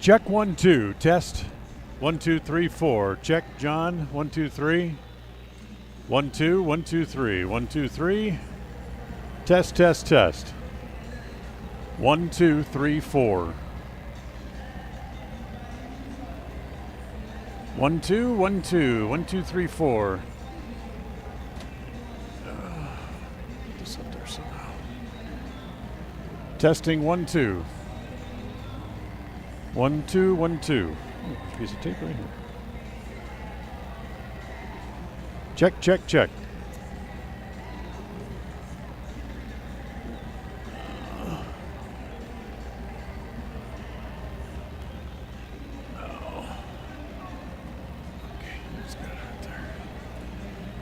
Check 1 2. Test 1 2 3 4. Check John 1 2 3. 1 2 1 2 3. 1 2 3. Test test test. 1 2 3 4. 1 2 1 2 1 2 3 4. Get this up there somehow. Testing 1 2. 1 2 1 2. Oh, piece of tape right here. Check check check.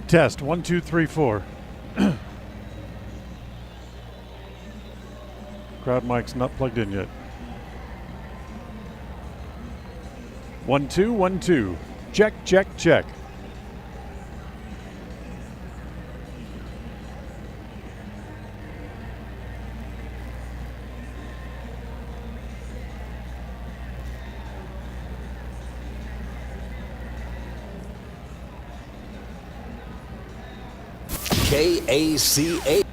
Test 1 2 3 4. Crowd mic's not plugged in yet. 1 2 1 2. Check check check. KACA.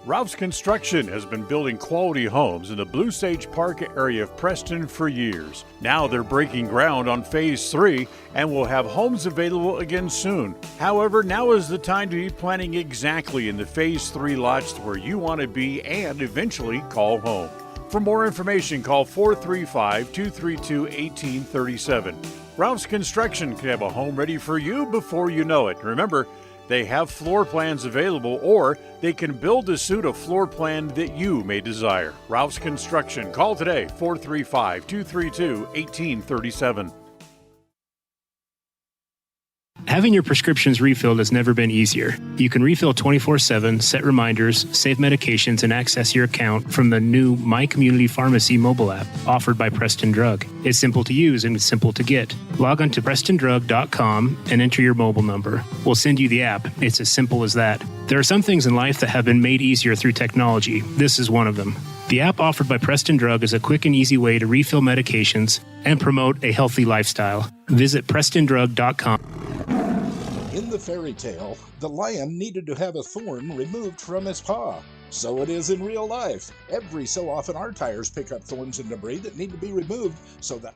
Ralph's Construction has been building quality homes in the Blue Sage Park area of Preston for years. Now they're breaking ground on Phase 3 and will have homes available again soon. However, now is the time to be planning exactly in the Phase 3 lots where you want to be and eventually call home. For more information, call 435-232-1837. Ralph's Construction can have a home ready for you before you know it. Remember, they have floor plans available, or they can build to suit a floor plan that you may desire. Ralph's Construction. Call today, 435-232-1837. Having your prescriptions refilled has never been easier. You can refill 24/7, set reminders, save medications, and access your account from the new My Community Pharmacy mobile app offered by Preston Drug. It's simple to use and simple to get. Log on to PrestonDrug.com and enter your mobile number. We'll send you the app. It's as simple as that. There are some things in life that have been made easier through technology. This is one of them. The app offered by Preston Drug is a quick and easy way to refill medications and promote a healthy lifestyle. Visit PrestonDrug.com. In the fairy tale, the lion needed to have a thorn removed from his paw. So it is in real life. Every so often, our tires pick up thorns and debris that need to be removed so that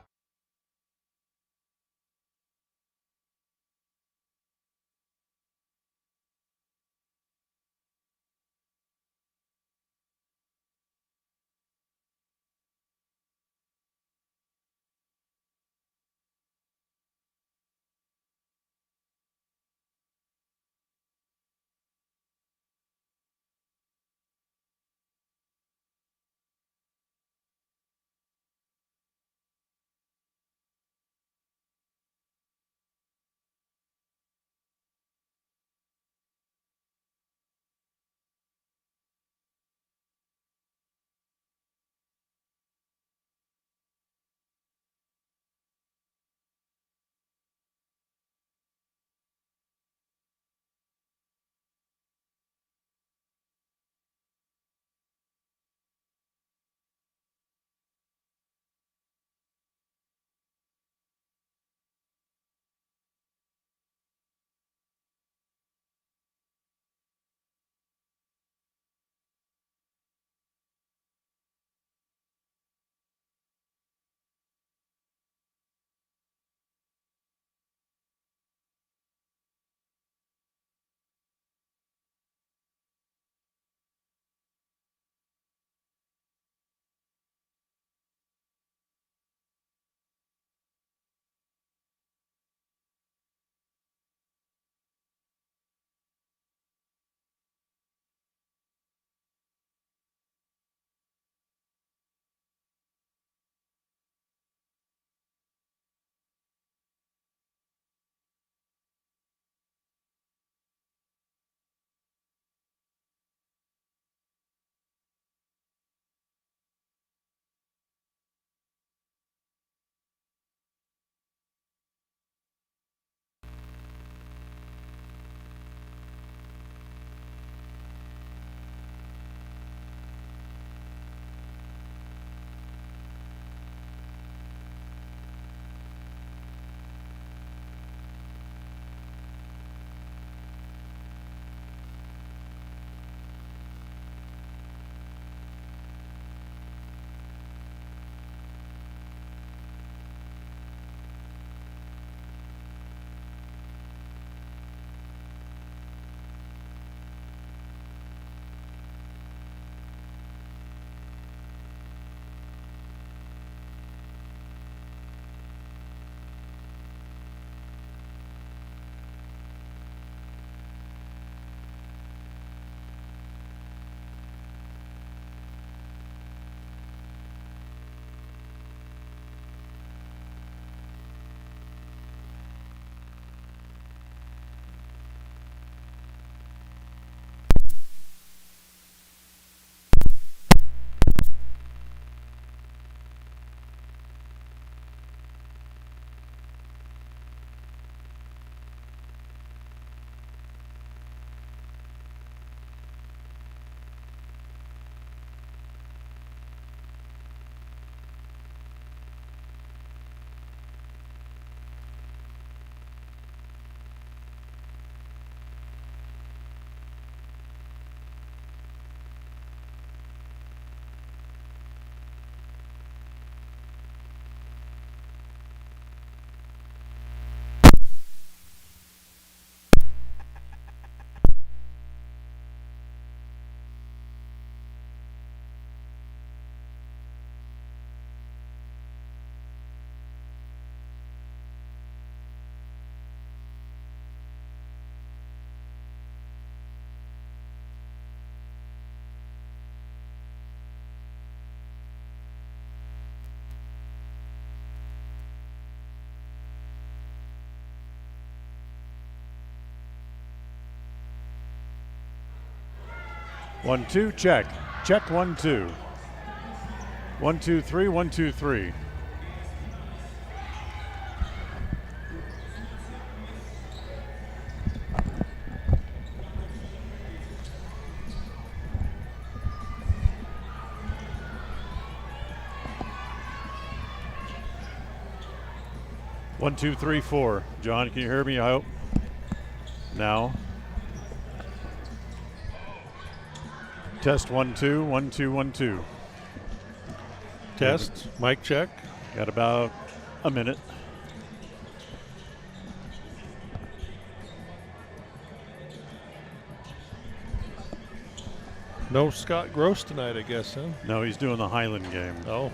1-2, check. Check 1-2. 1-2-3, 1-2-3. One, two, three, four. John, can you hear me? I hope. Now. Test 1-2, 1-2, 1-2. Test, mic check. Got about a minute. No Scott Gross tonight, I guess, huh? No, he's doing the Highland game. Oh.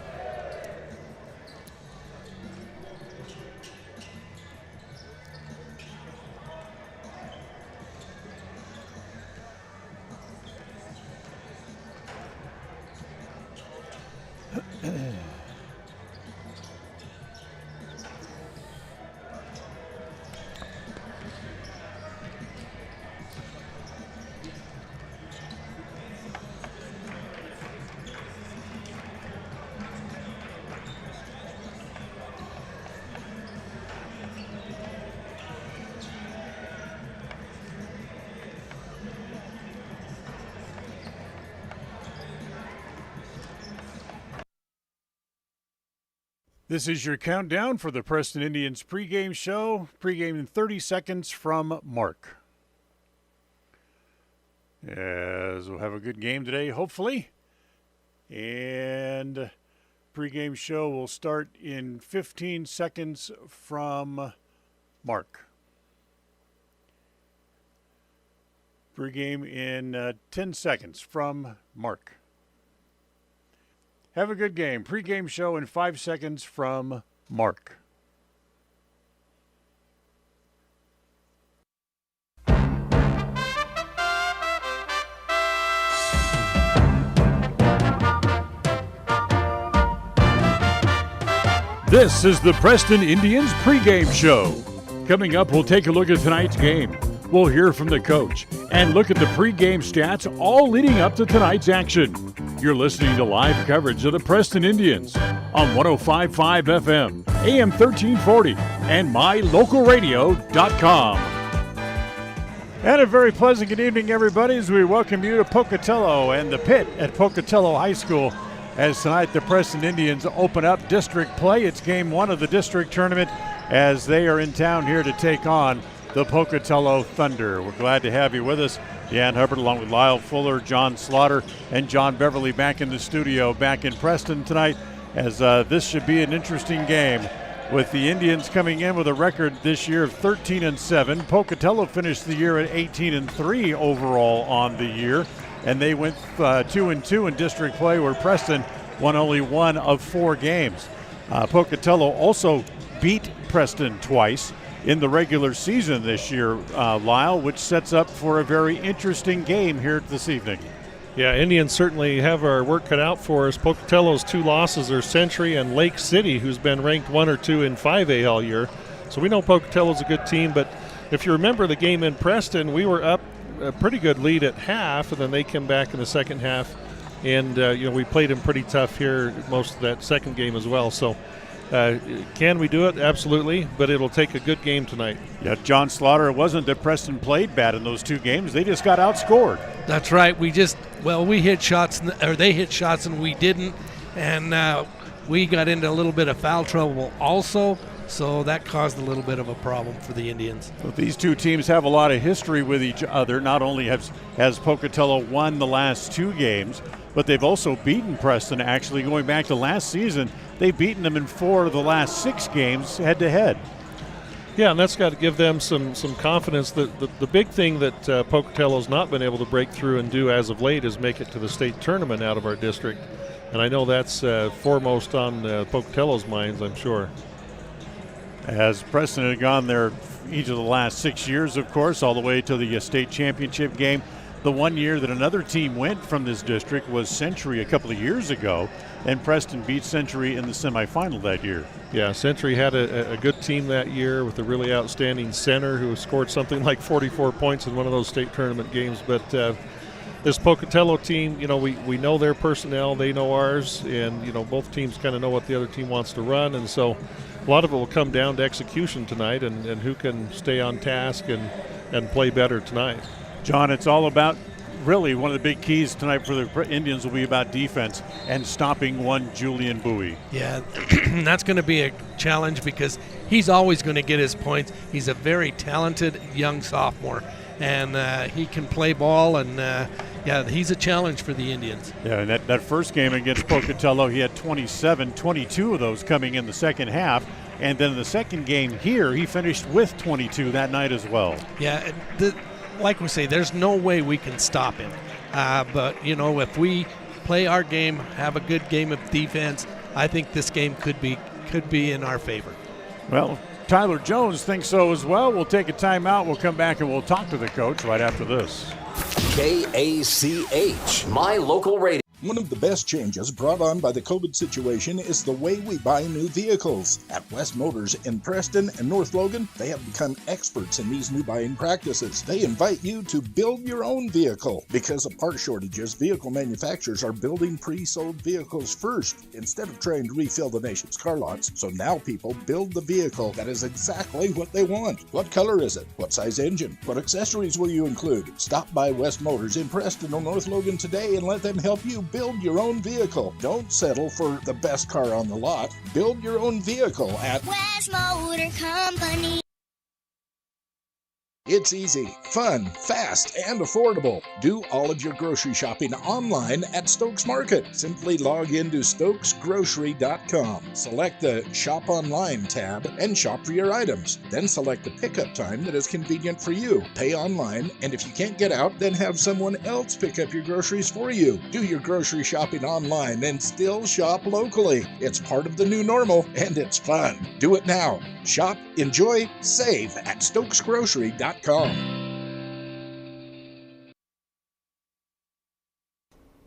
This is your countdown for the Preston Indians pregame show. Pregame in 30 seconds from Mark. As we'll have a good game today, hopefully. And pregame show will start in 15 seconds from Mark. Pregame in 10 seconds from Mark. Have a good game. Pre-game show in 5 seconds from Mark. This is the Preston Indians pregame show. Coming up, we'll take a look at tonight's game. We'll hear from the coach and look at the pregame stats all leading up to tonight's action. You're listening to live coverage of the Preston Indians on 105.5 FM, AM 1340, and mylocalradio.com. And a very pleasant good evening, everybody, as we welcome you to Pocatello and the pit at Pocatello High School. As tonight the Preston Indians open up district play. It's game one of the district tournament as they are in town here to take on the Pocatello Thunder. We're glad to have you with us. Dan Hubbard along with Lyle Fuller, John Slaughter, and John Beverly back in the studio, back in Preston tonight, as this should be an interesting game with the Indians coming in with a record this year of 13-7. Pocatello finished the year at 18-3 overall on the year, and they went 2-2 in district play, where Preston won only one of 4 games. Pocatello also beat Preston twice in the regular season this year, Lyle, which sets up for a very interesting game here this evening. Yeah, Indians certainly have our work cut out for us. Pocatello's 2 losses are Century and Lake City, who's been ranked 1 or 2 in 5A all year. So we know Pocatello's a good team, but if you remember the game in Preston, we were up a pretty good lead at half, and then they came back in the second half, and we played them pretty tough here most of that second game as well. So can we do it? Absolutely, but it'll take a good game tonight. Yeah, John Slaughter, it wasn't that Preston played bad in those 2 games. They just got outscored. That's right. We hit shots, or they hit shots and we didn't, and we got into a little bit of foul trouble also, so that caused a little bit of a problem for the Indians. Well, these 2 teams have a lot of history with each other. Not only has Pocatello won the last 2 games, but they've also beaten Preston. Actually, going back to last season, they've beaten them in 4 of the last 6 games head-to-head. Yeah, and that's got to give them some confidence. That the big thing that Pocatello's not been able to break through and do as of late is make it to the state tournament out of our district. And I know that's foremost on Pocatello's minds, I'm sure. As Preston had gone there each of the last 6 years, of course, all the way to the state championship game. The one year that another team went from this district was Century a couple of years ago, and Preston beat Century in the semifinal that year. Yeah, Century had a good team that year with a really outstanding center who scored something like 44 points in one of those state tournament games. But this Pocatello team, we know their personnel, they know ours, and both teams kind of know what the other team wants to run, and so a lot of it will come down to execution tonight and who can stay on task and play better tonight. John, it's all about, really, one of the big keys tonight for the Indians will be about defense and stopping one Julian Bowie. Yeah, that's going to be a challenge because he's always going to get his points. He's a very talented young sophomore, and he can play ball, and he's a challenge for the Indians. Yeah, and that first game against Pocatello, he had 27, 22 of those coming in the second half. And then in the second game here, he finished with 22 that night as well. Yeah, like we say, there's no way we can stop him. But, if we play our game, have a good game of defense, I think this game could be in our favor. Well, Tyler Jones thinks so as well. We'll take a timeout. We'll come back and we'll talk to the coach right after this. KACH, my local radio. One of the best changes brought on by the COVID situation is the way we buy new vehicles. At West Motors in Preston and North Logan, they have become experts in these new buying practices. They invite you to build your own vehicle. Because of part shortages, vehicle manufacturers are building pre-sold vehicles first instead of trying to refill the nation's car lots. So now people build the vehicle that is exactly what they want. What color is it? What size engine? What accessories will you include? Stop by West Motors in Preston or North Logan today and let them help you build your own vehicle. Don't settle for the best car on the lot. Build your own vehicle at West Motor Company. It's easy, fun, fast, and affordable. Do all of your grocery shopping online at Stokes Market. Simply log into stokesgrocery.com. Select the Shop Online tab and shop for your items. Then select the pickup time that is convenient for you. Pay online, and if you can't get out, then have someone else pick up your groceries for you. Do your grocery shopping online and still shop locally. It's part of the new normal, and it's fun. Do it now. Shop, enjoy, save at stokesgrocery.com.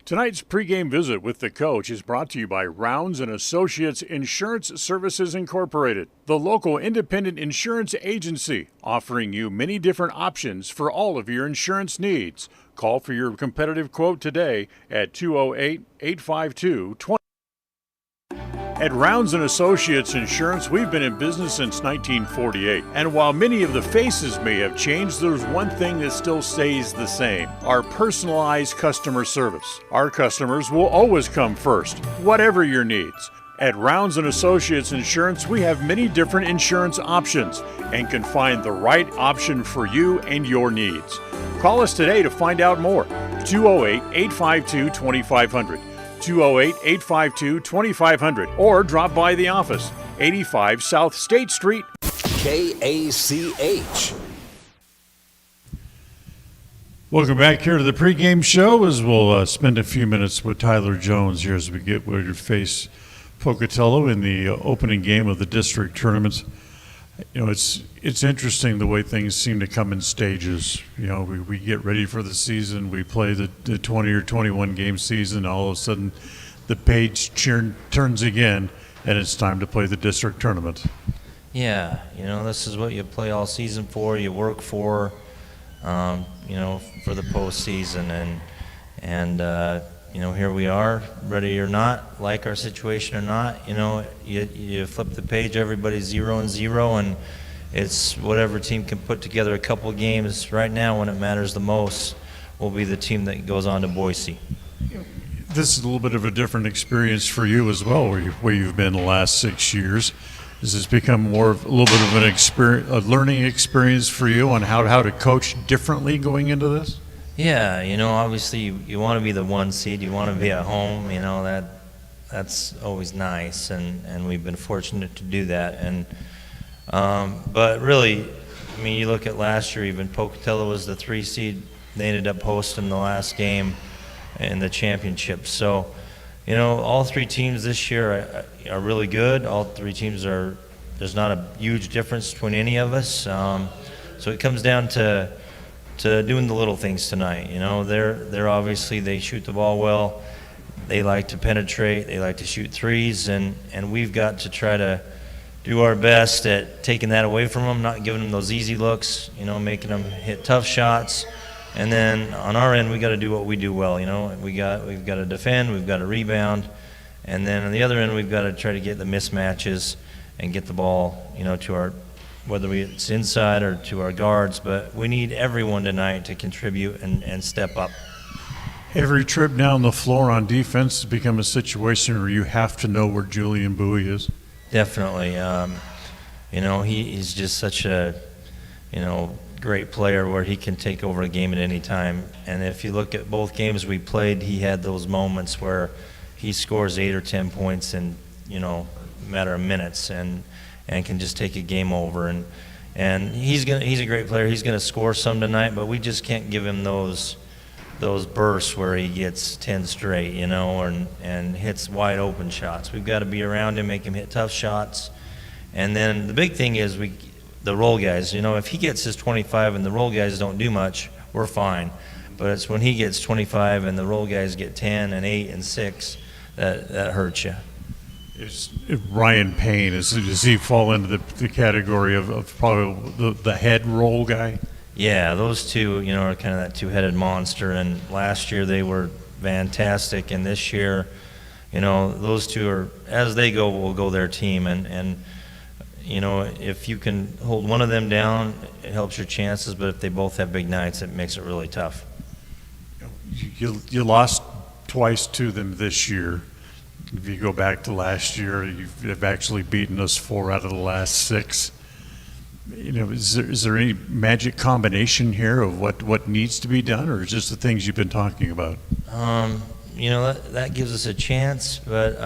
Tonight's pregame visit with the coach is brought to you by Rounds & Associates Insurance Services Incorporated, the local independent insurance agency offering you many different options for all of your insurance needs. Call for your competitive quote today at 208-852-20. At Rounds & Associates Insurance, we've been in business since 1948. And while many of the faces may have changed, there's one thing that still stays the same: our personalized customer service. Our customers will always come first, whatever your needs. At Rounds & Associates Insurance, we have many different insurance options and can find the right option for you and your needs. Call us today to find out more. 208-852-2500. 208-852-2500, or drop by the office, 85 South State Street. KACH. Welcome back here to the pregame show, as we'll spend a few minutes with Tyler Jones here as we get ready to face Pocatello in the opening game of the district tournaments. It's interesting the way things seem to come in stages. We get ready for the season, we play the 20 or 21 game season, all of a sudden the page turns again, and it's time to play the district tournament. Yeah, this is what you play all season for, you work for, for the postseason, and here we are, ready or not, like our situation or not, you flip the page, everybody's 0-0, and it's whatever team can put together a couple of games right now when it matters the most will be the team that goes on to Boise. This is a little bit of a different experience for you as well, where you've been the last 6 years. Does this become a little bit of an experience, a learning experience for you on how to coach differently going into this? Yeah, obviously you want to be the one seed, you want to be at home, that's always nice, and we've been fortunate to do that. And but really, you look at last year, even Pocatello was the 3 seed. They ended up hosting the last game in the championship. So, all 3 teams this year are really good. All 3 teams there's not a huge difference between any of us. So it comes down to doing the little things tonight. They're obviously, they shoot the ball well. They like to penetrate. They like to shoot threes, and we've got to try to do our best at taking that away from them, not giving them those easy looks, making them hit tough shots, And then on our end, we got to do what we do well. We've got to defend, we've got to rebound, and then on the other end, we've got to try to get the mismatches and get the ball, to our, whether it's inside or to our guards. But we need everyone tonight to contribute and step up. Every trip down the floor on defense has become a situation where you have to know where Julian Bowie is. Definitely. He's just such a, great player where he can take over a game at any time. And if you look at both games we played, he had those moments where he scores 8 or 10 points in, a matter of minutes and can just take a game over. And he's a great player. He's gonna score some tonight, but we just can't give him those bursts where he gets 10 straight, and hits wide open shots. We've got to be around him, make him hit tough shots. And then the big thing is the role guys. If he gets his 25 and the role guys don't do much, we're fine. But it's when he gets 25 and the role guys get 10 and 8 and 6 that hurts you. Ryan Payne, does he fall into the category of probably the head role guy? Yeah, those two, are kind of that two-headed monster. And last year they were fantastic, and this year, those two are, as they go, will go their team. And if you can hold one of them down, it helps your chances. But if they both have big nights, it makes it really tough. You lost twice to them this year. If you go back to last year, you've actually beaten us 4 out of the last 6. Is there any magic combination here of what needs to be done, or just the things you've been talking about? That gives us a chance, but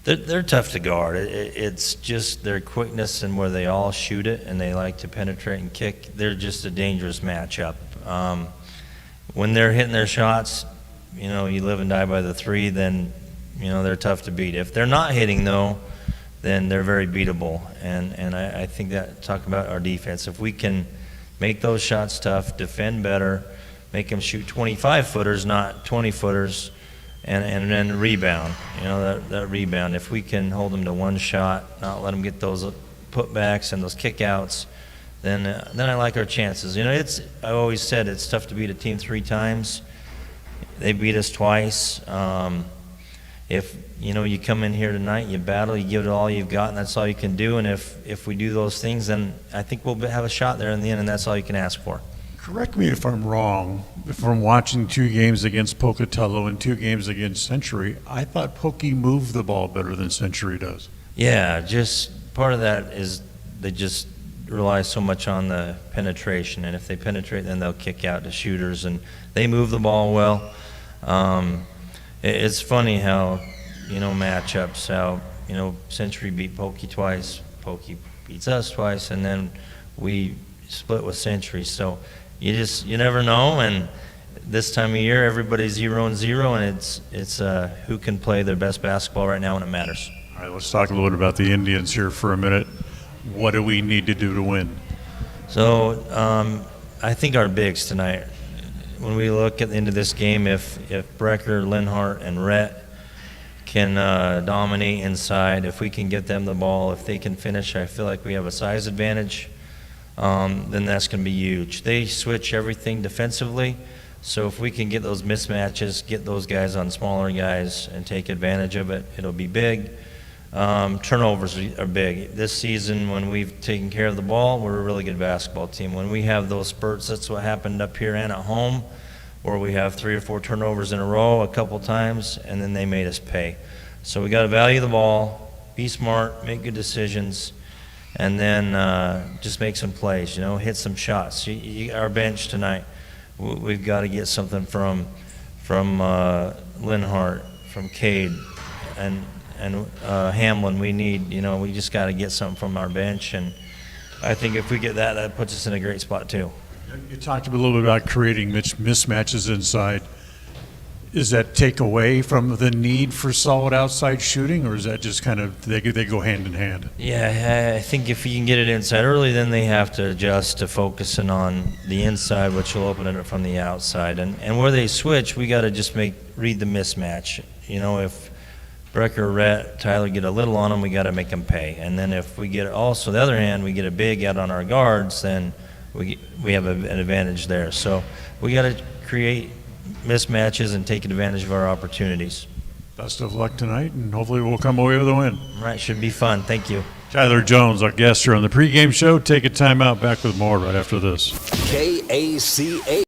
they're tough to guard. It's just their quickness and where they all shoot it, and they like to penetrate and kick. They're just a dangerous matchup. When they're hitting their shots, you live and die by the 3, then, they're tough to beat. If they're not hitting, though, then they're very beatable. And I think that, talk about our defense, if we can make those shots tough, defend better, make them shoot 25-footers, not 20-footers, and then rebound, that rebound. If we can hold them to one shot, not let them get those putbacks and those kickouts, then I like our chances. I always said it's tough to beat a team 3 times. They beat us twice. If you come in here tonight, you battle, you give it all you've got, and that's all you can do. And if we do those things, then I think we'll have a shot there in the end, and that's all you can ask for. Correct me if I'm wrong. From watching 2 games against Pocatello and 2 games against Century, I thought Pokey moved the ball better than Century does. Yeah, just part of that is they just rely so much on the penetration, and if they penetrate, then they'll kick out to shooters, and they move the ball well. It's funny how, matchups, how, Century beat Pokey twice, Pokey beats us twice, and then we split with Century. So you never know, and this time of year, everybody's 0-0, and it's who can play their best basketball right now when it matters. All right, let's talk a little bit about the Indians here for a minute. What do we need to do to win? So I think our bigs tonight, when we look at the end of this game, if Brecker, Linhart, and Rhett can dominate inside, if we can get them the ball, if they can finish, I feel like we have a size advantage, then that's going to be huge. They switch everything defensively, so if we can get those mismatches, get those guys on smaller guys and take advantage of it, it'll be big. Turnovers are big. This season, when we've taken care of the ball, we're a really good basketball team. When we have those spurts, that's what happened up here and at home, where we have 3 or 4 turnovers in a row a couple times, and then they made us pay. So we got to value the ball, be smart, make good decisions, and then just make some plays, hit some shots. Our bench tonight, we've got to get something from Linhart, from Cade, and Hamlin. We need, we just got to get something from our bench, and I think if we get that puts us in a great spot too. You talked a little bit about creating mismatches inside. Does that take away from the need for solid outside shooting, or is that just kind of they go hand in hand? Yeah, I think if you can get it inside early, then they have to adjust to focusing on the inside, which will open it up from the outside. And where they switch, we got to just read the mismatch. If Brecker, Rhett, Tyler get a little on them, we got to make them pay. And then if we get also the other hand, we get a big out on our guards, then we have an advantage there. So we got to create mismatches and take advantage of our opportunities. Best of luck tonight, and hopefully we'll come away with a win. Right, should be fun. Thank you. Tyler Jones, our guest here on the pregame show. Take a time out. Back with more right after this. KACA.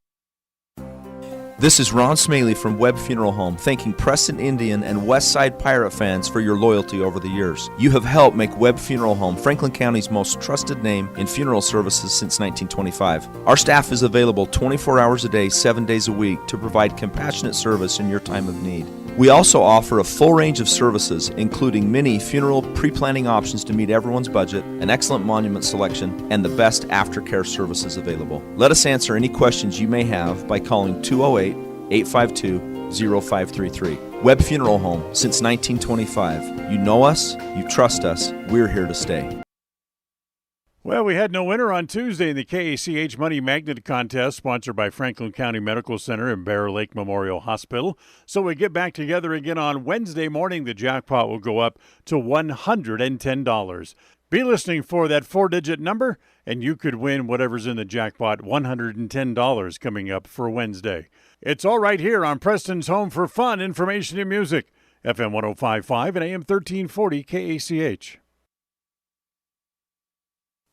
This is Ron Smaley from Webb Funeral Home, thanking Preston Indian and Westside Pirate fans for your loyalty over the years. You have helped make Webb Funeral Home Franklin County's most trusted name in funeral services since 1925. Our staff is available 24 hours a day, 7 days a week to provide compassionate service in your time of need. We also offer a full range of services, including many funeral pre-planning options to meet everyone's budget, an excellent monument selection, and the best aftercare services available. Let us answer any questions you may have by calling 208-852-0533. Webb Funeral Home, since 1925. You know us, you trust us, we're here to stay. Well, we had no winner on Tuesday in the KACH Money Magnet Contest, sponsored by Franklin County Medical Center and Bear Lake Memorial Hospital. So we get back together again on Wednesday morning. The jackpot will go up to $110. Be listening for that 4-digit number, and you could win whatever's in the jackpot, $110 coming up for Wednesday. It's all right here on Preston's Home for Fun, Information, and Music, FM 105.5 and AM 1340 KACH.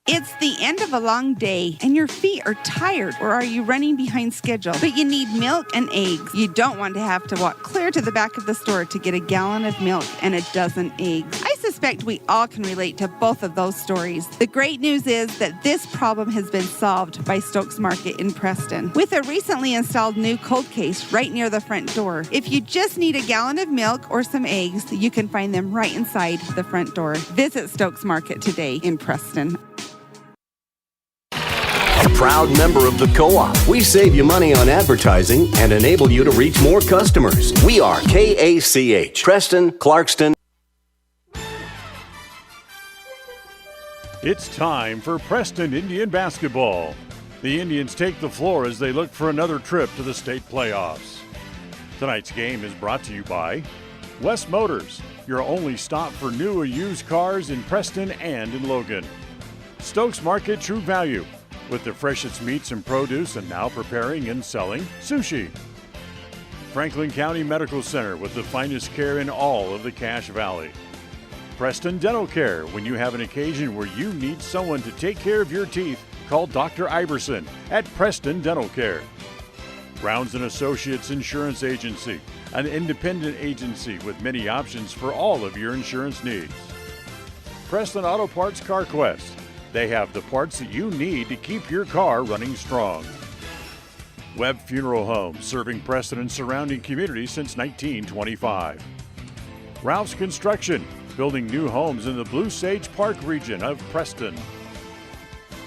It's the end of a long day and your feet are tired, or are you running behind schedule? But you need milk and eggs. You don't want to have to walk clear to the back of the store to get a gallon of milk and a dozen eggs. I suspect we all can relate to both of those stories. The great news is that this problem has been solved by Stokes Market in Preston with a recently installed new cold case right near the front door. If you just need a gallon of milk or some eggs, you can find them right inside the front door. Visit Stokes Market today in Preston. A proud member of the co-op. We save you money on advertising and enable you to reach more customers. We are KACH, Preston, Clarkston. It's time for Preston Indian basketball. The Indians take the floor as they look for another trip to the state playoffs. Tonight's game is brought to you by West Motors, your only stop for new or used cars in Preston and in Logan. Stokes Market True Value, with the freshest meats and produce, and now preparing and selling sushi. Franklin County Medical Center, with the finest care in all of the Cache Valley. Preston Dental Care, when you have an occasion where you need someone to take care of your teeth, call Dr. Iverson at Preston Dental Care. Browns & Associates Insurance Agency, an independent agency with many options for all of your insurance needs. Preston Auto Parts Car Quest. They have the parts that you need to keep your car running strong. Webb Funeral Home, serving Preston and surrounding communities since 1925. Ralph's Construction, building new homes in the Blue Sage Park region of Preston.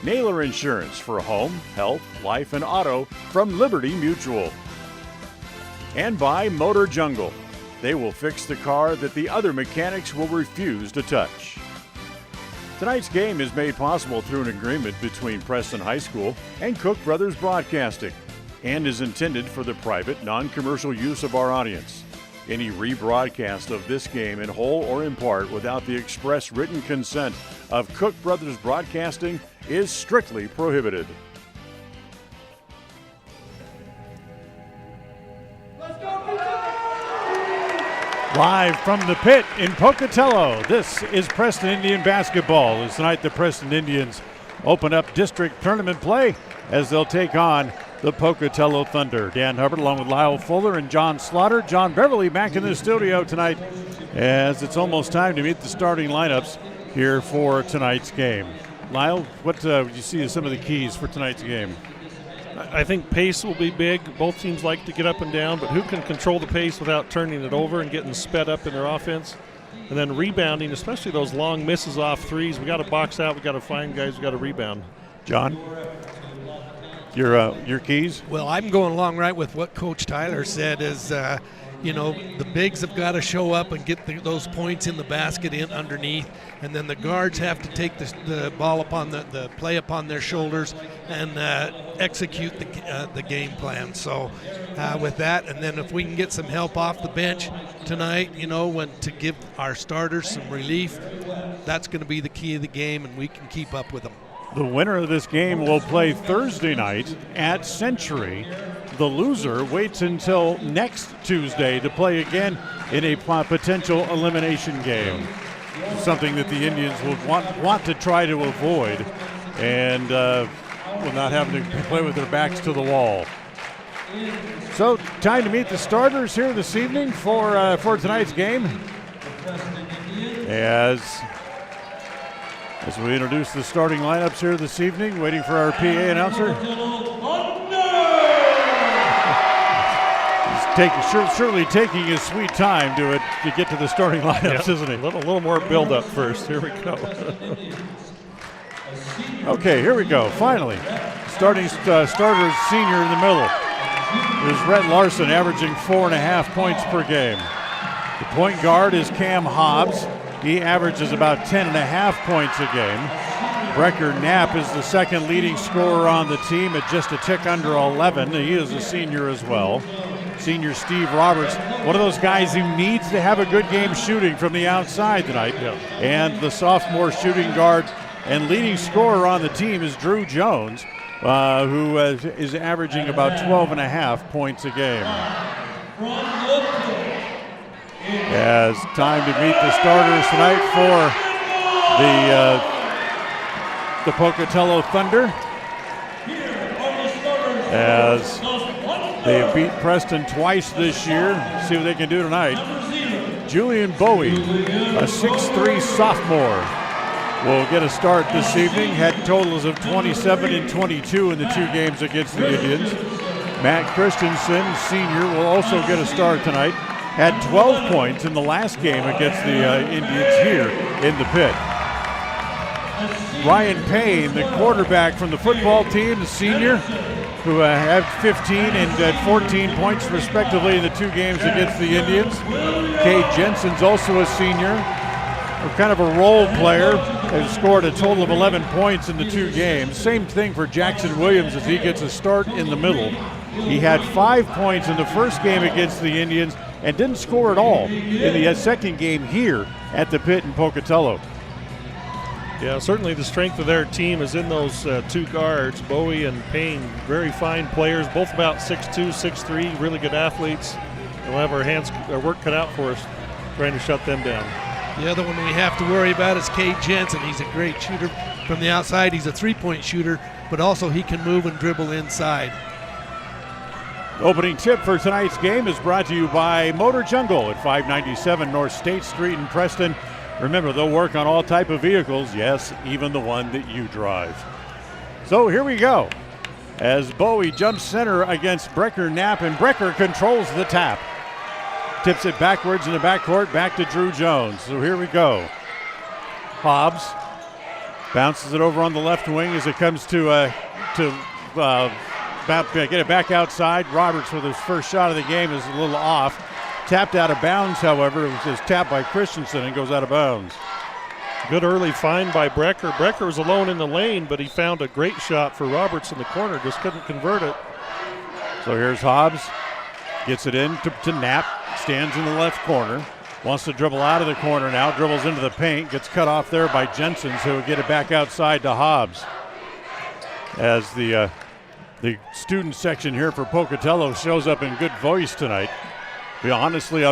Naylor Insurance for home, health, life, and auto from Liberty Mutual. And by Motor Jungle. They will fix the car that the other mechanics will refuse to touch. Tonight's game is made possible through an agreement between Preston High School and Cook Brothers Broadcasting and is intended for the private, non-commercial use of our audience. Any rebroadcast of this game in whole or in part without the express written consent of Cook Brothers Broadcasting is strictly prohibited. Live from the pit in Pocatello, this is Preston Indian basketball. As tonight the Preston Indians open up district tournament play as they'll take on the Pocatello Thunder. Dan Hubbard along with Lyle Fuller and John Slaughter. John Beverly back in the studio tonight as it's almost time to meet the starting lineups here for tonight's game. Lyle, what would you see as some of the keys for tonight's game? I think pace will be big. Both teams like to get up and down, but who can control the pace without turning it over and getting sped up in their offense? And then rebounding, especially those long misses off threes. We got to box out. We got to find guys. We got to rebound. John, your keys? Well, I'm going along right with what Coach Tyler said. Is the bigs have got to show up and get those points in the basket in underneath, and then the guards have to take the ball upon the play upon their shoulders and execute the game plan. So with that, and then if we can get some help off the bench tonight, when to give our starters some relief, that's going to be the key of the game, and we can keep up with them. The winner of this game will play Thursday night at Century. The loser waits until next Tuesday to play again in a potential elimination game. Something that the Indians would want to try to avoid, and will not have to play with their backs to the wall. So, time to meet the starters here this evening for tonight's game. As we introduce the starting lineups here this evening, waiting for our PA announcer. He's certainly taking his sweet time to get to the starting lineups, isn't he? A little more build-up first. Here we go. Okay, here we go. Finally, starting starter senior in the middle is Rhett Larson, averaging 4.5 points per game. The point guard is Cam Hobbs. He averages about 10.5 points a game. Brecker Knapp is the second leading scorer on the team at just a tick under 11. He is a senior as well. Senior Steve Roberts, one of those guys who needs to have a good game shooting from the outside tonight. Yeah. And the sophomore shooting guard and leading scorer on the team is Drew Jones, who is averaging about 12.5 points a game. As time to meet the starters tonight for the Pocatello Thunder, as they have beat Preston twice this year. See what they can do tonight. Julian Bowie, a 6'3 sophomore, will get a start this evening. Had totals of 27 and 22 in the two games against the Indians. Matt Christensen, senior, will also get a start tonight. Had 12 points in the last game against the Indians here in the pit. Ryan Payne, the quarterback from the football team, the senior, who had 15 and 14 points respectively in the two games against the Indians. Cade Jensen's also a senior, kind of a role player, has scored a total of 11 points in the two games. Same thing for Jackson Williams as he gets a start in the middle. He had 5 points in the first game against the Indians and didn't score at all in the second game here at the pit in Pocatello. Yeah, certainly the strength of their team is in those two guards, Bowie and Payne. Very fine players, both about 6'2", 6'3", really good athletes. We'll have our work cut out for us trying to shut them down. The other one we have to worry about is Cade Jensen. He's a great shooter from the outside. He's a three-point shooter, but also he can move and dribble inside. Opening tip for tonight's game is brought to you by Motor Jungle at 597 North State Street in Preston. Remember, they'll work on all type of vehicles, yes, even the one that you drive. So here we go. As Bowie jumps center against Brecker Knapp, and Brecker controls the tap. Tips it backwards in the backcourt, back to Drew Jones. So here we go. Hobbs bounces it over on the left wing as it comes to get it back outside. Roberts with his first shot of the game is a little off. Tapped out of bounds, however. It was just tapped by Christensen and goes out of bounds. Good early find by Brecker. Brecker was alone in the lane, but he found a great shot for Roberts in the corner, just couldn't convert it. So here's Hobbs. Gets it in to Knapp. Stands in the left corner. Wants to dribble out of the corner now. Dribbles into the paint. Gets cut off there by Jensen, so he'll get it back outside to Hobbs. As the student section here for Pocatello shows up in good voice tonight. I'll be honest with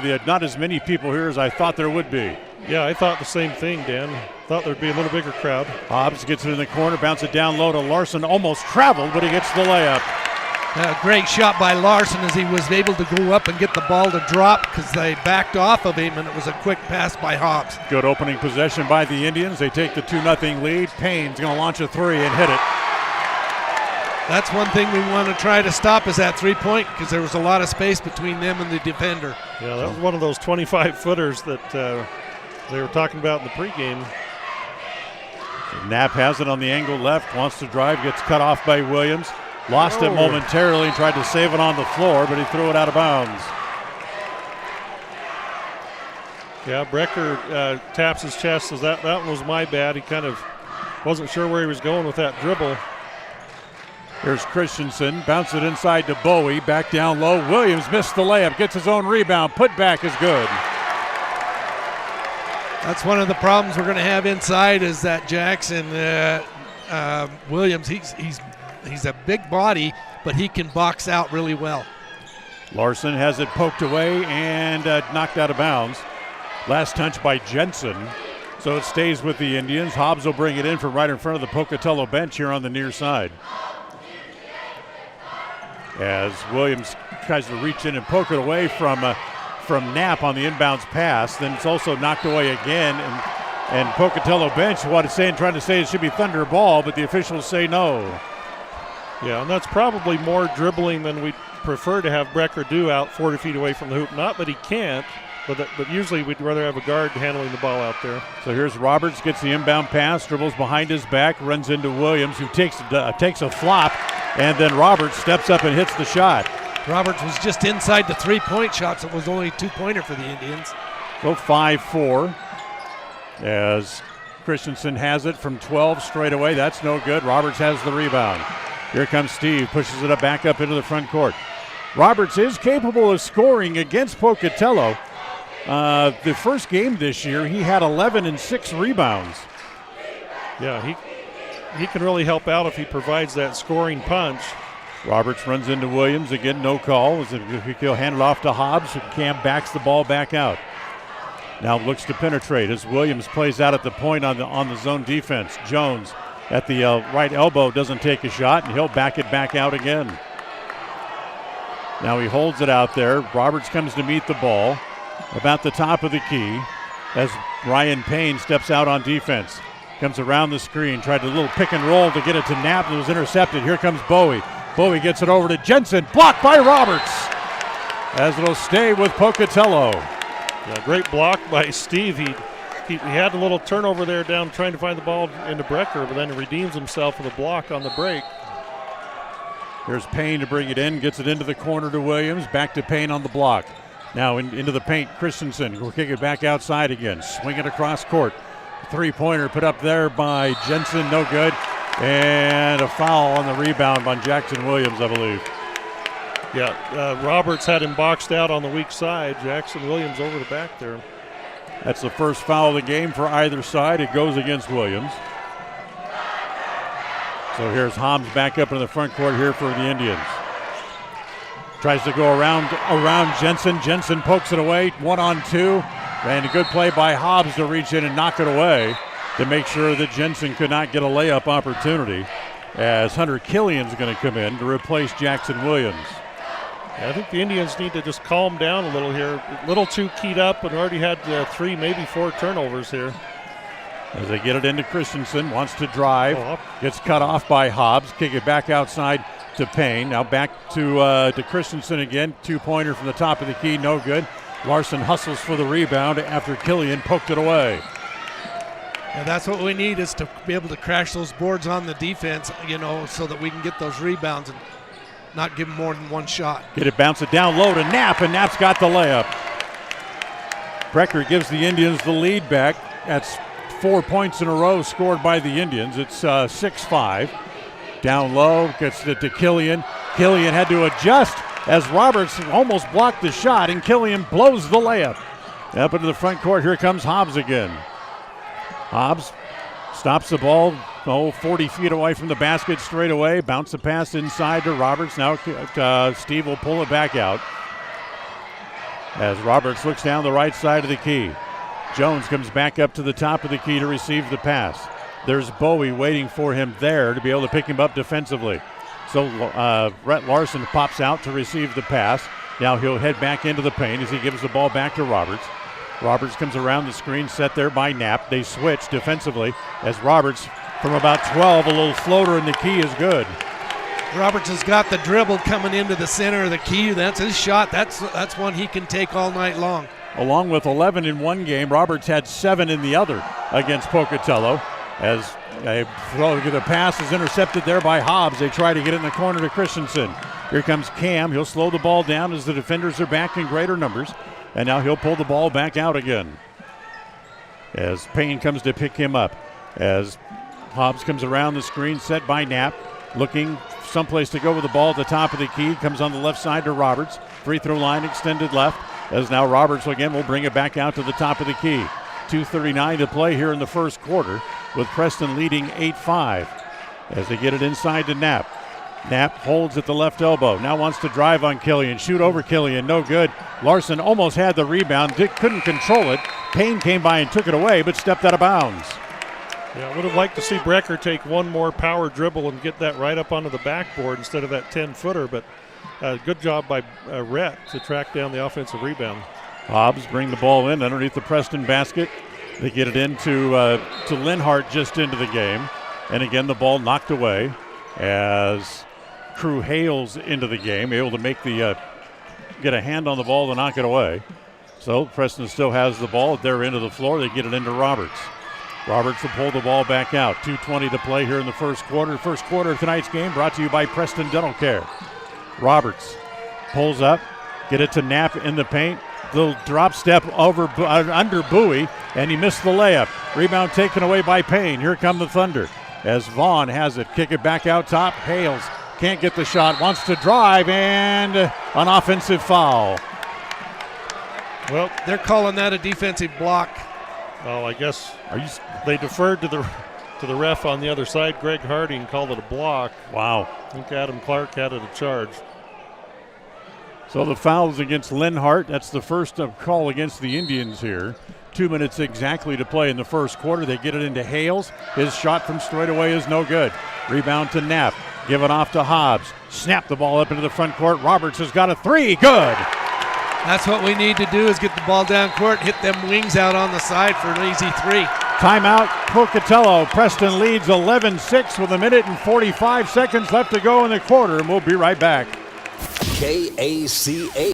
you, not as many people here as I thought there would be. Yeah, I thought the same thing, Dan. Thought there'd be a little bigger crowd. Hobbs gets it in the corner, bounces it down low to Larson. Almost traveled, but he gets the layup. Great shot by Larson as he was able to go up and get the ball to drop because they backed off of him, and it was a quick pass by Hobbs. Good opening possession by the Indians. They take the 2-0 lead. Payne's going to launch a three and hit it. That's one thing we want to try to stop is that three-point because there was a lot of space between them and the defender. Yeah, that was one of those 25-footers that they were talking about in the pregame. Knapp has it on the angle left, wants to drive, gets cut off by Williams. Lost it momentarily, tried to save it on the floor, but he threw it out of bounds. Yeah, Brecker taps his chest, says that one was my bad. He kind of wasn't sure where he was going with that dribble. Here's Christensen, bounce it inside to Bowie, back down low. Williams missed the layup, gets his own rebound, put back is good. That's one of the problems we're going to have inside is that Jackson Williams, he's a big body, but he can box out really well. Larson has it poked away and knocked out of bounds. Last touch by Jensen. So it stays with the Indians. Hobbs will bring it in from right in front of the Pocatello bench here on the near side. As Williams tries to reach in and poke it away from Knapp on the inbounds pass. Then it's also knocked away again. And Pocatello bench trying to say it should be Thunder ball, but the officials say no. Yeah, and that's probably more dribbling than we'd prefer to have Brecker do out 40 feet away from the hoop. Not that he can't, but usually we'd rather have a guard handling the ball out there. So here's Roberts, gets the inbound pass, dribbles behind his back, runs into Williams, who takes a flop, and then Roberts steps up and hits the shot. Roberts was just inside the three-point shot, so it was only a two-pointer for the Indians. So 5-4 as Christensen has it from 12 straight away. That's no good. Roberts has the rebound. Here comes Steve, pushes it back up into the front court. Roberts is capable of scoring against Pocatello. The first game this year, he had 11 and 6 rebounds. Yeah, he can really help out if he provides that scoring punch. Roberts runs into Williams. Again, no call. He'll hand it off to Hobbs. Cam backs the ball back out. Now looks to penetrate as Williams plays out at the point on the zone defense. Jones at the right elbow doesn't take a shot, and he'll back it back out again. Now he holds it out there. Roberts comes to meet the ball about the top of the key as Ryan Payne steps out on defense. Comes around the screen, tried a little pick and roll to get it to Knapp, and it was intercepted. Here comes Bowie. Bowie gets it over to Jensen, blocked by Roberts, as it'll stay with Pocatello. Yeah, great block by Steve. He had a little turnover there down trying to find the ball into Brecker, but then he redeems himself with a block on the break. Here's Payne to bring it in, gets it into the corner to Williams, back to Payne on the block. Now into the paint, Christensen will kick it back outside again, swing it across court. Three-pointer put up there by Jensen, no good. And a foul on the rebound by Jackson Williams, I believe. Yeah, Roberts had him boxed out on the weak side. Jackson Williams over the back there. That's the first foul of the game for either side. It goes against Williams. So here's Hobbs back up in the front court here for the Indians. Tries to go around Jensen. Jensen pokes it away, 1-on-2. And a good play by Hobbs to reach in and knock it away to make sure that Jensen could not get a layup opportunity, as Hunter Killian's going to come in to replace Jackson Williams. I think the Indians need to just calm down a little here. A little too keyed up and already had 3, maybe 4 turnovers here. As they get it into Christensen, wants to drive, gets cut off by Hobbs, kick it back outside to Payne. Now back to Christensen again, two-pointer from the top of the key, no good. Larson hustles for the rebound after Killian poked it away. Yeah, that's what we need, is to be able to crash those boards on the defense, so that we can get those rebounds and not give them more than one shot. Get it, bounce it down low to Knapp, and Knapp's got the layup. Brecker gives the Indians the lead back. That's 4 points in a row scored by the Indians. It's 6-5. Down low, gets it to Killian. Killian had to adjust as Roberts almost blocked the shot, and Killian blows the layup. Up into the front court, here comes Hobbs again. Hobbs stops the ball, 40 feet away from the basket straight away. Bounce the pass inside to Roberts. Now Steve will pull it back out as Roberts looks down the right side of the key. Jones comes back up to the top of the key to receive the pass. There's Bowie waiting for him there to be able to pick him up defensively. So Rhett Larson pops out to receive the pass. Now he'll head back into the paint as he gives the ball back to Roberts. Roberts comes around the screen, set there by Knapp. They switch defensively as Roberts from about 12, a little floater in the key is good. Roberts has got the dribble coming into the center of the key. That's his shot. That's one he can take all night long. Along with 11 in one game, Roberts had 7 in the other against Pocatello. As the pass is intercepted there by Hobbs. They try to get it in the corner to Christensen. Here comes Cam. He'll slow the ball down as the defenders are back in greater numbers. And now he'll pull the ball back out again. As Payne comes to pick him up. As Hobbs comes around the screen set by Knapp. Looking someplace to go with the ball at the top of the key. Comes on the left side to Roberts. Free throw line extended left. As now Roberts again will bring it back out to the top of the key. 2:39 to play here in the first quarter, with Preston leading 8-5 as they get it inside to Knapp. Knapp holds at the left elbow. Now wants to drive on Killian. Shoot over Killian. No good. Larson almost had the rebound. Dick couldn't control it. Payne came by and took it away, but stepped out of bounds. Yeah, I would have liked to see Brecker take one more power dribble and get that right up onto the backboard instead of that 10-footer, but good job by Rhett to track down the offensive rebound. Hobbs bring the ball in underneath the Preston basket. They get it into to Linhart just into the game. And again, the ball knocked away as Crew Hales into the game, able to make the get a hand on the ball to knock it away. So Preston still has the ball at their end of the floor. They get it into Roberts. Roberts will pull the ball back out. 2:20 to play here in the first quarter. First quarter of tonight's game brought to you by Preston Dental Care. Roberts pulls up, get it to Knapp in the paint. Little drop step over under Bowie, and he missed the layup. Rebound taken away by Payne. Here come the Thunder as Vaughn has it. Kick it back out top. Hales can't get the shot, wants to drive, and an offensive foul. Well, they're calling that a defensive block. Well, I guess they deferred to the ref on the other side. Greg Harding called it a block. Wow. I think Adam Clark had it a charge. So the foul's against Linhart. That's the first call against the Indians here. 2 minutes exactly to play in the first quarter. They get it into Hales. His shot from straight away is no good. Rebound to Knapp. Give it off to Hobbs. Snap the ball up into the front court. Roberts has got a three. Good. That's what we need to do is get the ball down court, hit them wings out on the side for an easy three. Timeout, Pocatello. Preston leads 11-6 with 1 minute and 45 seconds left to go in the quarter, and we'll be right back. KACA.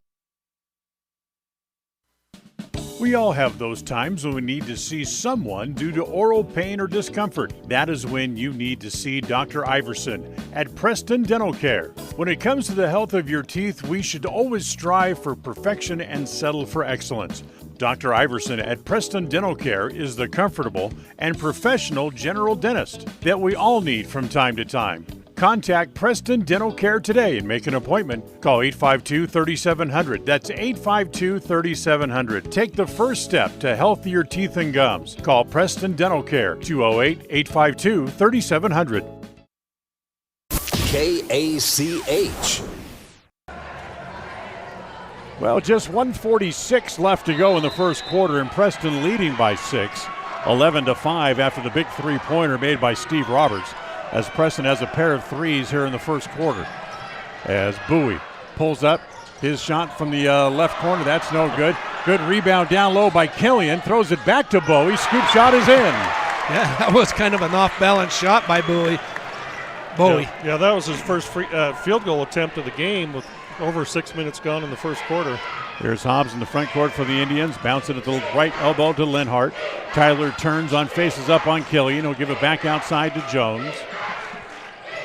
We all have those times when we need to see someone due to oral pain or discomfort. That is when you need to see Dr. Iverson at Preston Dental Care. When it comes to the health of your teeth, we should always strive for perfection and settle for excellence. Dr. Iverson at Preston Dental Care is the comfortable and professional general dentist that we all need from time to time. Contact Preston Dental Care today and make an appointment. Call 852-3700. That's 852-3700. Take the first step to healthier teeth and gums. Call Preston Dental Care, 208-852-3700. KACH. Well, just 1:46 left to go in the first quarter, and Preston leading by 6, 11-5 after the big three-pointer made by Steve Roberts, as Preston has a pair of threes here in the first quarter. As Bowie pulls up his shot from the left corner, that's no good. Good rebound down low by Killian, throws it back to Bowie. Scoop shot is in. Yeah, that was kind of an off-balance shot by Bowie. Yeah, that was his first field goal attempt of the game with over 6 minutes gone in the first quarter. Here's Hobbs in the front court for the Indians. Bounce it at the right elbow to Linhart. Tyler turns on, faces up on Killian. He'll give it back outside to Jones.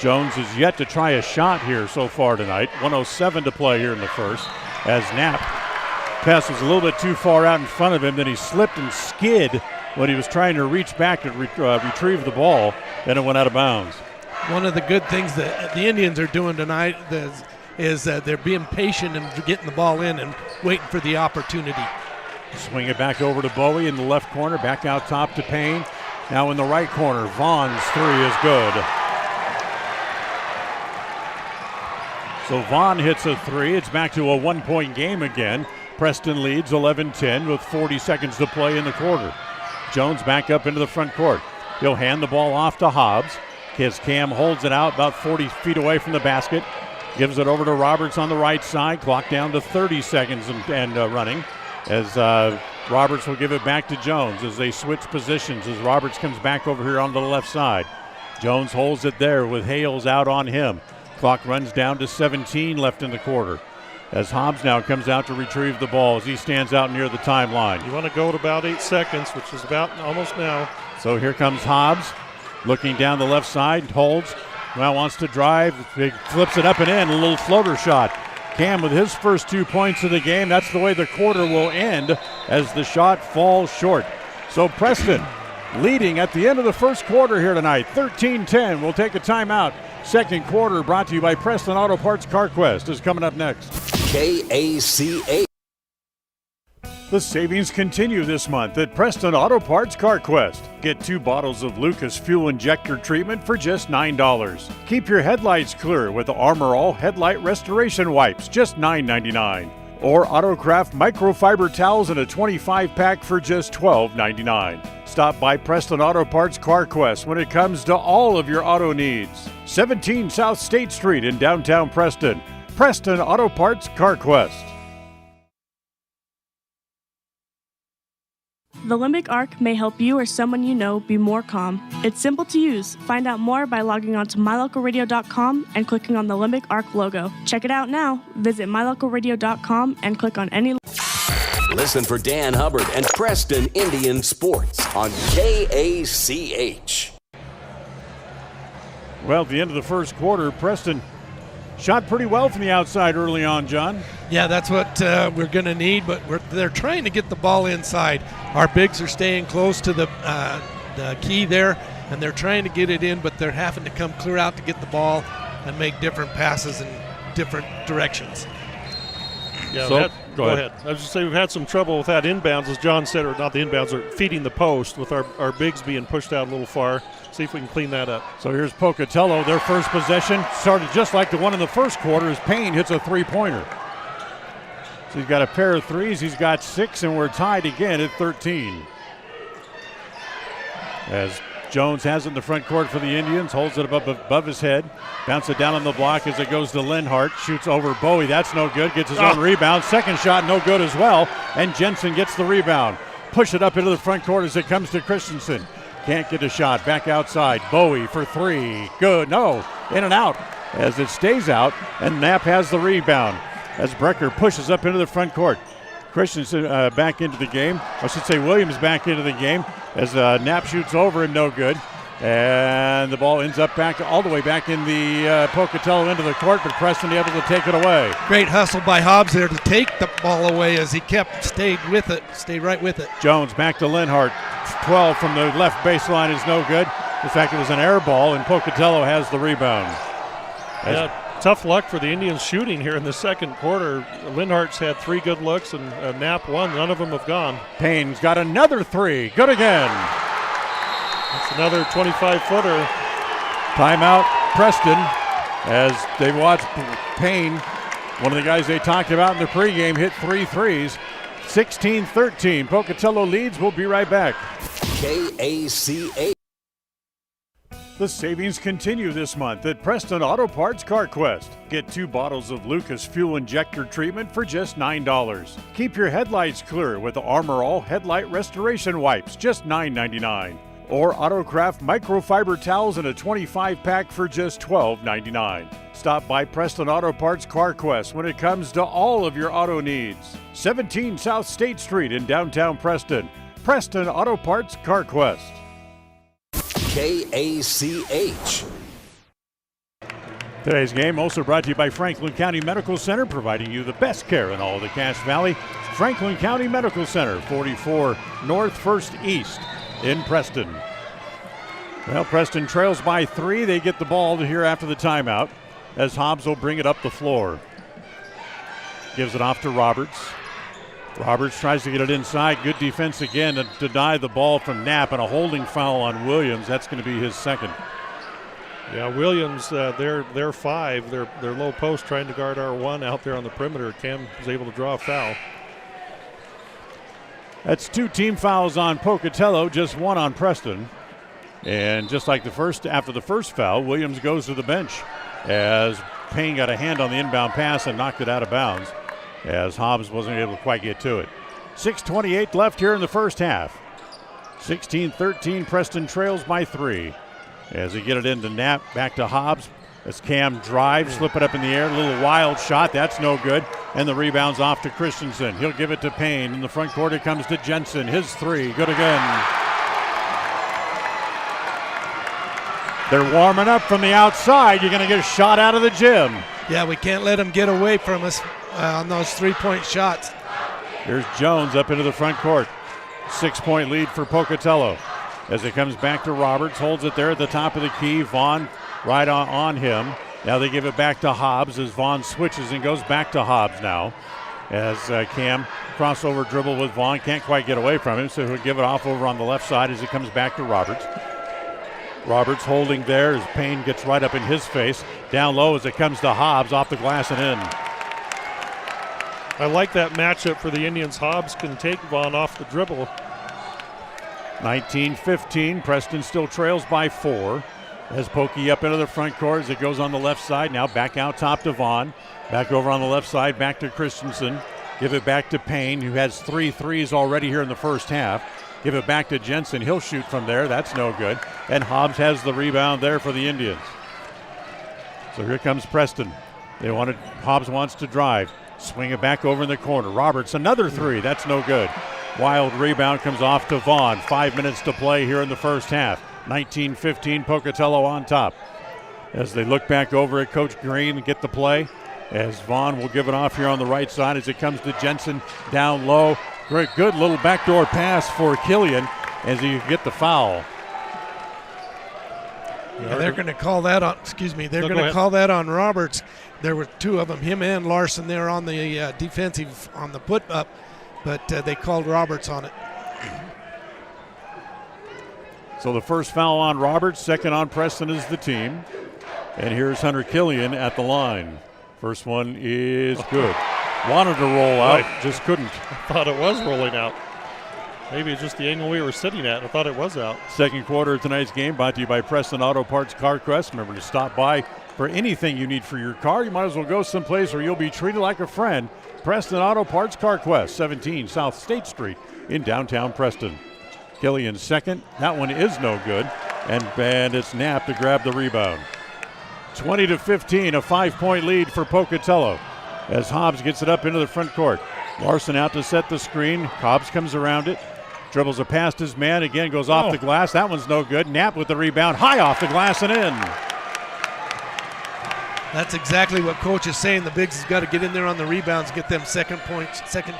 Jones is yet to try a shot here so far tonight. 1:07 to play here in the first. As Knapp passes a little bit too far out in front of him. Then he slipped and skid when he was trying to reach back to retrieve the ball. Then it went out of bounds. One of the good things that the Indians are doing tonight is that they're being patient and getting the ball in and waiting for the opportunity. Swing it back over to Bowie in the left corner, back out top to Payne. Now in the right corner, Vaughn's three is good. So Vaughn hits a three. It's back to a 1-point game again. Preston leads 11-10 with 40 seconds to play in the quarter. Jones back up into the front court. He'll hand the ball off to Hobbs. His Cam holds it out about 40 feet away from the basket. Gives it over to Roberts on the right side. Clock down to 30 seconds and running as Roberts will give it back to Jones as they switch positions as Roberts comes back over here onto the left side. Jones holds it there with Hales out on him. Clock runs down to 17 left in the quarter as Hobbs now comes out to retrieve the ball as he stands out near the timeline. You want to go at about 8 seconds, which is about almost now. So here comes Hobbs. Looking down the left side, holds, now wants to drive, he flips it up and in, a little floater shot. Cam with his first 2 points of the game. That's the way the quarter will end as the shot falls short. So Preston leading at the end of the first quarter here tonight, 13-10. We'll take a timeout. Second quarter brought to you by Preston Auto Parts CarQuest is coming up next. KACH. The savings continue this month at Preston Auto Parts CarQuest. Get 2 bottles of Lucas Fuel Injector Treatment for just $9. Keep your headlights clear with the Armor All Headlight Restoration Wipes, just $9.99. Or Autocraft Microfiber Towels in a 25-pack for just $12.99. Stop by Preston Auto Parts CarQuest when it comes to all of your auto needs. 17 South State Street in downtown Preston. Preston Auto Parts CarQuest. The Limbic Arc may help you or someone you know be more calm. It's simple to use. Find out more by logging on to mylocalradio.com and clicking on the Limbic Arc logo. Check it out now. Visit mylocalradio.com and click on any. Listen for Dan Hubbard and Preston Indian Sports on KACH. Well, at the end of the first quarter, Preston shot pretty well from the outside early on, John. Yeah, that's what we're going to need, but they're trying to get the ball inside. Our bigs are staying close to the key there, and they're trying to get it in, but they're having to come clear out to get the ball and make different passes in different directions. Yeah, So, go ahead. I was just saying we've had some trouble with that inbounds, as John said, or not the inbounds, or feeding the post with our bigs being pushed out a little far. See if we can clean that up. So here's Pocatello. Their first possession started just like the one in the first quarter as Payne hits a three-pointer. So he's got a pair of threes. He's got 6, and we're tied again at 13. As Jones has it in the front court for the Indians, holds it above his head, bounces it down on the block as it goes to Linhart, shoots over Bowie. That's no good. Gets his own rebound. Second shot, no good as well. And Jensen gets the rebound. Push it up into the front court as it comes to Christensen. Can't get a shot. Back outside. Bowie for 3. Good. No. In and out as it stays out, and Knapp has the rebound as Brecker pushes up into the front court. Christensen back into the game. I should say Williams back into the game as Knapp shoots over him. No good. And the ball ends up all the way back in the Pocatello end of the court, but Preston able to take it away. Great hustle by Hobbs there to take the ball away as he stayed right with it. Jones back to Linhart. 12 from the left baseline is no good. In fact, it was an air ball, and Pocatello has the rebound. Tough luck for the Indians shooting here in the second quarter. Linhart's had 3 good looks and Knapp 1. None of them have gone. Payne's got another 3. Good again. That's another 25-footer. Timeout, Preston, as they watch Payne, one of the guys they talked about in the pregame, hit 3 threes. 16-13. Pocatello leads. We'll be right back. KACH. The savings continue this month at Preston Auto Parts CarQuest. Get 2 bottles of Lucas Fuel Injector Treatment for just $9. Keep your headlights clear with the Armor All Headlight Restoration Wipes, just $9.99. Or Autocraft Microfiber Towels in a 25-pack for just $12.99. Stop by Preston Auto Parts CarQuest when it comes to all of your auto needs. 17 South State Street in downtown Preston. Preston Auto Parts CarQuest. KACH. Today's game also brought to you by Franklin County Medical Center, providing you the best care in all of the Cache Valley. Franklin County Medical Center, 44 North 1st East in Preston. Well, Preston trails by 3. They get the ball here after the timeout as Hobbs will bring it up the floor. Gives it off to Roberts. Roberts tries to get it inside. Good defense again to deny the ball from Knapp, and a holding foul on Williams. That's going to be his second. Yeah, Williams, they're 5. They're low post trying to guard our 1 out there on the perimeter. Cam was able to draw a foul. That's 2 team fouls on Pocatello, just 1 on Preston. And just like after the first foul, Williams goes to the bench as Payne got a hand on the inbound pass and knocked it out of bounds, as Hobbs wasn't able to quite get to it. 6:28 left here in the first half. 16-13, Preston trails by 3. As they get it into Knapp, back to Hobbs. As Cam drives, slip it up in the air, a little wild shot, that's no good. And the rebound's off to Christensen. He'll give it to Payne. In the front court it comes to Jensen. His 3, good again. They're warming up from the outside. You're going to get a shot out of the gym. Yeah, we can't let them get away from us on those 3-point shots. Here's Jones up into the front court. 6-point lead for Pocatello. As it comes back to Roberts, holds it there at the top of the key. Vaughn right on him. Now they give it back to Hobbs as Vaughn switches and goes back to Hobbs now. as Cam crossover dribble with Vaughn. Can't quite get away from him, so he'll give it off over on the left side as he comes back to Roberts. Roberts holding there as Payne gets right up in his face. Down low as it comes to Hobbs, off the glass and in. I like that matchup for the Indians. Hobbs can take Vaughn off the dribble. 19-15, Preston still trails by 4. Has Pokey up into the front court as it goes on the left side. Now back out top to Vaughn. Back over on the left side, back to Christensen. Give it back to Payne, who has 3 threes already here in the first half. Give it back to Jensen. He'll shoot from there. That's no good. And Hobbs has the rebound there for the Indians. So here comes Preston. Hobbs wants to drive. Swing it back over in the corner. Roberts, another 3. That's no good. Wild rebound comes off to Vaughn. 5 minutes to play here in the first half. 19-15, Pocatello on top. As they look back over at Coach Green and get the play, as Vaughn will give it off here on the right side as it comes to Jensen down low. Great, good little backdoor pass for Killian as he get the foul. Yeah, they're going to call that on. They're going to call that on Roberts. There were 2 of them, him and Larson. There on the defensive on the put up, but they called Roberts on it. So the first foul on Roberts, second on Preston is the team. And here's Hunter Killian at the line. First one is good. Wanted to roll out, just couldn't. I thought it was rolling out. Maybe it's just the angle we were sitting at. I thought it was out. Second quarter of tonight's game brought to you by Preston Auto Parts CarQuest. Remember to stop by for anything you need for your car. You might as well go someplace where you'll be treated like a friend. Preston Auto Parts CarQuest, 17 South State Street in downtown Preston. Killian's second. That one is no good. And it's Knapp to grab the rebound. 20-15, a 5-point lead for Pocatello as Hobbs gets it up into the front court. Larson out to set the screen. Hobbs comes around it. Dribbles it past his man. Again, goes off the glass. That one's no good. Knapp with the rebound. High off the glass and in. That's exactly what Coach is saying. The bigs has got to get in there on the rebounds, get them second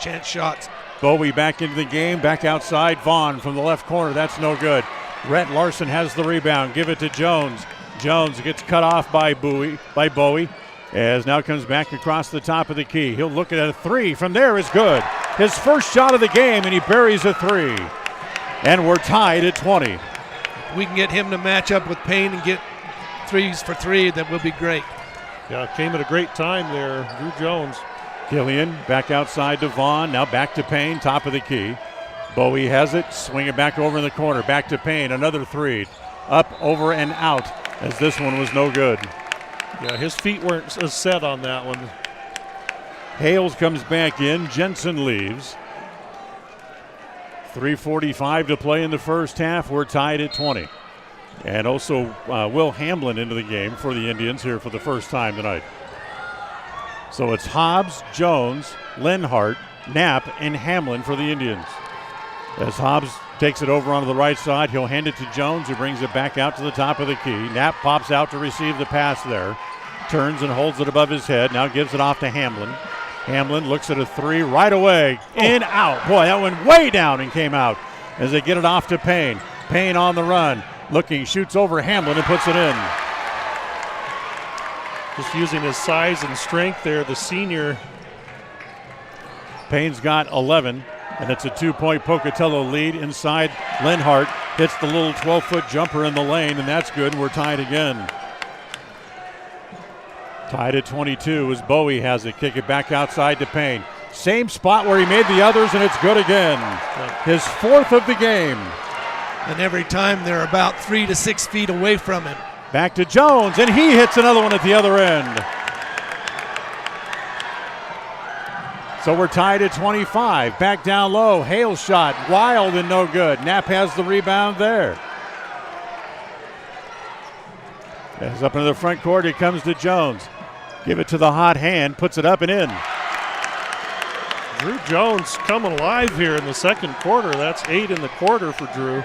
chance shots. Bowie back into the game. Back outside. Vaughn from the left corner. That's no good. Rhett Larson has the rebound. Give it to Jones. Jones gets cut off by Bowie as now comes back across the top of the key. He'll look at a 3 from there is good. His first shot of the game, and he buries a 3. And we're tied at 20. We can get him to match up with Payne and get 3s for 3. That will be great. Yeah, came at a great time there, Drew Jones. Killian back outside to Vaughn. Now back to Payne, top of the key. Bowie has it. Swing it back over in the corner. Back to Payne. Another 3. Up, over, and out as this one was no good. Yeah, his feet weren't as set on that one. Hales comes back in. Jensen leaves. 3:45 to play in the first half. We're tied at 20. And also Will Hamlin into the game for the Indians here for the first time tonight. So it's Hobbs, Jones, Lenhart, Knapp, and Hamlin for the Indians. As Hobbs takes it over onto the right side, he'll hand it to Jones, who brings it back out to the top of the key. Knapp pops out to receive the pass there. Turns and holds it above his head. Now gives it off to Hamlin. Hamlin looks at a 3 right away. In, out. Boy, that went way down and came out as they get it off to Payne. Payne on the run. Looking, shoots over Hamlin and puts it in. Just using his size and strength there, the senior. Payne's got 11. And it's a 2-point Pocatello lead inside. Lenhart hits the little 12-foot jumper in the lane, and that's good. We're tied again. Tied at 22 as Bowie has it. Kick it back outside to Payne. Same spot where he made the others, and it's good again. His 4th of the game. And every time they're about 3 to 6 feet away from him. Back to Jones, and he hits another one at the other end. So we're tied at 25. Back down low. Hale's shot. Wild and no good. Knapp has the rebound there. As up into the front court, it comes to Jones. Give it to the hot hand. Puts it up and in. Drew Jones coming alive here in the second quarter. That's 8 in the quarter for Drew.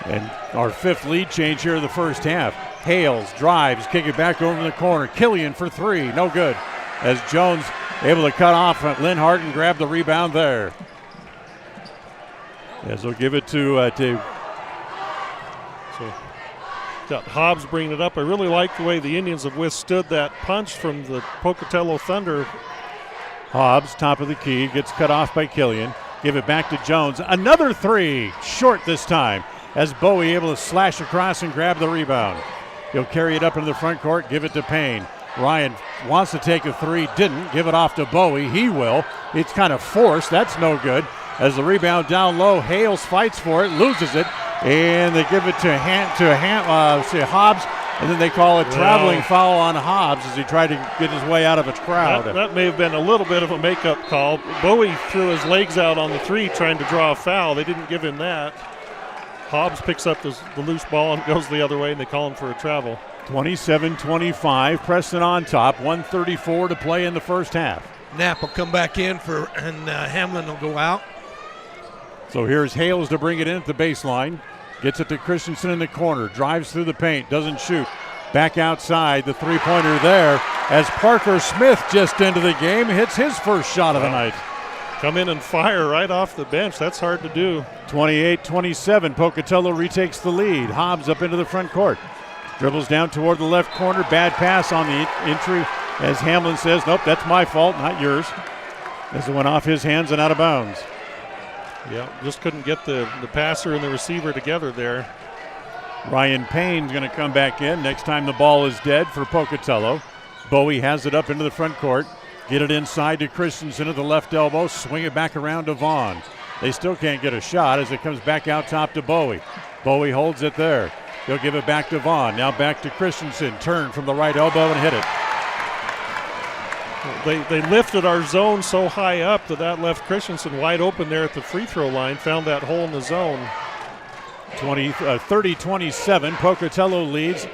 And our 5th lead change here in the first half. Hales drives. Kick it back over in the corner. Killian for 3. No good. As Jones able to cut off at Lenhart and grab the rebound there. As they'll give it to So got Hobbs bringing it up. I really like the way the Indians have withstood that punch from the Pocatello Thunder. Hobbs, top of the key, gets cut off by Killian. Give it back to Jones. Another three, short this time, as Bowie able to slash across and grab the rebound. He'll carry it up into the front court, give it to Payne. Ryan wants to take a three, didn't. Give it off to Bowie. He will. It's kind of forced. That's no good. As the rebound down low, Hales fights for it, loses it, and they give it to Hobbs, and then they call a traveling foul on Hobbs as he tried to get his way out of a crowd. That may have been a little bit of a makeup call. Bowie threw his legs out on the three trying to draw a foul. They didn't give him that. Hobbs picks up the loose ball and goes the other way, and they call him for a travel. 27-25, Preston on top, 1:34 to play in the first half. Knapp will come back in and Hamlin will go out. So here's Hales to bring it in at the baseline. Gets it to Christensen in the corner. Drives through the paint. Doesn't shoot. Back outside. The three-pointer there as Parker Smith just into the game. Hits his first shot of the night. Come in and fire right off the bench. That's hard to do. 28-27. Pocatello retakes the lead. Hobbs up into the front court. Dribbles down toward the left corner. Bad pass on the entry as Hamlin says, nope, that's my fault, not yours. As it went off his hands and out of bounds. Yeah, just couldn't get the passer and the receiver together there. Ryan Payne's going to come back in. Next time the ball is dead for Pocatello. Bowie has it up into the front court. Get it inside to Christensen at the left elbow. Swing it back around to Vaughn. They still can't get a shot as it comes back out top to Bowie. Bowie holds it there. He'll give it back to Vaughn. Now back to Christensen. Turn from the right elbow and hit it. They lifted our zone so high up that left Christensen wide open there at the free throw line. Found that hole in the zone. 30-27. Pocatello leads.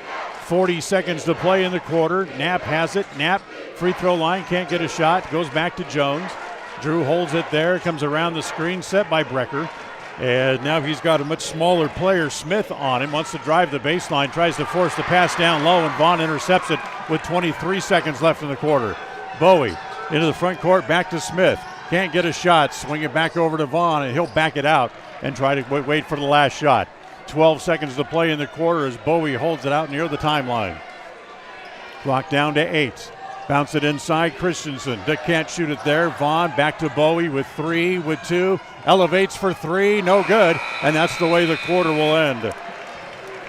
40 seconds to play in the quarter. Knapp has it. Knapp, free throw line, can't get a shot. Goes back to Jones. Drew holds it there. Comes around the screen set by Brecker. And now he's got a much smaller player, Smith, on him. Wants to drive the baseline. Tries to force the pass down low, and Vaughn intercepts it with 23 seconds left in the quarter. Bowie into the front court, back to Smith. Can't get a shot. Swing it back over to Vaughn, and he'll back it out and try to wait for the last shot. 12 seconds to play in the quarter as Bowie holds it out near the timeline. Clock down to 8. Bounce it inside, Christensen. Dick can't shoot it there. Vaughn back to Bowie with 3, with 2. Elevates for 3, no good. And that's the way the quarter will end.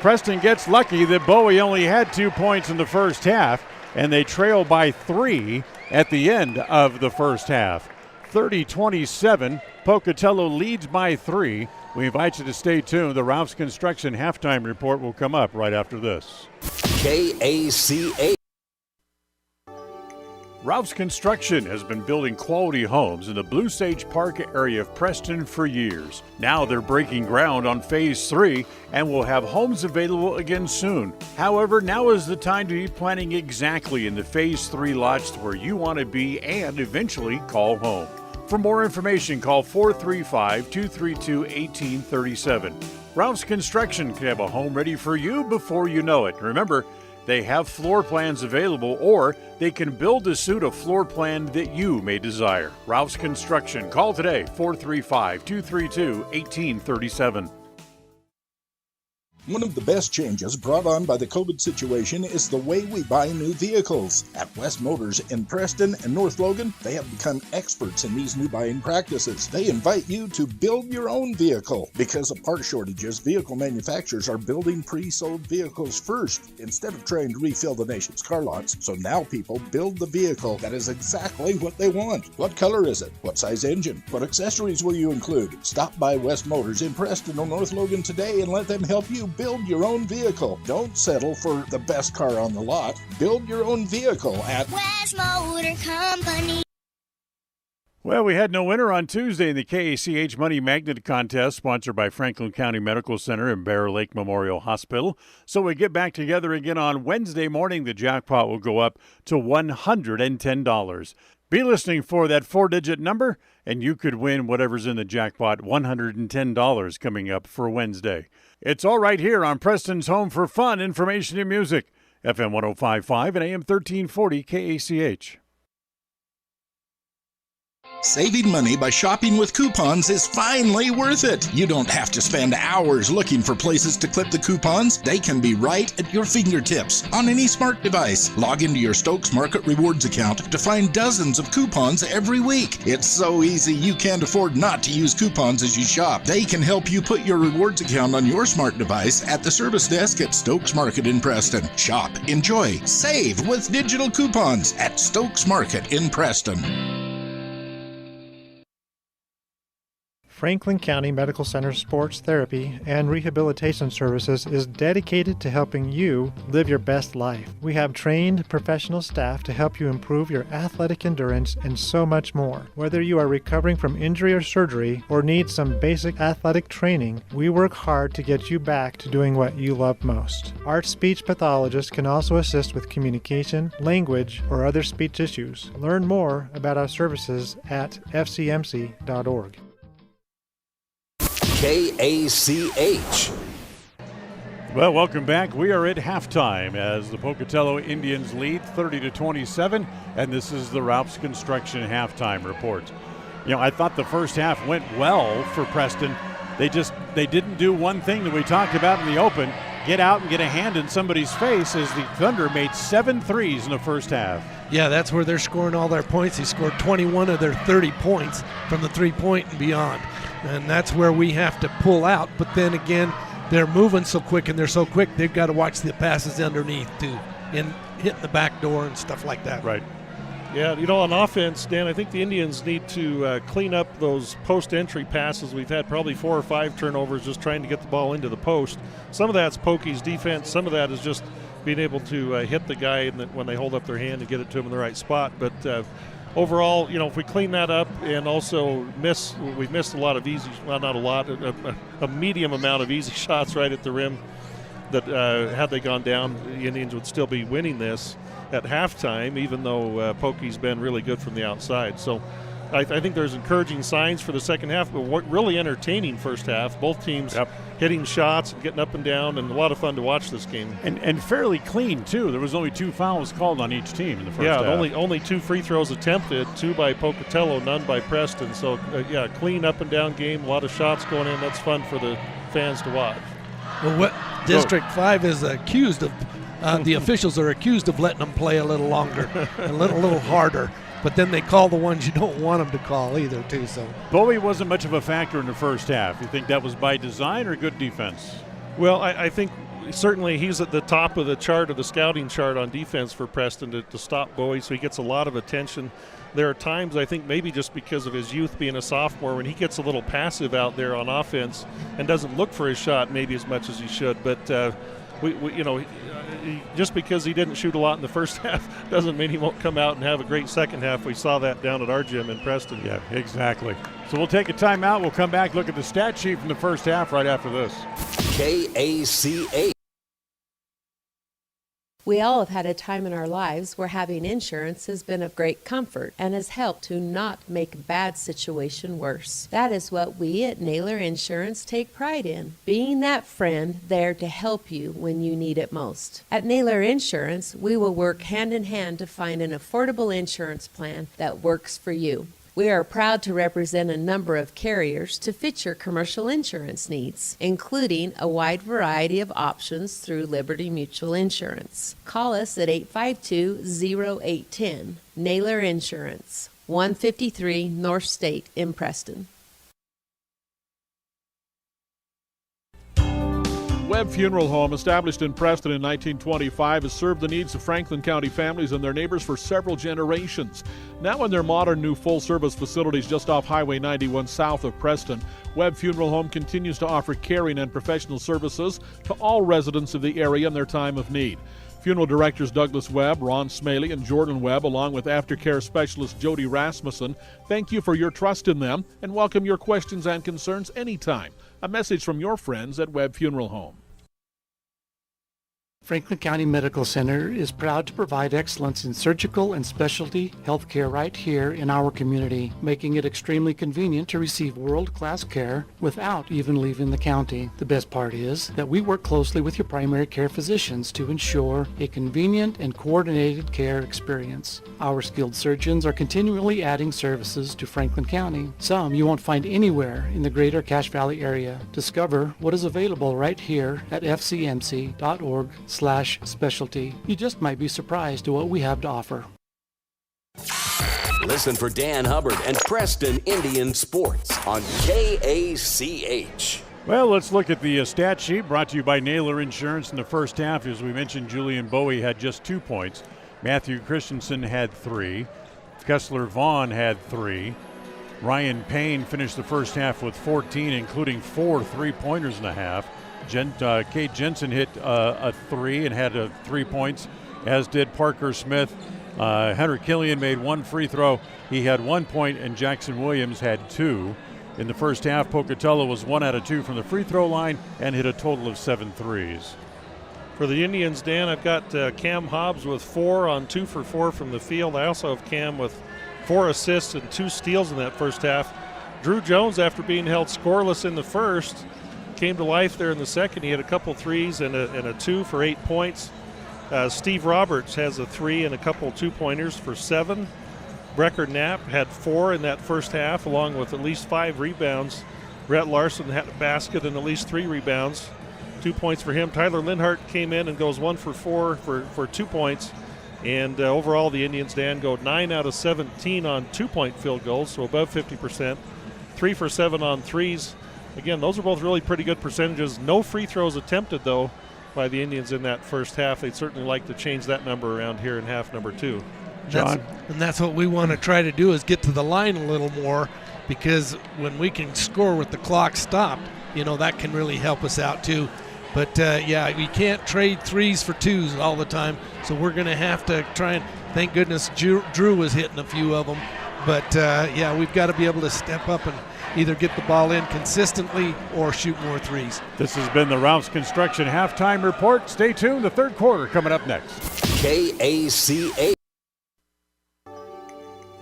Preston gets lucky that Bowie only had 2 points in the first half, and they trail by 3 at the end of the first half. 30-27, Pocatello leads by 3. We invite you to stay tuned. The Ralph's Construction halftime report will come up right after this. KACA. Ralph's Construction has been building quality homes in the Blue Sage Park area of Preston for years. Now they're breaking ground on Phase 3 and will have homes available again soon. However, now is the time to be planning exactly in the Phase 3 lots where you want to be and eventually call home. For more information, call 435-232-1837. Ralph's Construction can have a home ready for you before you know it. Remember, they have floor plans available, or they can build to suit a floor plan that you may desire. Ralph's Construction. Call today, 435-232-1837. One of the best changes brought on by the COVID situation is the way we buy new vehicles. At West Motors in Preston and North Logan, they have become experts in these new buying practices. They invite you to build your own vehicle. Because of part shortages, vehicle manufacturers are building pre-sold vehicles first instead of trying to refill the nation's car lots. So now people build the vehicle that is exactly what they want. What color is it? What size engine? What accessories will you include? Stop by West Motors in Preston or North Logan today and let them help you build your own vehicle. Don't settle for the best car on the lot. Build your own vehicle at West Motor Company. Well, we had no winner on Tuesday in the KACH Money Magnet Contest, sponsored by Franklin County Medical Center and Bear Lake Memorial Hospital. So we get back together again on Wednesday morning. The jackpot will go up to $110. Be listening for that 4-digit number, and you could win whatever's in the jackpot, $110 coming up for Wednesday. It's all right here on Preston's Home for Fun, Information, and Music, FM 105.5 and AM 1340 KACH. Saving money by shopping with coupons is finally worth it. You don't have to spend hours looking for places to clip the coupons. They can be right at your fingertips on any smart device. Log into your Stokes Market Rewards account to find dozens of coupons every week. It's so easy you can't afford not to use coupons as you shop. They can help you put your rewards account on your smart device at the service desk at Stokes Market in Preston. Shop, enjoy, save with digital coupons at Stokes Market in Preston. Franklin County Medical Center Sports Therapy and Rehabilitation Services is dedicated to helping you live your best life. We have trained professional staff to help you improve your athletic endurance and so much more. Whether you are recovering from injury or surgery or need some basic athletic training, we work hard to get you back to doing what you love most. Our speech pathologist can also assist with communication, language, or other speech issues. Learn more about our services at fcmc.org. KACH. Well, welcome back. We are at halftime as the Pocatello Indians lead 30-27, and this is the Ralph's Construction halftime report. You know, I thought the first half went well for Preston. They didn't do one thing that we talked about in the open, get out and get a hand in somebody's face, as the Thunder made 7 threes in the first half. Yeah, that's where they're scoring all their points. They scored 21 of their 30 points from the three-point and beyond. And that's where we have to pull out. But then again, they're moving so quick and they're so quick, they've got to watch the passes underneath too, and hitting the back door and stuff like that. Right. Yeah, you know, on offense, Dan, I think the Indians need to clean up those post-entry passes. We've had probably 4 or 5 turnovers just trying to get the ball into the post. Some of that's Pokey's defense. Some of that is just being able to hit the guy when they hold up their hand and get it to him in the right spot. But overall, you know, if we clean that up and also we've missed a lot of easy, well, not a lot, a medium amount of easy shots right at the rim that had they gone down, the Indians would still be winning this at halftime, even though Pokey's been really good from the outside. So I think there's encouraging signs for the second half, but really entertaining first half. Both teams hitting shots and getting up and down, and a lot of fun to watch this game. And fairly clean, too. There was only 2 fouls called on each team in the first half. Yeah, only 2 free throws attempted, 2 by Pocatello, none by Preston. So, clean up and down game, a lot of shots going in. That's fun for the fans to watch. Well, what District 5 is accused of, the officials are accused of letting them play a little longer, a little harder. But then they call the ones you don't want them to call either, too. So Bowie wasn't much of a factor in the first half. You think that was by design or good defense? Well, I think certainly he's at the top of the chart, of the scouting chart on defense for Preston to stop Bowie, so he gets a lot of attention. There are times, I think maybe just because of his youth being a sophomore, when he gets a little passive out there on offense and doesn't look for his shot maybe as much as he should. But just because he didn't shoot a lot in the first half doesn't mean he won't come out and have a great second half. We saw that down at our gym in Preston. Yeah, exactly. So we'll take a timeout. We'll come back, look at the stat sheet from the first half right after this. KACH. We all have had a time in our lives where having insurance has been of great comfort and has helped to not make a bad situation worse. That is what we at Naylor Insurance take pride in, being that friend there to help you when you need it most. At Naylor Insurance, we will work hand in hand to find an affordable insurance plan that works for you. We are proud to represent a number of carriers to fit your commercial insurance needs, including a wide variety of options through Liberty Mutual Insurance. Call us at 852-0810. Naylor Insurance, 153 North State in Preston. Webb Funeral Home, established in Preston in 1925, has served the needs of Franklin County families and their neighbors for several generations. Now in their modern new full-service facilities just off Highway 91 south of Preston, Webb Funeral Home continues to offer caring and professional services to all residents of the area in their time of need. Funeral directors Douglas Webb, Ron Smaley, and Jordan Webb, along with aftercare specialist Jody Rasmussen, thank you for your trust in them and welcome your questions and concerns anytime. A message from your friends at Webb Funeral Home. Franklin County Medical Center is proud to provide excellence in surgical and specialty healthcare right here in our community, making it extremely convenient to receive world-class care without even leaving the county. The best part is that we work closely with your primary care physicians to ensure a convenient and coordinated care experience. Our skilled surgeons are continually adding services to Franklin County. Some you won't find anywhere in the greater Cache Valley area. Discover what is available right here at fcmc.org/specialty. You just might be surprised at what we have to offer. Listen for Dan Hubbard and Preston Indian Sports on KACH. Well, let's look at the stat sheet brought to you by Naylor Insurance in the first half. As we mentioned, Julian Bowie had just 2 points. Matthew Christensen had 3. Kessler Vaughn had 3. Ryan Payne finished the first half with 14, including 4 3-pointers in the half. Kate Jensen hit a 3 and had 3 points, as did Parker Smith. Hunter Killian made 1 free throw. He had 1 point, and Jackson Williams had 2. In the first half, Pocatello was 1 out of 2 from the free throw line and hit a total of 7 threes. For the Indians, Dan, I've got Cam Hobbs with 4 on 2 for 4 from the field. I also have Cam with 4 assists and 2 steals in that first half. Drew Jones, after being held scoreless in the first, came to life there in the second. He had a couple threes and a 2 for 8 points. Steve Roberts has a 3 and a couple 2-pointers for 7. Brecker Knapp had 4 in that first half, along with at least 5 rebounds. Rhett Larson had a basket and at least 3 rebounds. 2 points for him. Tyler Linhart came in and goes 1 for 4 for 2 points. And overall, the Indians, Dan, go 9 out of 17 on 2-point field goals, so above 50%. 3 for 7 on threes. Again, those are both really pretty good percentages. No free throws attempted, though, by the Indians in that first half. They'd certainly like to change that number around here in half number 2. John? That's what we want to try to do, is get to the line a little more, because when we can score with the clock stopped, that can really help us out too. But, we can't trade 3s for 2s all the time, so we're going to have to try and, thank goodness Drew was hitting a few of them. But, we've got to be able to step up and either get the ball in consistently or shoot more 3s. This has been the Ralph's Construction Halftime Report. Stay tuned. The third quarter coming up next. KACH.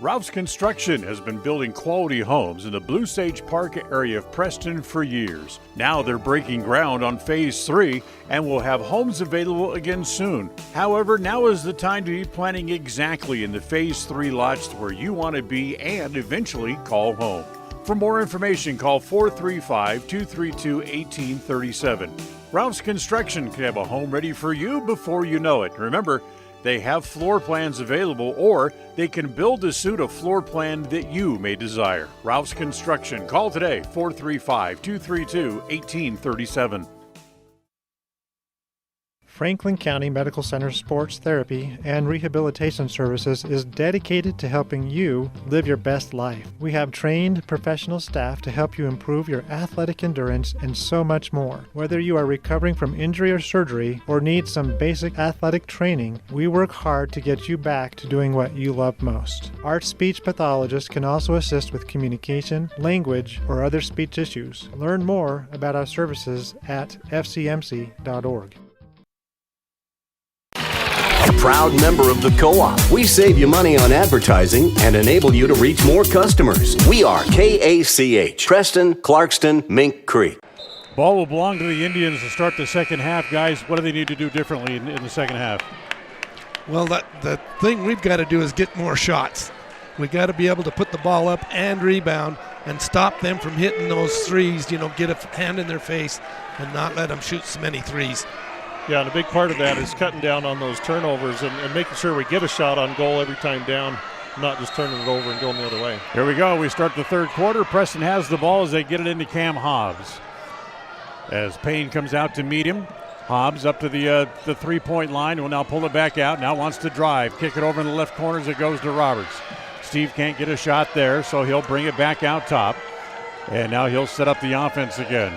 Ralph's Construction has been building quality homes in the Blue Sage Park area of Preston for years. Now they're breaking ground on Phase 3 and will have homes available again soon. However, now is the time to be planning exactly in the Phase 3 lots where you want to be and eventually call home. For more information, call 435-232-1837. Ralph's Construction can have a home ready for you before you know it. Remember, they have floor plans available, or they can build to suit a floor plan that you may desire. Ralph's Construction. Call today, 435-232-1837. Franklin County Medical Center Sports Therapy and Rehabilitation Services is dedicated to helping you live your best life. We have trained professional staff to help you improve your athletic endurance and so much more. Whether you are recovering from injury or surgery or need some basic athletic training, we work hard to get you back to doing what you love most. Our speech pathologist can also assist with communication, language, or other speech issues. Learn more about our services at fcmc.org. A proud member of the Co-op. We save you money on advertising and enable you to reach more customers. We are KACH, Preston, Clarkston, Mink Creek. Ball will belong to the Indians to start the second half. Guys, what do they need to do differently in the second half? Well, the thing we've got to do is get more shots. We got to be able to put the ball up and rebound and stop them from hitting those threes, get a hand in their face and not let them shoot so many threes. Yeah, and a big part of that is cutting down on those turnovers and making sure we get a shot on goal every time down, not just turning it over and going the other way. Here we go. We start the third quarter. Preston has the ball as they get it into Cam Hobbs. As Payne comes out to meet him, Hobbs up to the three-point line. Will now pull it back out. Now wants to drive. Kick it over in the left corner as it goes to Roberts. Steve can't get a shot there, so he'll bring it back out top. And now he'll set up the offense again.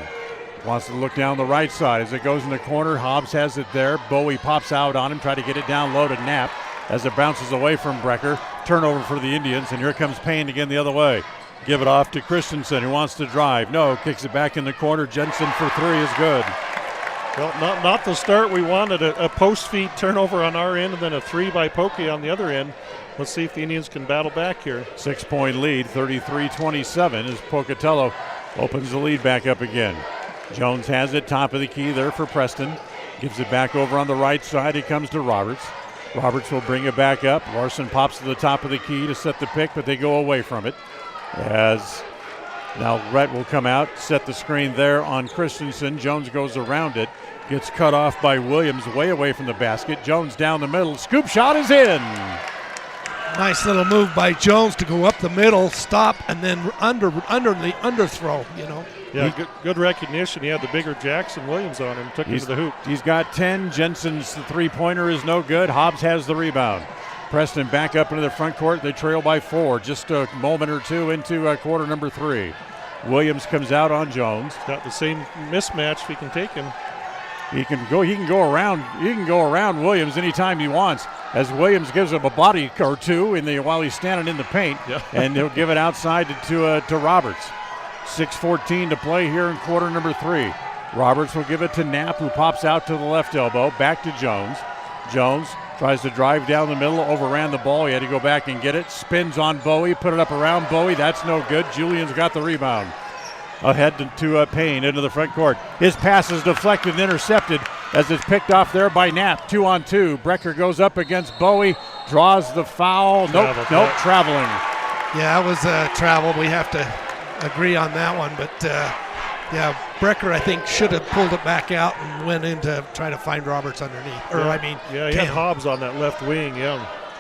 Wants to look down the right side as it goes in the corner. Hobbs has it there. Bowie pops out on him, try to get it down low to Knapp as it bounces away from Brecker. Turnover for the Indians, and here comes Payne again the other way. Give it off to Christensen, who wants to drive. No, kicks it back in the corner. Jensen for three is good. Well, not the start we wanted. A post feed turnover on our end and then a 3 by Pokey on the other end. Let's see if the Indians can battle back here. 6-point lead, 33-27, as Pocatello opens the lead back up again. Jones has it, top of the key there for Preston. Gives it back over on the right side. He comes to Roberts. Roberts will bring it back up. Larson pops to the top of the key to set the pick, but they go away from it. As now Rhett will come out, set the screen there on Christensen. Jones goes around it. Gets cut off by Williams way away from the basket. Jones down the middle. Scoop shot is in. Nice little move by Jones to go up the middle, stop, and then under the underthrow, you know. Yeah, good recognition. He had the bigger Jackson Williams on him, took him to the hoop. He's got 10. Jensen's three-pointer is no good. Hobbs has the rebound. Preston back up into the front court. They trail by 4, just a moment or two into quarter number 3. Williams comes out on Jones. Got the same mismatch if he can take him. He can go around Williams anytime he wants, as Williams gives him a body or two while he's standing in the paint, and he'll give it outside to Roberts. 6:14 to play here in quarter number 3. Roberts will give it to Knapp, who pops out to the left elbow, back to Jones. Jones tries to drive down the middle, overran the ball. He had to go back and get it. Spins on Bowie, put it up around Bowie. That's no good. Julian's got the rebound. Ahead to Payne into the front court. His pass is deflected and intercepted as it's picked off there by Knapp. 2-on-2. Brecker goes up against Bowie, draws the foul. Nope, traveling. Yeah, it was travel. We have to agree on that one. But, Brecker, I think, should have pulled it back out and went in to try to find Roberts underneath. He had Hobbs on that left wing,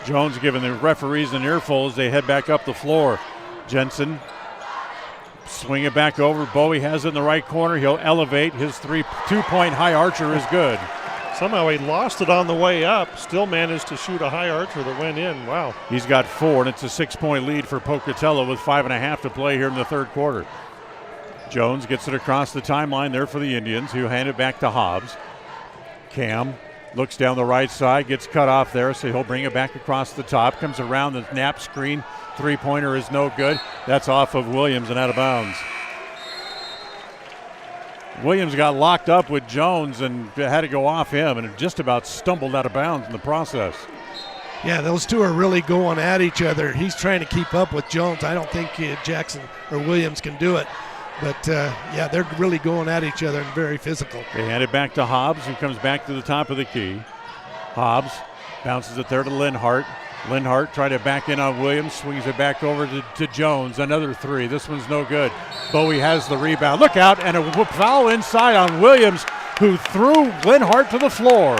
Jones giving the referees an earful as they head back up the floor. Jensen swing it back over. Bowie has it in the right corner. He'll elevate. His 2-point high archer is good. Somehow he lost it on the way up. Still managed to shoot a high archer that went in. Wow. He's got 4, and it's a 6-point lead for Pocatello with 5.5 to play here in the third quarter. Jones gets it across the timeline there for the Indians, who hand it back to Hobbs. Cam looks down the right side, gets cut off there, so he'll bring it back across the top. Comes around the Knapp screen. 3-pointer is no good. That's off of Williams and out of bounds. Williams got locked up with Jones and had to go off him and just about stumbled out of bounds in the process. Yeah, those two are really going at each other. He's trying to keep up with Jones. I don't think Jackson or Williams can do it. But, they're really going at each other and very physical. They hand it back to Hobbs, who comes back to the top of the key. Hobbs bounces it there to Linhart. Linhart tried to back in on Williams, swings it back over to Jones. Another 3. This one's no good. Bowie has the rebound. Look out, and a foul inside on Williams, who threw Linhart to the floor.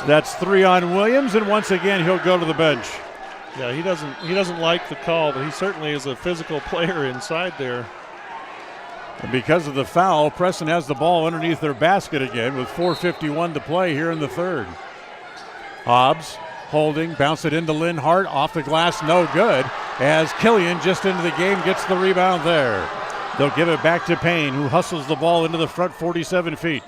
So that's 3 on Williams, and once again he'll go to the bench. Yeah, he doesn't like the call, but he certainly is a physical player inside there. And because of the foul, Preston has the ball underneath their basket again with 4:51 to play here in the third. Hobbs holding, bounce it into Linhart, off the glass, no good, as Killian just into the game gets the rebound there. They'll give it back to Payne, who hustles the ball into the front 47 feet.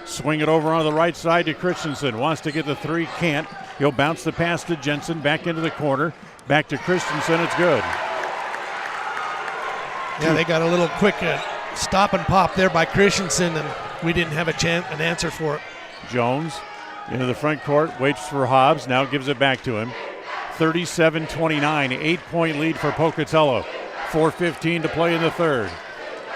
Swing it over on the right side to Christensen. Wants to get the 3, can't. He'll bounce the pass to Jensen, back into the corner. Back to Christensen, it's good. Yeah, they got a little quick stop and pop there by Christensen, and we didn't have an answer for it. Jones into the front court, waits for Hobbs, now gives it back to him. 37-29, 8-point lead for Pocatello. 4:15 to play in the third.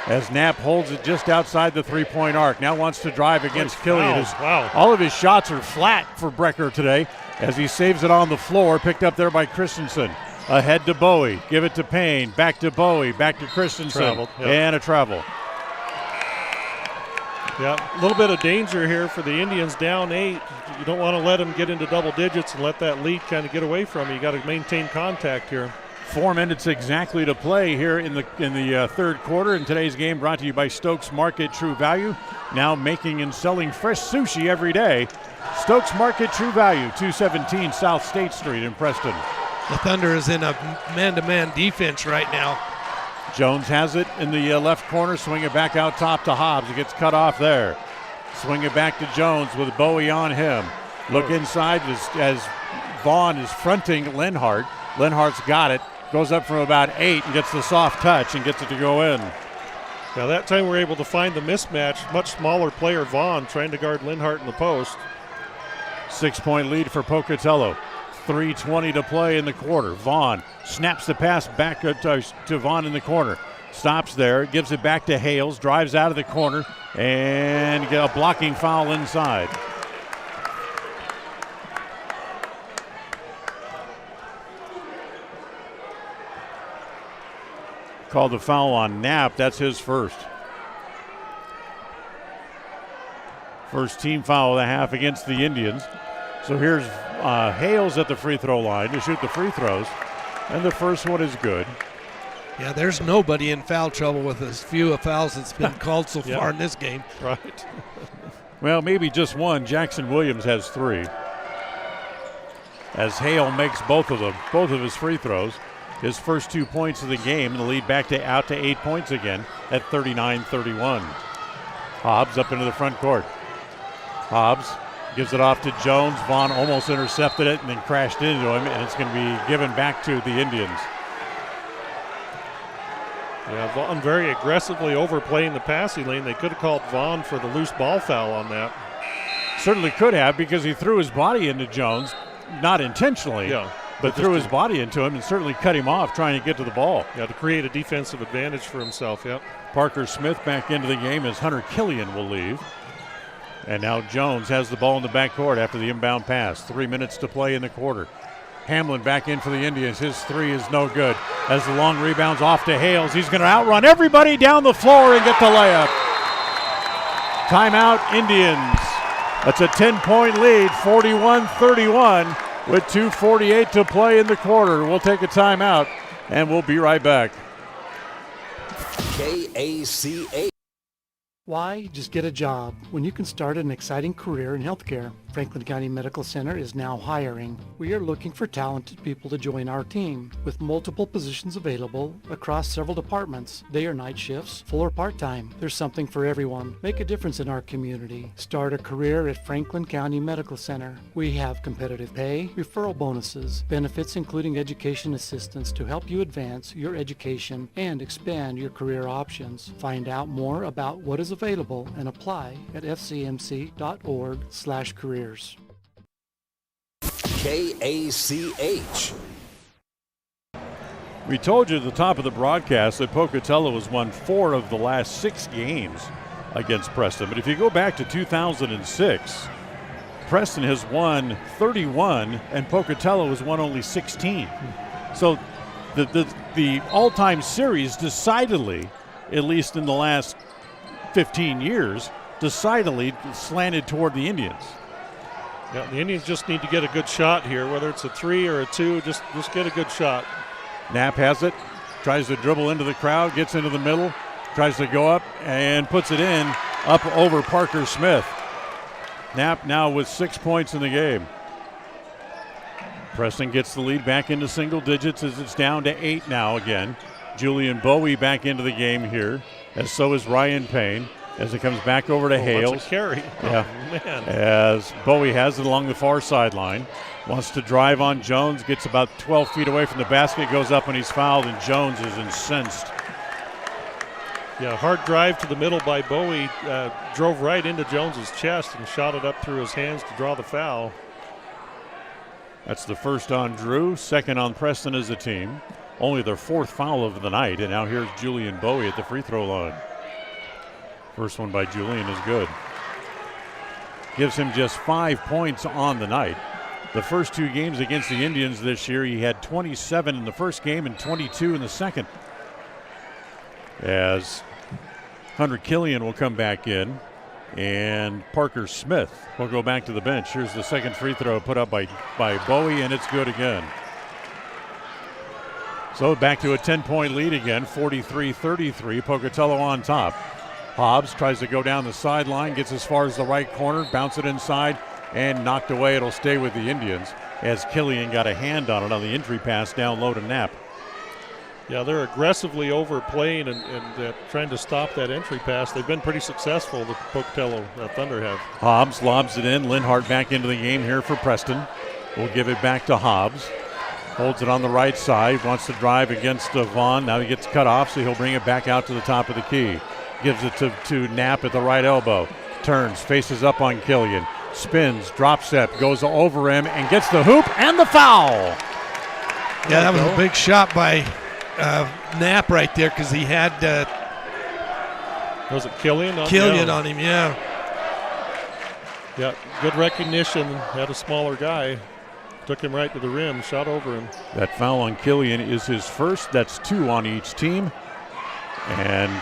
As Knapp holds it just outside the 3-point arc. Now wants to drive against Killian. Wow. All of his shots are flat for Brecker today as he saves it on the floor, picked up there by Christensen. Ahead to Bowie, give it to Payne, back to Bowie, back to Christensen, and a travel. Yeah, a little bit of danger here for the Indians, down 8. You don't want to let them get into double digits and let that lead kind of get away from you. You got to maintain contact here. 4 minutes exactly to play here in the third quarter. And today's game brought to you by Stokes Market True Value, now making and selling fresh sushi every day. Stokes Market True Value, 217 South State Street in Preston. The Thunder is in a man-to-man defense right now. Jones has it in the left corner, swing it back out top to Hobbs. It gets cut off there. Swing it back to Jones with Bowie on him. Look inside as Vaughn is fronting Linhart. Linhart's got it. Goes up from about 8 and gets the soft touch and gets it to go in. Now that time we're able to find the mismatch. Much smaller player Vaughn trying to guard Linhart in the post. 6-point lead for Pocatello. 3:20 to play in the quarter. Vaughn snaps the pass back to Vaughn in the corner. Stops there, gives it back to Hales, drives out of the corner, and get a blocking foul inside. Called the foul on Knapp. That's his first. First team foul of the half against the Indians. So here's Hales at the free throw line to shoot the free throws. And the first one is good. Yeah, there's nobody in foul trouble with as few fouls that's been called so far in this game. Right. Well, maybe just one. Jackson Williams has 3. As Hale makes both of his free throws. His first 2 points of the game, and the lead out to 8 points again at 39-31. Hobbs up into the front court. Hobbs gives it off to Jones. Vaughn almost intercepted it and then crashed into him, and it's going to be given back to the Indians. Yeah, Vaughn very aggressively overplaying the passing lane. They could have called Vaughn for the loose ball foul on that. Certainly could have, because he threw his body into Jones, not intentionally. Yeah. But threw his body into him and certainly cut him off trying to get to the ball. Yeah, to create a defensive advantage for himself, yep. Parker Smith back into the game as Hunter Killian will leave. And now Jones has the ball in the backcourt after the inbound pass. 3 minutes to play in the quarter. Hamlin back in for the Indians. His 3 is no good. As the long rebound's off to Hales. He's going to outrun everybody down the floor and get the layup. Timeout, Indians. That's a 10-point lead, 41-31. With 2:48 to play in the quarter. We'll take a timeout, and we'll be right back. KACH. Why just get a job when you can start an exciting career in healthcare? Franklin County Medical Center is now hiring. We are looking for talented people to join our team with multiple positions available across several departments. Day or night shifts, full or part-time. There's something for everyone. Make a difference in our community. Start a career at Franklin County Medical Center. We have competitive pay, referral bonuses, benefits including education assistance to help you advance your education and expand your career options. Find out more about what is available and apply at fcmc.org/careers. KACH. We told you at the top of the broadcast that Pocatello has won 4 of the last 6 games against Preston. But if you go back to 2006, Preston has won 31 and Pocatello has won only 16. So the all-time series decidedly, at least in the last 15 years, decidedly slanted toward the Indians. Yeah, the Indians just need to get a good shot here, whether it's a 3 or a 2, just get a good shot. Knapp has it, tries to dribble into the crowd, gets into the middle, tries to go up and puts it in, up over Parker Smith. Knapp now with 6 points in the game. Preston gets the lead back into single digits as it's down to 8 now again. Julian Bowie back into the game here, as so is Ryan Payne. As it comes back over to Hales. That's a carry. Yeah. Oh, man. As Bowie has it along the far sideline. Wants to drive on Jones. Gets about 12 feet away from the basket. Goes up and he's fouled, and Jones is incensed. Yeah, hard drive to the middle by Bowie. Drove right into Jones's chest and shot it up through his hands to draw the foul. That's the first on Drew. Second on Preston as a team. Only their 4th foul of the night. And now here's Julian Bowie at the free throw line. First one by Julian is good. Gives him just 5 points on the night. The first 2 games against the Indians this year, he had 27 in the first game and 22 in the second. As Hunter Killian will come back in, and Parker Smith will go back to the bench. Here's the second free throw put up by Bowie, and it's good again. So back to a 10-point lead again, 43-33, Pocatello on top. Hobbs tries to go down the sideline, gets as far as the right corner, bounce it inside, and knocked away. It'll stay with the Indians as Killian got a hand on it on the entry pass down low to Knapp. Yeah, they're aggressively overplaying and trying to stop that entry pass. They've been pretty successful, the Pocatello Thunder have. Hobbs lobs it in. Linhart back into the game here for Preston. We'll give it back to Hobbs. Holds it on the right side, wants to drive against Vaughn. Now he gets cut off, so he'll bring it back out to the top of the key. gives it to Knapp at the right elbow. Turns, faces up on Killian. Spins, drop step, goes over him and gets the hoop and the foul. Yeah, that was a big shot by Knapp right there because he had was it Killian on him, yeah. Yeah, good recognition. Had a smaller guy. Took him right to the rim, shot over him. That foul on Killian is his first. That's 2 on each team. And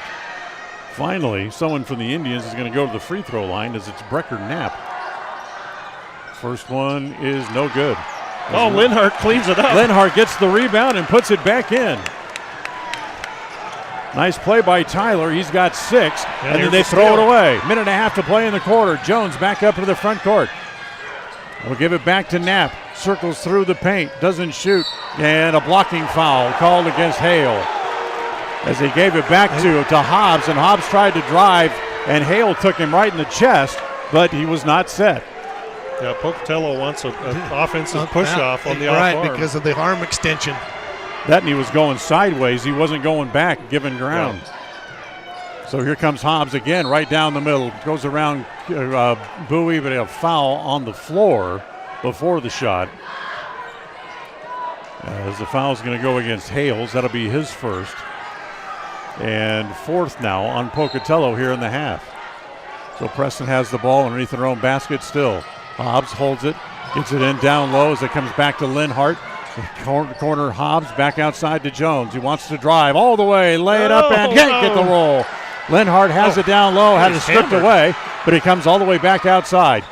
finally, someone from the Indians is going to go to the free throw line as it's Brecker Knapp. First one is no good. Oh, Linhart cleans it up. Linhart gets the rebound and puts it back in. Nice play by Tyler. He's got 6, and then they throw it away. Minute and a half to play in the quarter. Jones back up to the front court. We'll give it back to Knapp. Circles through the paint, doesn't shoot, and a blocking foul called against Hale. As he gave it back to Hobbs, and Hobbs tried to drive, and Hale took him right in the chest, but he was not set. Yeah, Pocatello wants an offensive push-off on the off arm. Right, because of the arm extension. That and he was going sideways. He wasn't going back, giving ground. Yeah. So here comes Hobbs again, right down the middle. Goes around Bowie, but a foul on the floor before the shot. As the foul is going to go against Hales. That'll be his first. And 4th now on Pocatello here in the half. So Preston has the ball underneath their own basket still. Hobbs holds it, gets it in down low as it comes back to Linhart. Corner Hobbs back outside to Jones. He wants to drive all the way, lay it up, and can't get the roll. Linhart has it down low, had it stripped away, but he comes all the way back outside.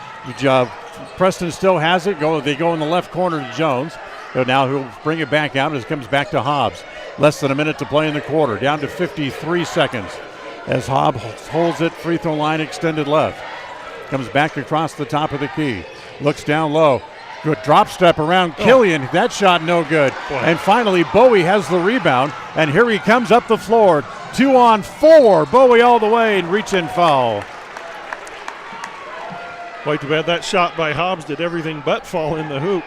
Preston still has it. They go in the left corner to Jones. So now he'll bring it back out as it comes back to Hobbs. Less than a minute to play in the quarter, down to 53 seconds. As Hobbs holds it, free throw line extended left. Comes back across the top of the key. Looks down low. Good drop step around Killian. That shot no good. Boy. And finally, Bowie has the rebound. And here he comes up the floor. 2 on 4. Bowie all the way and reach in foul. Boy, too bad that shot by Hobbs did everything but fall in the hoop.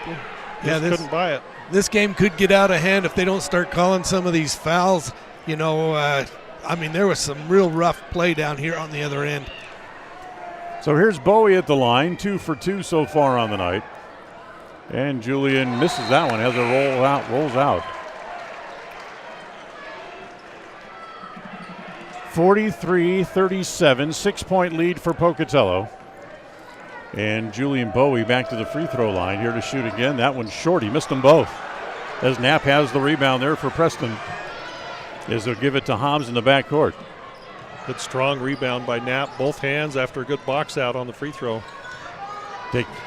Just couldn't buy it. This game could get out of hand if they don't start calling some of these fouls. You know, there was some real rough play down here on the other end. So here's Bowie at the line, 2 for 2 so far on the night. And Julian misses that one as it rolls out. 43-37, 6-point lead for Pocatello. And Julian Bowie back to the free throw line here to shoot again. That one's short. He missed them both. As Knapp has the rebound there for Preston. As they'll give it to Hobbs in the backcourt. Good strong rebound by Knapp, both hands after a good box out on the free throw.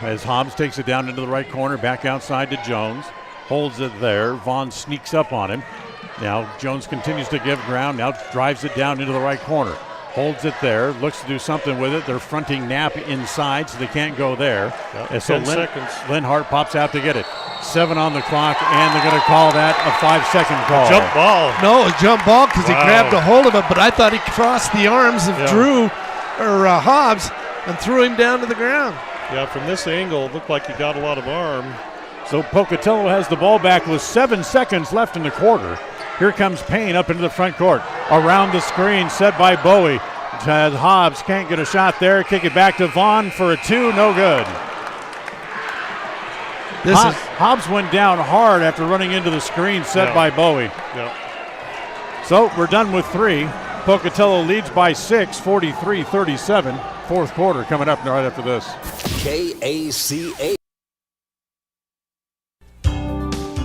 As Hobbs takes it down into the right corner, back outside to Jones. Holds it there. Vaughn sneaks up on him. Now Jones continues to give ground. Now drives it down into the right corner. Holds it there. Looks to do something with it. They're fronting Knapp inside, so they can't go there. Yep, so 10 seconds. Linhart pops out to get it. 7 on the clock, and they're going to call that a 5-second call. Jump ball. No, a jump ball because he grabbed a hold of it, but I thought he crossed the arms of Hobbs and threw him down to the ground. Yeah, from this angle, it looked like he got a lot of arm. So Pocatello has the ball back with 7 seconds left in the quarter. Here comes Payne up into the front court. Around the screen, set by Bowie. Hobbs can't get a shot there. Kick it back to Vaughn for a 2, no good. Hobbs went down hard after running into the screen set by Bowie. Yeah. So we're done with 3. Pocatello leads by 6, 43-37. Fourth quarter coming up right after this. KACA.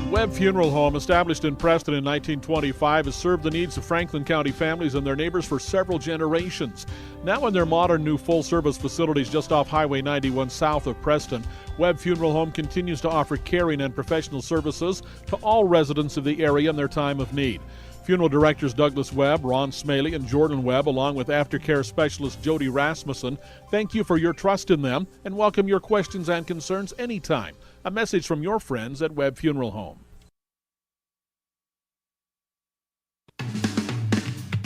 Webb Funeral Home, established in Preston in 1925, has served the needs of Franklin County families and their neighbors for several generations. Now in their modern new full-service facilities just off Highway 91 south of Preston, Webb Funeral Home continues to offer caring and professional services to all residents of the area in their time of need. Funeral directors Douglas Webb, Ron Smaley, and Jordan Webb, along with aftercare specialist Jody Rasmussen, thank you for your trust in them and welcome your questions and concerns anytime. A message from your friends at Webb Funeral Home.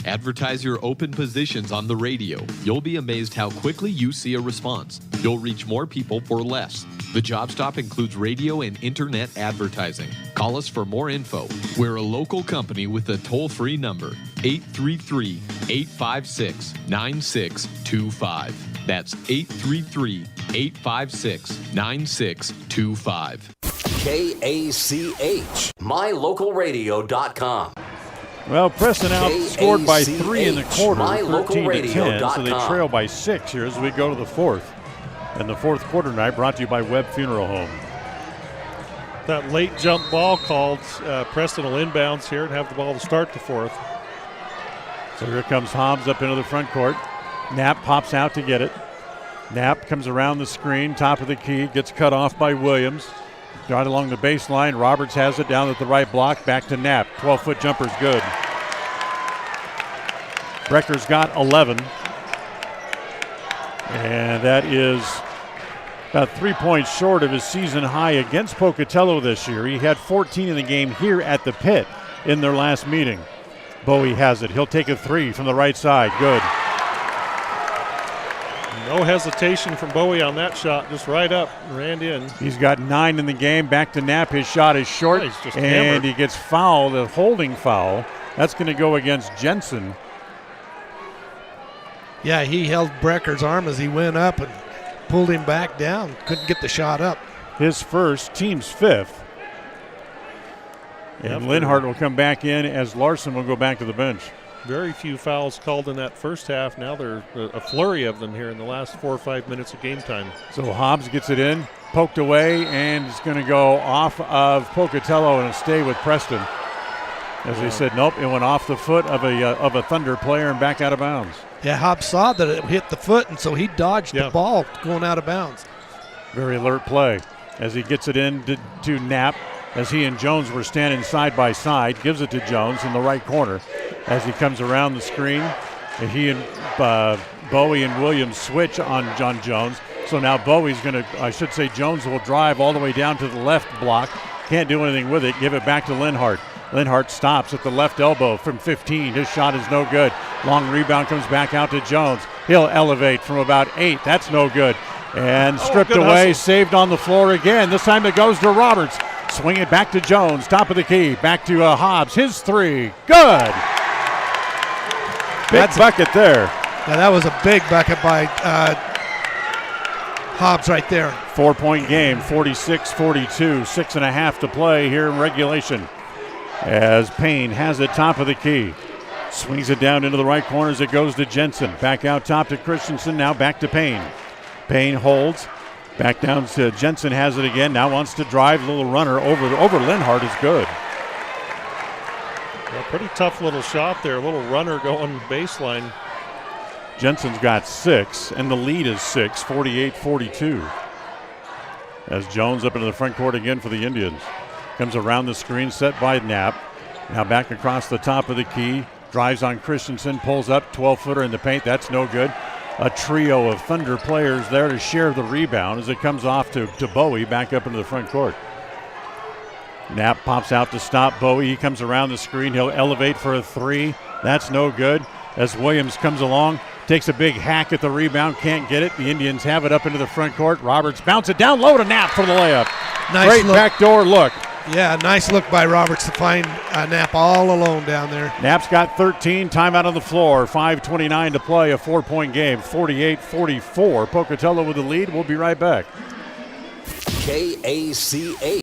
Advertise your open positions on the radio. You'll be amazed how quickly you see a response. You'll reach more people for less. The job stop includes radio and internet advertising. Call us for more info. We're a local company with a toll-free number, 833-856-9625. That's 833-856-9625. KACH, mylocalradio.com. Well, Preston outscored by 3 in the quarter, 13-10, so they mylocalradio.com. trail by 6 here as we go to the fourth. And the fourth quarter tonight brought to you by Webb Funeral Home. That late jump ball called. Preston will inbounds here and have the ball to start the fourth. So here comes Hobbs up into the front court. Knapp pops out to get it. Knapp comes around the screen, top of the key, gets cut off by Williams. Right along the baseline, Roberts has it down at the right block, back to Knapp. 12-foot jumper's good. Brecker's got 11. And that is about 3 points short of his season high against Pocatello this year. He had 14 in the game here at the pit in their last meeting. Bowie has it. He'll take a three from the right side. Good. No hesitation from Bowie on that shot, just right up, ran in. He's got 9 in the game. Back to Knapp. His shot is short, Yeah, he's just and hammered. he gets fouled, a holding foul. That's going to go against Jensen. Yeah, he held Brecker's arm as he went up and pulled him back down. Couldn't get the shot up. His first, team's fifth. And Linhart will come back in as Larson will go back to the bench. Very few fouls called in that first half. Now there's a flurry of them here in the last 4 or 5 minutes of game time. So Hobbs gets it in, poked away, and it's going to go off of Pocatello and stay with Preston. As they said, nope, it went off the foot of a Thunder player and back out of bounds. Yeah, Hobbs saw that it hit the foot, and so he dodged the ball going out of bounds. Very alert play as he gets it in to Knapp. As he and Jones were standing side by side, gives it to Jones in the right corner. As he comes around the screen, and he and Bowie and Williams switch on John Jones. So now Bowie's going to, I should say Jones will drive all the way down to the left block. Can't do anything with it. Give it back to Linhart. Linhart stops at the left elbow from 15. His shot is no good. Long rebound comes back out to Jones. He'll elevate from about 8. That's no good. And stripped away, hustle. saved on the floor again. This time it goes to Roberts. Swing it back to Jones, top of the key. Back to Hobbs. His three. Good. Big bucket there. Yeah, that was a big bucket by Hobbs right there. 4-point game, 46-42. 6.5 to play here in regulation. As Payne has it top of the key. Swings it down into the right corner as it goes to Jensen. Back out top to Christensen. Now back to Payne. Payne holds. Back down to Jensen, has it again. Now wants to drive. Little runner over Linhart is good. Yeah, pretty tough little shot there. A little runner going baseline. Jensen's got 6, and the lead is 6, 48-42. As Jones up into the front court again for the Indians. Comes around the screen, set by Knapp. Now back across the top of the key. Drives on Christensen, pulls up, 12-footer in the paint. That's no good. A trio of Thunder players there to share the rebound as it comes off to Bowie back up into the front court. Knapp pops out to stop Bowie. He comes around the screen. He'll elevate for a three. That's no good. As Williams comes along, takes a big hack at the rebound, can't get it. The Indians have it up into the front court. Roberts bounce it down low to Knapp for the layup. Nice Great look. backdoor look. Yeah, nice look by Roberts to find Knapp all alone down there. Knapp's got 13, timeout on the floor, 5:29 to play, a 4-point game, 48-44. Pocatello with the lead. We'll be right back. KACH.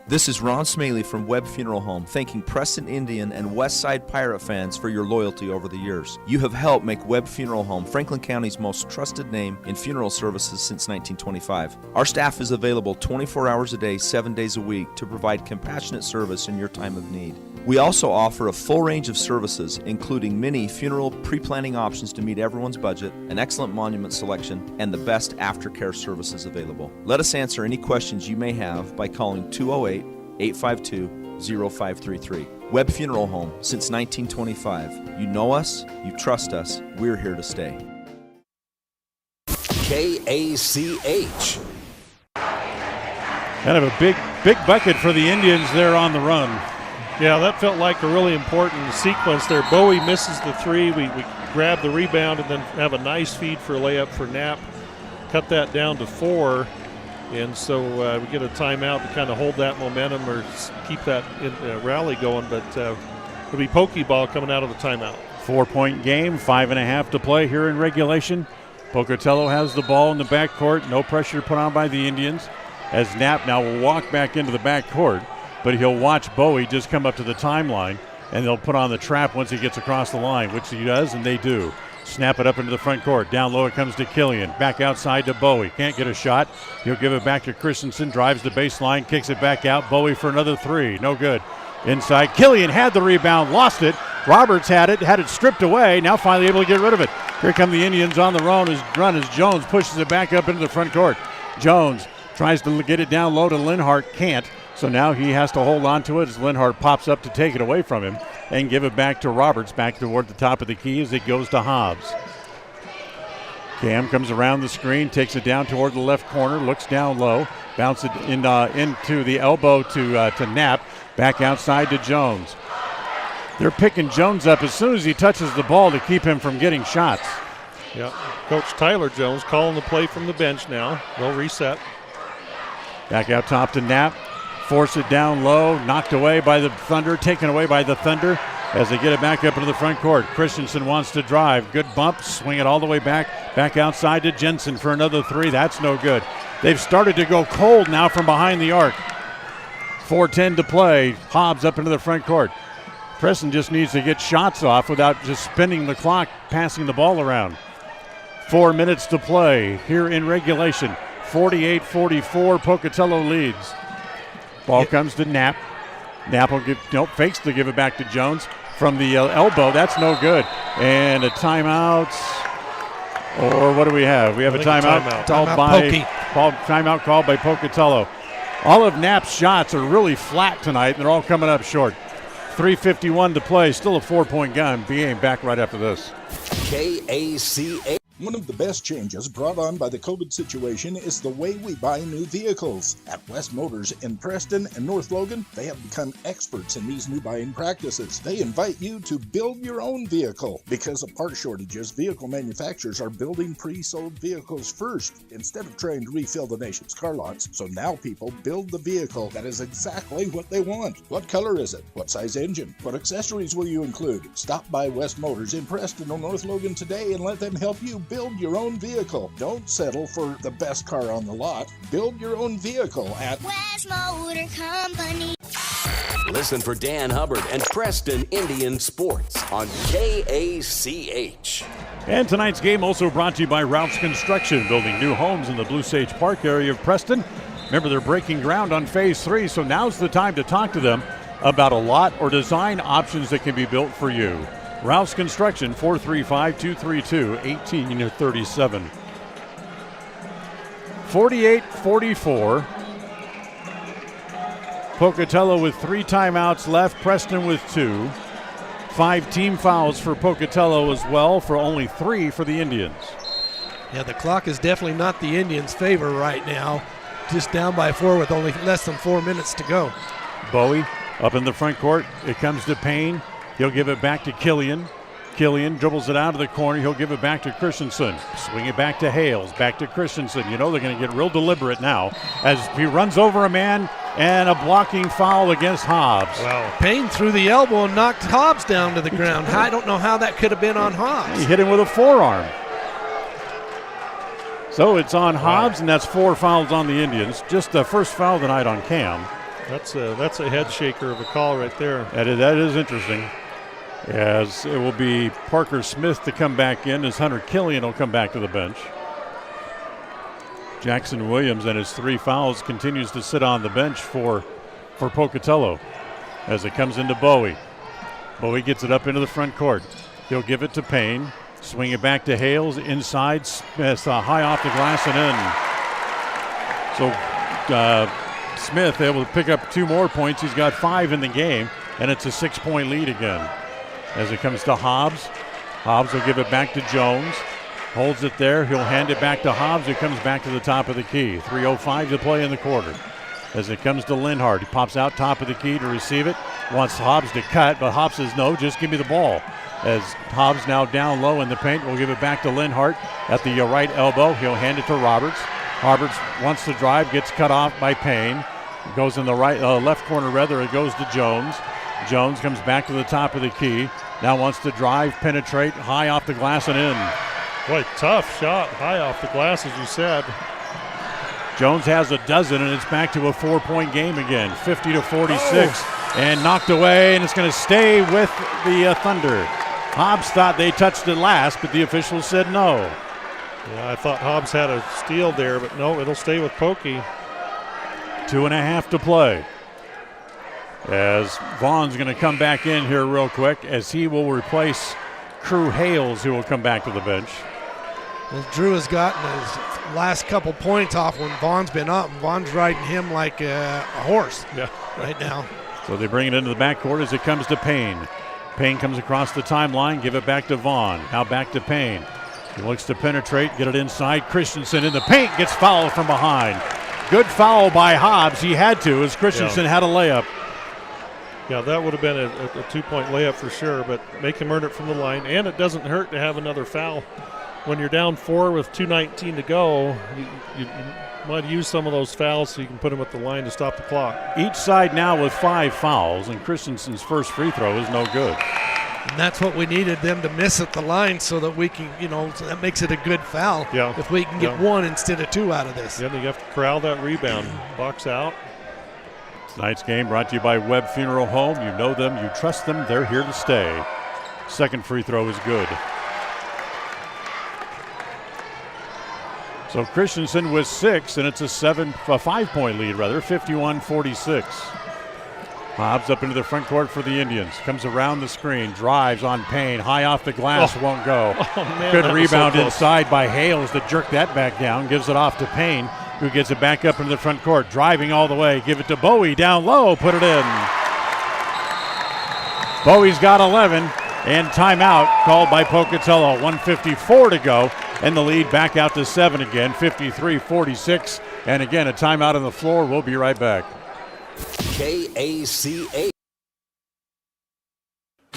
This is Ron Smaley from Webb Funeral Home, thanking Preston Indian and Westside Pirate fans for your loyalty over the years. You have helped make Webb Funeral Home Franklin County's most trusted name in funeral services since 1925. Our staff is available 24 hours a day, 7 days a week to provide compassionate service in your time of need. We also offer a full range of services, including many funeral pre-planning options to meet everyone's budget, an excellent monument selection, and the best aftercare services available. Let us answer any questions you may have by calling 208-852-0533. Webb Funeral Home, since 1925. You know us, you trust us, we're here to stay. KACH. Kind of a big bucket for the Indians there on the run. Yeah, that felt like a really important sequence there. Bowie misses the three. We grab the rebound and then have a nice feed for a layup for Knapp. cut that down to 4. And so we get a timeout to kind of hold that momentum or keep that rally going. But it'll be Pokeball coming out of the timeout. 4-point game, 5.5 to play here in regulation. Pocatello has the ball in the backcourt. No pressure put on by the Indians. As Knapp now will walk back into the backcourt, but he'll watch Bowie just come up to the timeline, and they'll put on the trap once he gets across the line, which he does, and they do. Snap it up into the front court. Down low it comes to Killian. Back outside to Bowie. Can't get a shot. He'll give it back to Christensen. Drives the baseline. Kicks it back out. Bowie for another 3. No good. Inside. Killian had the rebound. Lost it. Roberts had it stripped away. Now finally able to get rid of it. Here come the Indians on the run as Jones pushes it back up into the front court. Jones tries to get it down low to Linhart. Can't. So now he has to hold on to it as Linhart pops up to take it away from him and give it back to Roberts, back toward the top of the key as it goes to Hobbs. Cam comes around the screen, takes it down toward the left corner, looks down low, bounces it into the elbow to Knapp, back outside to Jones. They're picking Jones up as soon as he touches the ball to keep him from getting shots. Yeah, Coach Tyler Jones calling the play from the bench now. They'll reset. Back out top to Knapp. Force it down low, knocked away by the Thunder, taken away by the Thunder as they get it back up into the front court. Christensen wants to drive. Good bump, swing it all the way back outside to Jensen for another 3. That's no good. They've started to go cold now from behind the arc. 4:10 to play. Hobbs up into the front court. Preston just needs to get shots off without just spinning the clock, passing the ball around. 4 minutes to play here in regulation. 48-44, Pocatello leads. Ball comes to Knapp. Knapp will fakes to give it back to Jones from the elbow. That's no good. And a timeout. Or what do we have? We have a timeout called by Pocatello. All of Knapp's shots are really flat tonight, and they're all coming up short. 3:51 to play. Still a 4-point game. BA back right after this. KACA. One of the best changes brought on by the COVID situation is the way we buy new vehicles. At West Motors in Preston and North Logan, they have become experts in these new buying practices. They invite you to build your own vehicle. Because of part shortages, vehicle manufacturers are building pre-sold vehicles first instead of trying to refill the nation's car lots. So now people build the vehicle that is exactly what they want. What color is it? What size engine? What accessories will you include? Stop by West Motors in Preston or North Logan today and let them help you build your own vehicle. Don't settle for the best car on the lot. Build your own vehicle at West Motor Company. Listen for Dan Hubbard and Preston Indian Sports on KACH. And tonight's game also brought to you by Ralph's Construction, building new homes in the Blue Sage Park area of Preston. Remember, they're breaking ground on Phase 3, so now's the time to talk to them about a lot or design options that can be built for you. Ralph's Construction, 435-232-1837. 48-44. Pocatello with 3 timeouts left, Preston with 2. 5 team fouls for Pocatello as well, for only 3 for the Indians. Yeah, the clock is definitely not the Indians' favor right now. Just down by 4 with only less than 4 minutes to go. Bowie up in the front court. It comes to Payne. He'll give it back to Killian. Killian dribbles it out of the corner. He'll give it back to Christensen. Swing it back to Hales. Back to Christensen. You know they're going to get real deliberate now as he runs over a man, and a blocking foul against Hobbs. Wow. Payne threw the elbow and knocked Hobbs down to the ground. I don't know how that could have been on Hobbs. He hit him with a forearm. So it's on Hobbs, and that's 4 fouls on the Indians. Just the first foul tonight on Cam. That's a head shaker of a call right there. That is interesting. As it will be Parker Smith to come back in, as Hunter Killian will come back to the bench. Jackson Williams and his 3 fouls continues to sit on the bench for Pocatello as it comes into Bowie. Bowie gets it up into the front court. He'll give it to Payne. Swing it back to Hales inside. Smith high off the glass and in. So Smith able to pick up 2 more points. He's got 5 in the game, and it's a 6-point lead again. As it comes to Hobbs. Hobbs will give it back to Jones. Holds it there. He'll hand it back to Hobbs. It comes back to the top of the key. 3:05 to play in the quarter. As it comes to Linhart. He pops out top of the key to receive it. Wants Hobbs to cut, but Hobbs says, no, just give me the ball. as Hobbs now down low in the paint. We'll give it back to Linhart at the right elbow. He'll hand it to Roberts. Roberts wants to drive, gets cut off by Payne. Goes in the left corner, rather. It goes to Jones. Jones comes back to the top of the key. Now wants to drive, penetrate, high off the glass and in. Boy, tough shot, high off the glass, as you said. Jones has a dozen, and it's back to a 4-point game again, 50-46, and knocked away, and it's going to stay with the Thunder. Hobbs thought they touched it last, but the officials said no. Yeah, I thought Hobbs had a steal there, but no, it'll stay with Pokey. 2.5 to play. As Vaughn's going to come back in here real quick, as he will replace Crew Hales, who will come back to the bench. Well, Drew has gotten his last couple points off when Vaughn's been up. Vaughn's riding him like a horse right now. So they bring it into the backcourt as it comes to Payne. Payne comes across the timeline, give it back to Vaughn. Now back to Payne. He looks to penetrate, get it inside. Christensen in the paint, gets fouled from behind. Good foul by Hobbs. He had to, as Christensen had a layup. Yeah, that would have been a 2-point layup for sure, but make him earn it from the line. And it doesn't hurt to have another foul. When you're down 4 with 2:19 to go, you might use some of those fouls so you can put them at the line to stop the clock. Each side now with 5 fouls, and Christensen's first free throw is no good. And that's what we needed them to miss at the line so that we can, so that makes it a good foul. Yeah. If we can get 1 instead of 2 out of this. Yeah, you have to corral that rebound. Box out. Tonight's game brought to you by Webb Funeral Home. You know them, you trust them, they're here to stay. Second free throw is good. So Christensen with 6, and it's a 5-point lead, 51-46. Hobbs up into the front court for the Indians. Comes around the screen, drives on Payne, high off the glass, won't go. Oh, man, good rebound so inside by Hales to jerk that back down, gives it off to Payne, who gets it back up into the front court, driving all the way, give it to Bowie, down low, put it in. Bowie's got 11, and timeout called by Pocatello. 1:54 to go, and the lead back out to 7 again, 53-46. And again, a timeout on the floor. We'll be right back. KACH.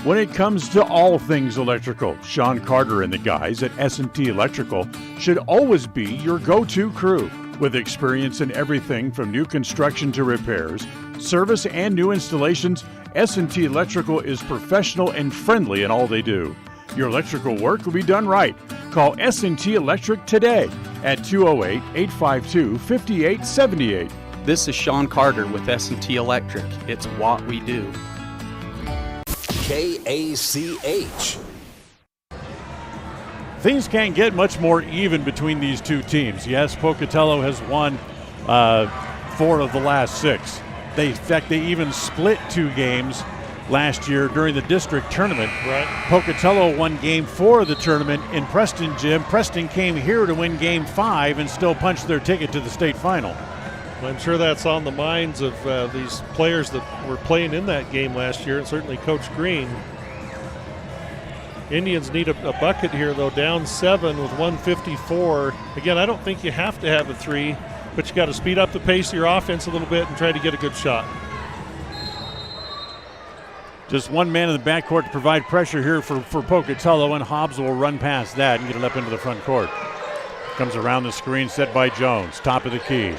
When it comes to all things electrical, Sean Carter and the guys at S&T Electrical should always be your go-to crew. With experience in everything from new construction to repairs, service, and new installations, S&T Electrical is professional and friendly in all they do. Your electrical work will be done right. Call S&T Electric today at 208-852-5878. This is Sean Carter with S&T Electric. It's what we do. KACH. Things can't get much more even between these two teams. Yes, Pocatello has won 4 of the last 6. In fact, they even split 2 games last year during the district tournament. Right. Pocatello won game 4 of the tournament in Preston gym. Preston came here to win game 5 and still punched their ticket to the state final. I'm sure that's on the minds of these players that were playing in that game last year, and certainly Coach Green. Indians need a bucket here, though, down 7 with 1:54. Again, I don't think you have to have a 3, but you got to speed up the pace of your offense a little bit and try to get a good shot. Just one man in the backcourt to provide pressure here for Pocatello, and Hobbs will run past that and get it up into the front court. Comes around the screen set by Jones, top of the key.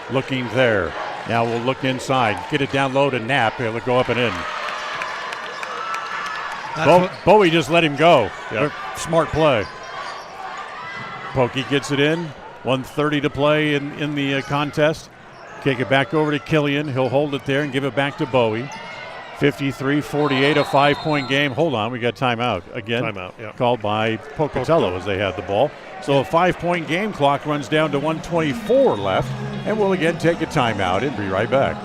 Looking there. Now we'll look inside. Get it down low to Knapp. It'll go up and in. Bowie just let him go. Yep. Smart play. Pokey gets it in. 1:30 to play in the contest. Kick it back over to Killian. He'll hold it there and give it back to Bowie. 53-48, a 5-point game. Hold on, we got timeout again. Timeout, yeah. Called by Pocatello as they had the ball. So a 5-point game. Clock runs down to 1:24 left, and we'll again take a timeout and be right back.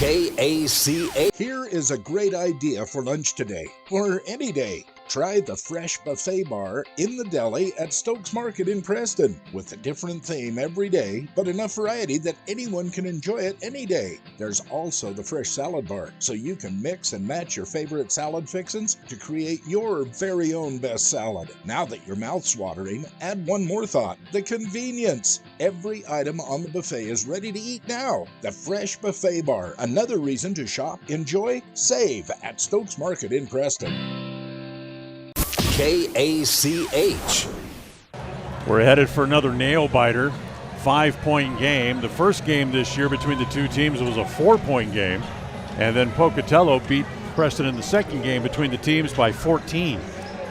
KACH. Here is a great idea for lunch today, or any day. Try the Fresh Buffet Bar in the deli at Stokes Market in Preston, with a different theme every day, but enough variety that anyone can enjoy it any day. There's also the Fresh Salad Bar, so you can mix and match your favorite salad fixins to create your very own best salad. Now that your mouth's watering, add one more thought: the convenience. Every item on the buffet is ready to eat now. The Fresh Buffet Bar, another reason to shop, enjoy, save at Stokes Market in Preston. KACH. We're headed for another nail-biter, 5-point game. The first game this year between the two teams was a 4-point game, and then Pocatello beat Preston in the second game between the teams by 14.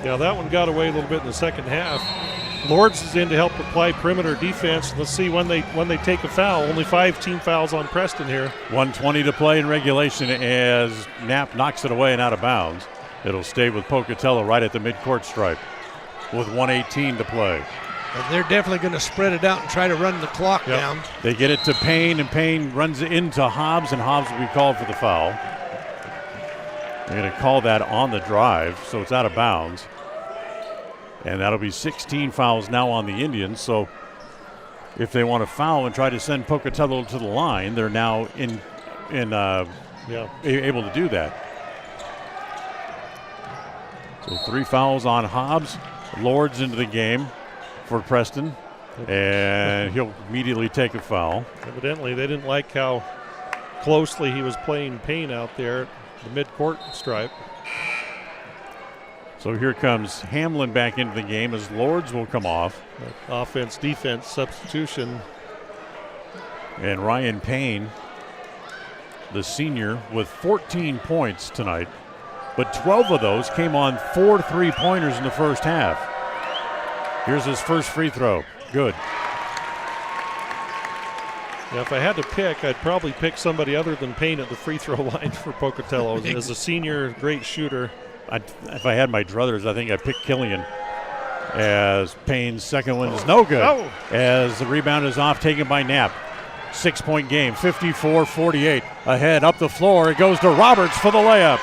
Yeah, that one got away a little bit in the second half. Lords is in to help apply perimeter defense. Let's see when they take a foul. Only 5 team fouls on Preston here. 1:20 to play in regulation as Knapp knocks it away and out of bounds. It'll stay with Pocatello right at the midcourt stripe with 1:18 to play. And they're definitely going to spread it out and try to run the clock down. They get it to Payne, and Payne runs into Hobbs, and Hobbs will be called for the foul. They're going to call that on the drive, so it's out of bounds. And that'll be 16 fouls now on the Indians. So if they want to foul and try to send Pocatello to the line, they're now able to do that. So 3 fouls on Hobbs. Lords into the game for Preston, and he'll immediately take a foul. Evidently, they didn't like how closely he was playing Payne out there at the midcourt stripe. So here comes Hamlin back into the game as Lords will come off. Offense-defense substitution. And Ryan Payne, the senior, with 14 points tonight, but 12 of those came on 4 3-pointers in the first half. Here's his first free throw. Good. Yeah, if I had to pick, I'd probably pick somebody other than Payne at the free throw line for Pocatello. As a senior, great shooter. If I had my druthers, I think I'd pick Killian, as Payne's second one is no good. Oh. As the rebound is off, taken by Knapp. 6-point game, 54-48. Ahead, up the floor, it goes to Roberts for the layup.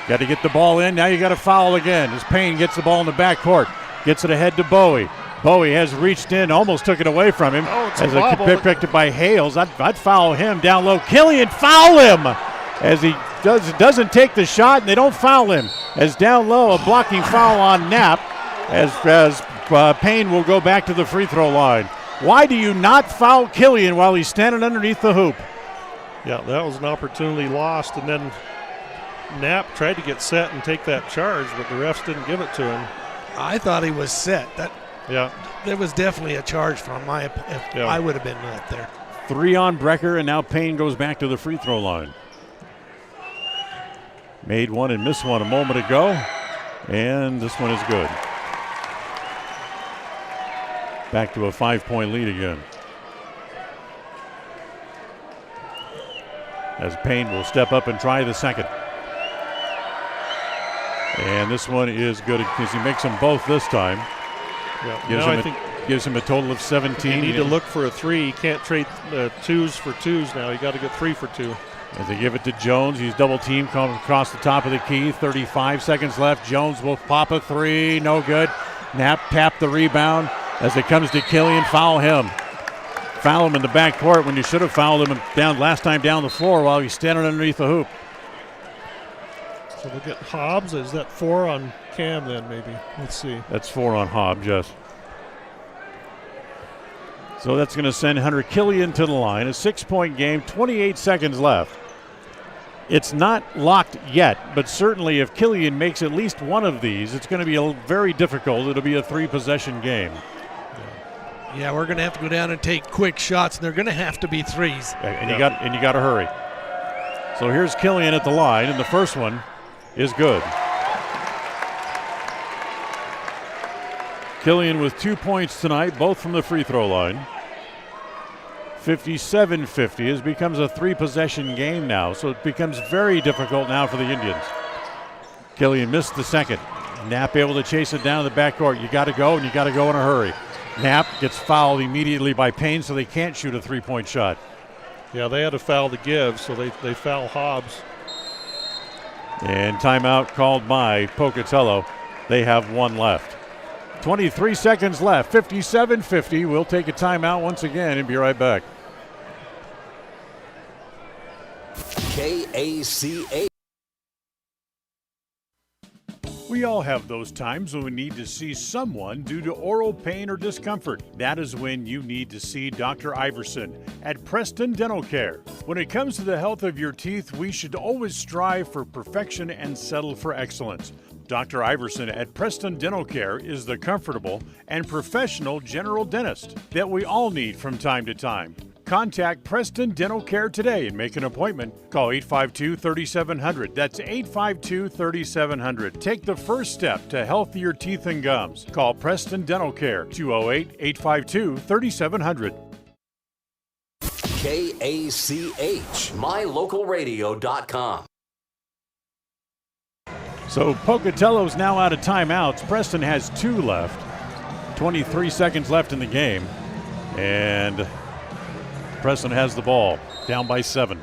Got to get the ball in, now you got to foul again as Payne gets the ball in the backcourt. Gets it ahead to Bowie. Bowie has reached in, almost took it away from him. As it picked up by Hales. I'd foul him down low. Killian, foul him! As he doesn't take the shot, and they don't foul him. As down low, a blocking foul on Knapp, as Payne will go back to the free throw line. Why do you not foul Killian while he's standing underneath the hoop? Yeah, that was an opportunity lost, and then Knapp tried to get set and take that charge, but the refs didn't give it to him. I thought he was set. There was definitely a charge from him. I would have been right there. 3 on Brecker, and now Payne goes back to the free throw line. Made one and missed one a moment ago, and this one is good. Back to a 5-point lead again. As Payne will step up and try the second. And this one is good because he makes them both this time. Gives him a total of 17. You need to look for a 3. You can't trade 2s for 2s now. You got to get 3 for 2. As they give it to Jones, he's double teamed, coming across the top of the key. 35 seconds left. Jones will pop a 3, no good. Knapp tapped the rebound. As it comes to Killian, foul him. Foul him in the backcourt when you should have fouled him last time down the floor while he's standing underneath the hoop. So they'll get Hobbs. Is that 4 on Cam then maybe? Let's see. That's 4 on Hobbs, yes. So that's going to send Hunter Killian to the line. A 6-point game, 28 seconds left. It's not locked yet, but certainly if Killian makes at least one of these, it's going to be very difficult. It'll be a 3-possession game. Yeah, we're going to have to go down and take quick shots, and they're going to have to be 3s. And you got to hurry. So here's Killian at the line, and the first one is good. Killian with 2 points tonight, both from the free throw line. 57-50. It becomes a 3-possession game now, so it becomes very difficult now for the Indians. Killian missed the second. Knapp able to chase it down in the backcourt. You got to go, and you got to go in a hurry. Knapp gets fouled immediately by Payne, so they can't shoot a 3-point shot. Yeah, they had a foul to give, so they foul Hobbs. And timeout called by Pocatello. They have one left. 23 seconds left, 57-50. We'll take a timeout once again and be right back. KACH. We all have those times when we need to see someone due to oral pain or discomfort. That is when you need to see Dr. Iverson at Preston Dental Care. When it comes to the health of your teeth, we should always strive for perfection and settle for excellence. Dr. Iverson at Preston Dental Care is the comfortable and professional general dentist that we all need from time to time. Contact Preston Dental Care today and make an appointment. Call 852-3700. That's 852-3700. Take the first step to healthier teeth and gums. Call Preston Dental Care, 208-852-3700. KACH, mylocalradio.com. So Pocatello's now out of timeouts. Preston has 2 left. 23 seconds left in the game. And Preston has the ball, down by 7.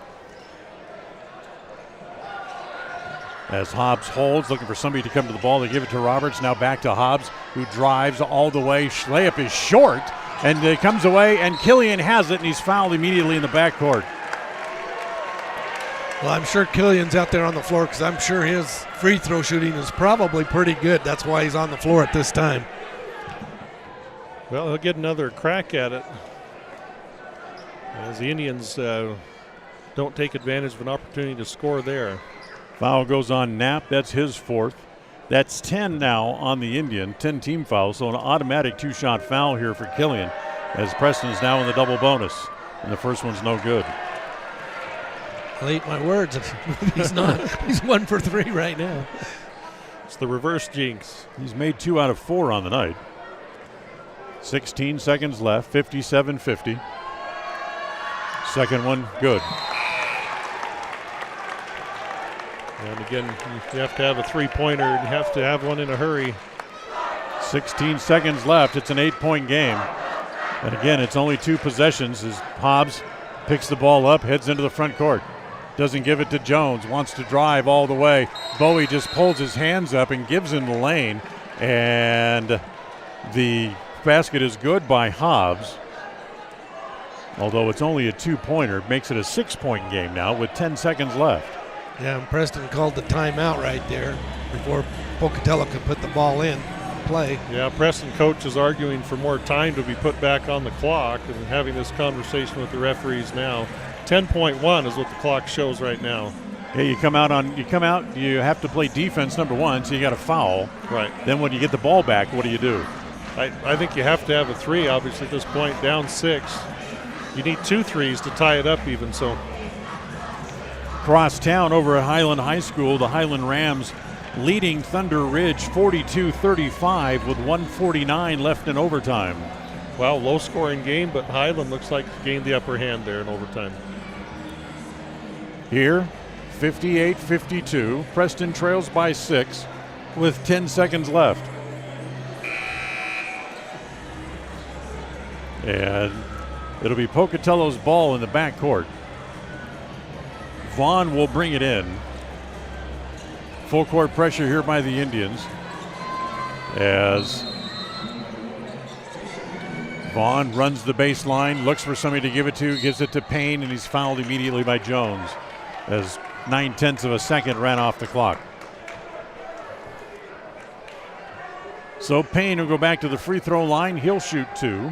As Hobbs holds, looking for somebody to come to the ball. They give it to Roberts. Now back to Hobbs, who drives all the way. Layup is short, and it comes away, and Killian has it, and he's fouled immediately in the backcourt. Well, I'm sure Killian's out there on the floor because I'm sure his free throw shooting is probably pretty good. That's why he's on the floor at this time. Well, he'll get another crack at it, as the Indians don't take advantage of an opportunity to score there. Foul goes on Knapp. That's his 4th. That's 10 now on the Indian, 10 team fouls, so an automatic 2-shot foul here for Killian, as Preston's now in the double bonus, and the first one's no good. I'll eat my words. He's not. He's 1 for 3 right now. It's the reverse jinx. He's made 2 out of 4 on the night. 16 seconds left, 57-50. Second one, good. And again, you have to have a 3-pointer, and you have to have one in a hurry. 16 seconds left. It's an 8-point game. And again, it's only 2 possessions as Hobbs picks the ball up, heads into the front court. Doesn't give it to Jones, wants to drive all the way. Bowie just pulls his hands up and gives him the lane. And the basket is good by Hobbs. Although it's only a 2-pointer, makes it a 6-point game now with 10 seconds left. Yeah, and Preston called the timeout right there before Pocatello could put the ball in play. Yeah, Preston coach is arguing for more time to be put back on the clock and having this conversation with the referees now. 10.1 is what the clock shows right now. Yeah, you come out, you have to play defense, number 1, so you got a foul. Right. Then when you get the ball back, what do? I think you have to have a 3, obviously, at this point, down 6. You need 2 threes to tie it up even, so. Cross town over at Highland High School, the Highland Rams leading Thunder Ridge 42-35 with 1:49 left in overtime. Well, low-scoring game, but Highland looks like gained the upper hand there in overtime. Here, 58-52. Preston trails by 6 with 10 seconds left. And it'll be Pocatello's ball in the backcourt. Vaughn will bring it in. Full court pressure here by the Indians as Vaughn runs the baseline, looks for somebody to give it to, gives it to Payne, and he's fouled immediately by Jones as 9/10 of a second ran off the clock. So Payne will go back to the free throw line. He'll shoot 2.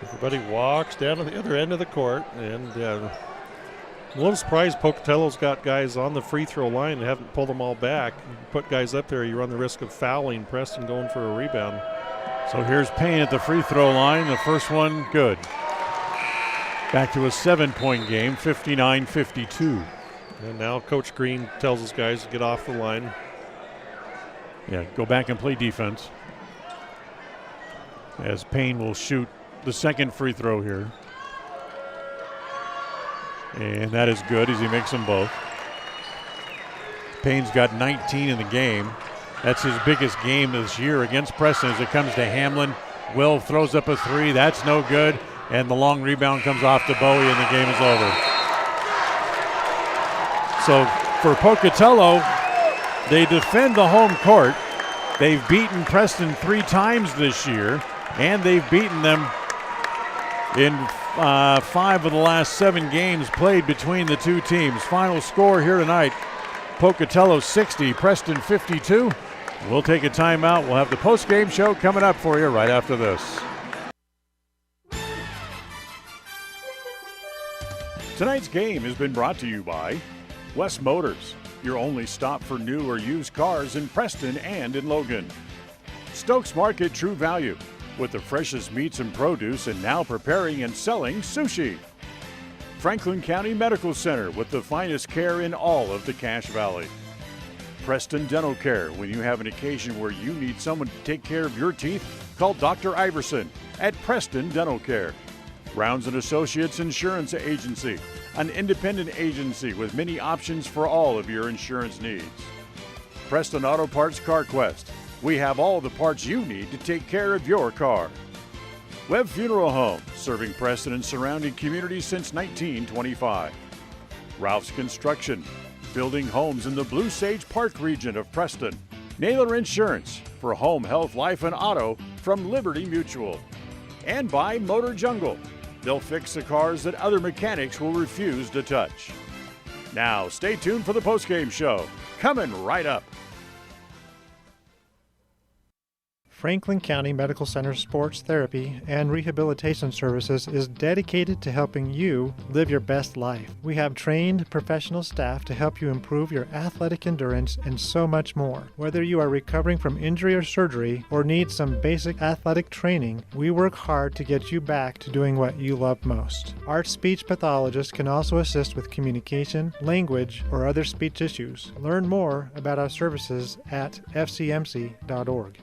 Everybody walks down to the other end of the court, and I'm a little surprised Pocatello's got guys on the free throw line and haven't pulled them all back. You put guys up there, you run the risk of fouling. Preston going for a rebound. So here's Payne at the free throw line. The first one, good. Back to a 7-point game, 59-52. And now Coach Green tells his guys to get off the line. Yeah, go back and play defense. As Payne will shoot the second free throw here. And that is good as he makes them both. Payne's got 19 in the game. That's his biggest game this year against Preston as it comes to Hamlin. Will throws up a 3. That's no good. And the long rebound comes off to Bowie and the game is over. So for Pocatello, they defend the home court. They've beaten Preston 3 times this year, and they've beaten them in 5 of the last 7 games played between the two teams. Final score here tonight, Pocatello 60, Preston 52. We'll take a timeout. We'll have the post-game show coming up for you right after this. Tonight's game has been brought to you by West Motors, your only stop for new or used cars in Preston and in Logan. Stokes Market True Value, with the freshest meats and produce and now preparing and selling sushi. Franklin County Medical Center, with the finest care in all of the Cache Valley. Preston Dental Care, when you have an occasion where you need someone to take care of your teeth, call Dr. Iverson at Preston Dental Care. Rounds & Associates Insurance Agency, an independent agency with many options for all of your insurance needs. Preston Auto Parts CarQuest, we have all the parts you need to take care of your car. Webb Funeral Home, serving Preston and surrounding communities since 1925. Ralph's Construction, building homes in the Blue Sage Park region of Preston. Naylor Insurance, for home, health, life, and auto from Liberty Mutual. And by Motor Jungle, they'll fix the cars that other mechanics will refuse to touch. Now, stay tuned for the postgame show, coming right up. Franklin County Medical Center Sports Therapy and Rehabilitation Services is dedicated to helping you live your best life. We have trained professional staff to help you improve your athletic endurance and so much more. Whether you are recovering from injury or surgery or need some basic athletic training, we work hard to get you back to doing what you love most. Our speech pathologist can also assist with communication, language, or other speech issues. Learn more about our services at fcmc.org.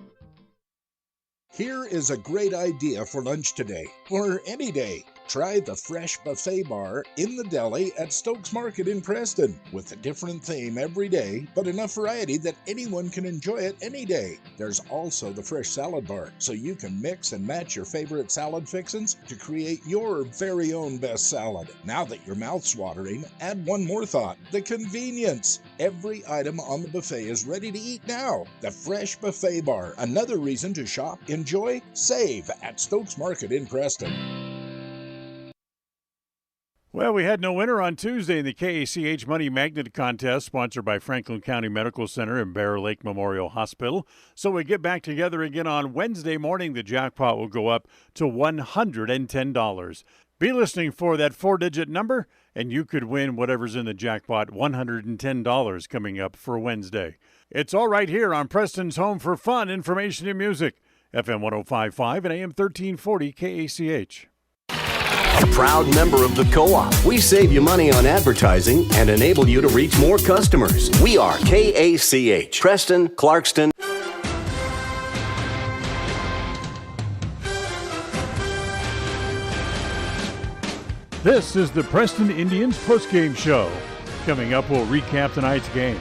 Here is a great idea for lunch today, or any day. Try the fresh buffet bar in the deli at Stokes Market in Preston, with a different theme every day, but enough variety that anyone can enjoy it any day. There's also the fresh salad bar, so you can mix and match your favorite salad fixins to create your very own best salad. Now that your mouth's watering, add one more thought: the convenience. Every item on the buffet is ready to eat now. The fresh buffet bar, another reason to shop, enjoy, save at Stokes Market in Preston. Well, we had no winner on Tuesday in the KACH Money Magnet Contest, sponsored by Franklin County Medical Center and Bear Lake Memorial Hospital. So we get back together again on Wednesday morning. The jackpot will go up to $110. Be listening for that 4-digit number, and you could win whatever's in the jackpot, $110 coming up for Wednesday. It's all right here on Preston's Home for Fun, Information, and Music, FM 105.5 and AM 1340 KACH. A proud member of the Co-op. We save you money on advertising and enable you to reach more customers. We are KACH, Preston, Clarkston. This is the Preston Indians postgame show. Coming up, we'll recap tonight's game,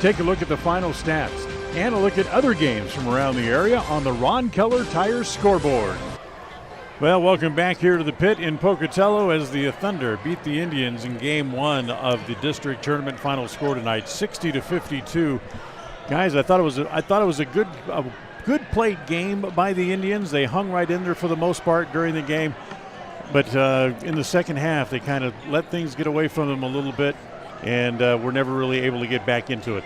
take a look at the final stats, and a look at other games from around the area on the Ron Keller Tires scoreboard. Well, welcome back here to the pit in Pocatello as the Thunder beat the Indians in Game 1 of the district tournament. Final score tonight, 60-52. Guys, I thought it was a good played game by the Indians. They hung right in there for the most part during the game, but in the second half they kind of let things get away from them a little bit, and were never really able to get back into it.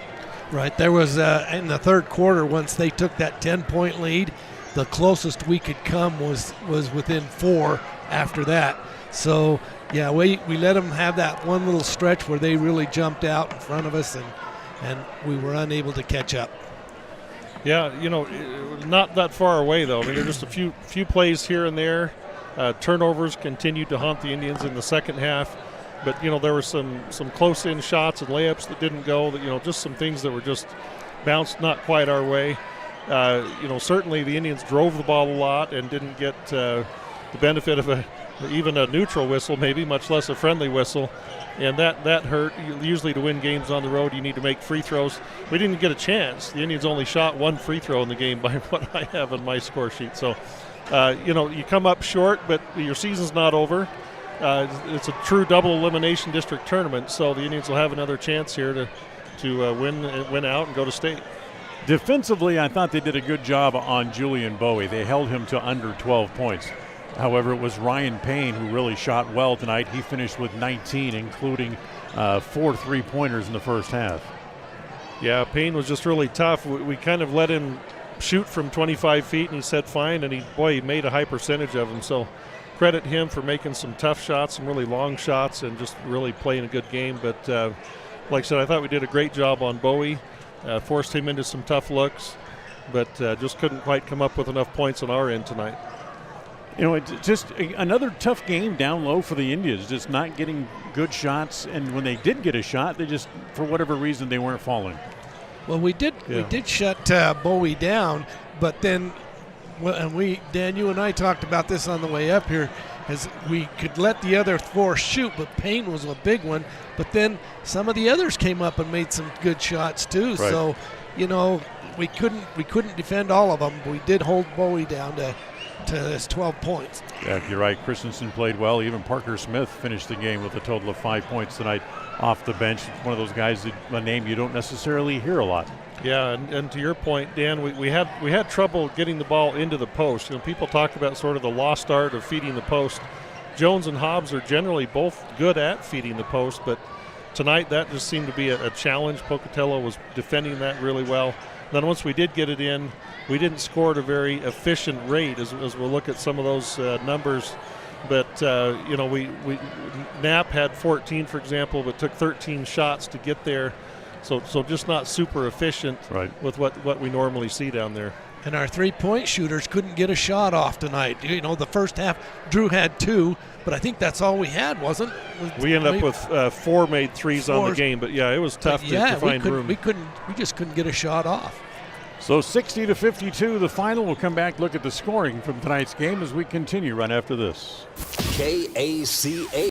Right, there was in the third quarter, once they took that 10-point lead, the closest we could come was within 4 after that. So, yeah, we let them have that one little stretch where they really jumped out in front of us, and we were unable to catch up. Yeah, not that far away, though. I mean, there's just a few plays here and there. Turnovers continued to haunt the Indians in the second half. But, there were some close-in shots and layups that didn't go, just some things that were just bounced not quite our way. Certainly the Indians drove the ball a lot and didn't get the benefit of even a neutral whistle, maybe, much less a friendly whistle. And that hurt. Usually to win games on the road, you need to make free throws. We didn't get a chance. The Indians only shot 1 free throw in the game by what I have on my score sheet. So, you come up short, but your season's not over. it's a true double elimination district tournament, so the Indians will have another chance here to win out and go to state. Defensively, I thought they did a good job on Julian Bowie. They held him to under 12 points. However, it was Ryan Payne who really shot well tonight. He finished with 19, including 4 3-pointers in the first half. Yeah, Payne was just really tough. We kind of let him shoot from 25 feet, and he said fine, and he made a high percentage of them. So credit him for making some tough shots, some really long shots, and just really playing a good game. But like I said, I thought we did a great job on Bowie. Forced him into some tough looks, but just couldn't quite come up with enough points on our end tonight. You know, it's just another tough game down low for the Indians, just not getting good shots. And when they did get a shot, they just, for whatever reason, they weren't falling. Well, we did shut Bowie down, but then, and Dan, you and I talked about this on the way up here, as we could let the other 4 shoot, but Payne was a big one. But then some of the others came up and made some good shots too. Right. So, you know, we couldn't defend all of them. But we did hold Bowie down to his 12 points. Yeah, you're right. Christensen played well. Even Parker Smith finished the game with a total of 5 points tonight off the bench. One of those guys, a name you don't necessarily hear a lot. Yeah, and to your point, Dan, we had trouble getting the ball into the post. You know, people talk about sort of the lost art of feeding the post. Jones and Hobbs are generally both good at feeding the post, but tonight that just seemed to be a challenge. Pocatello was defending that really well. Then once we did get it in, we didn't score at a very efficient rate as we'll look at some of those numbers. But, you know, Knapp had 14, for example, but took 13 shots to get there. So just not super efficient with what we normally see down there. And our 3-point shooters couldn't get a shot off tonight. You know, the first half, Drew had 2, but I think that's all we had, wasn't it? We ended up with 4 made threes on the game, but yeah, it was tough to find room. We just couldn't get a shot off. So 60-52, the final. We'll come back, look at the scoring from tonight's game as we continue right after this. KACA.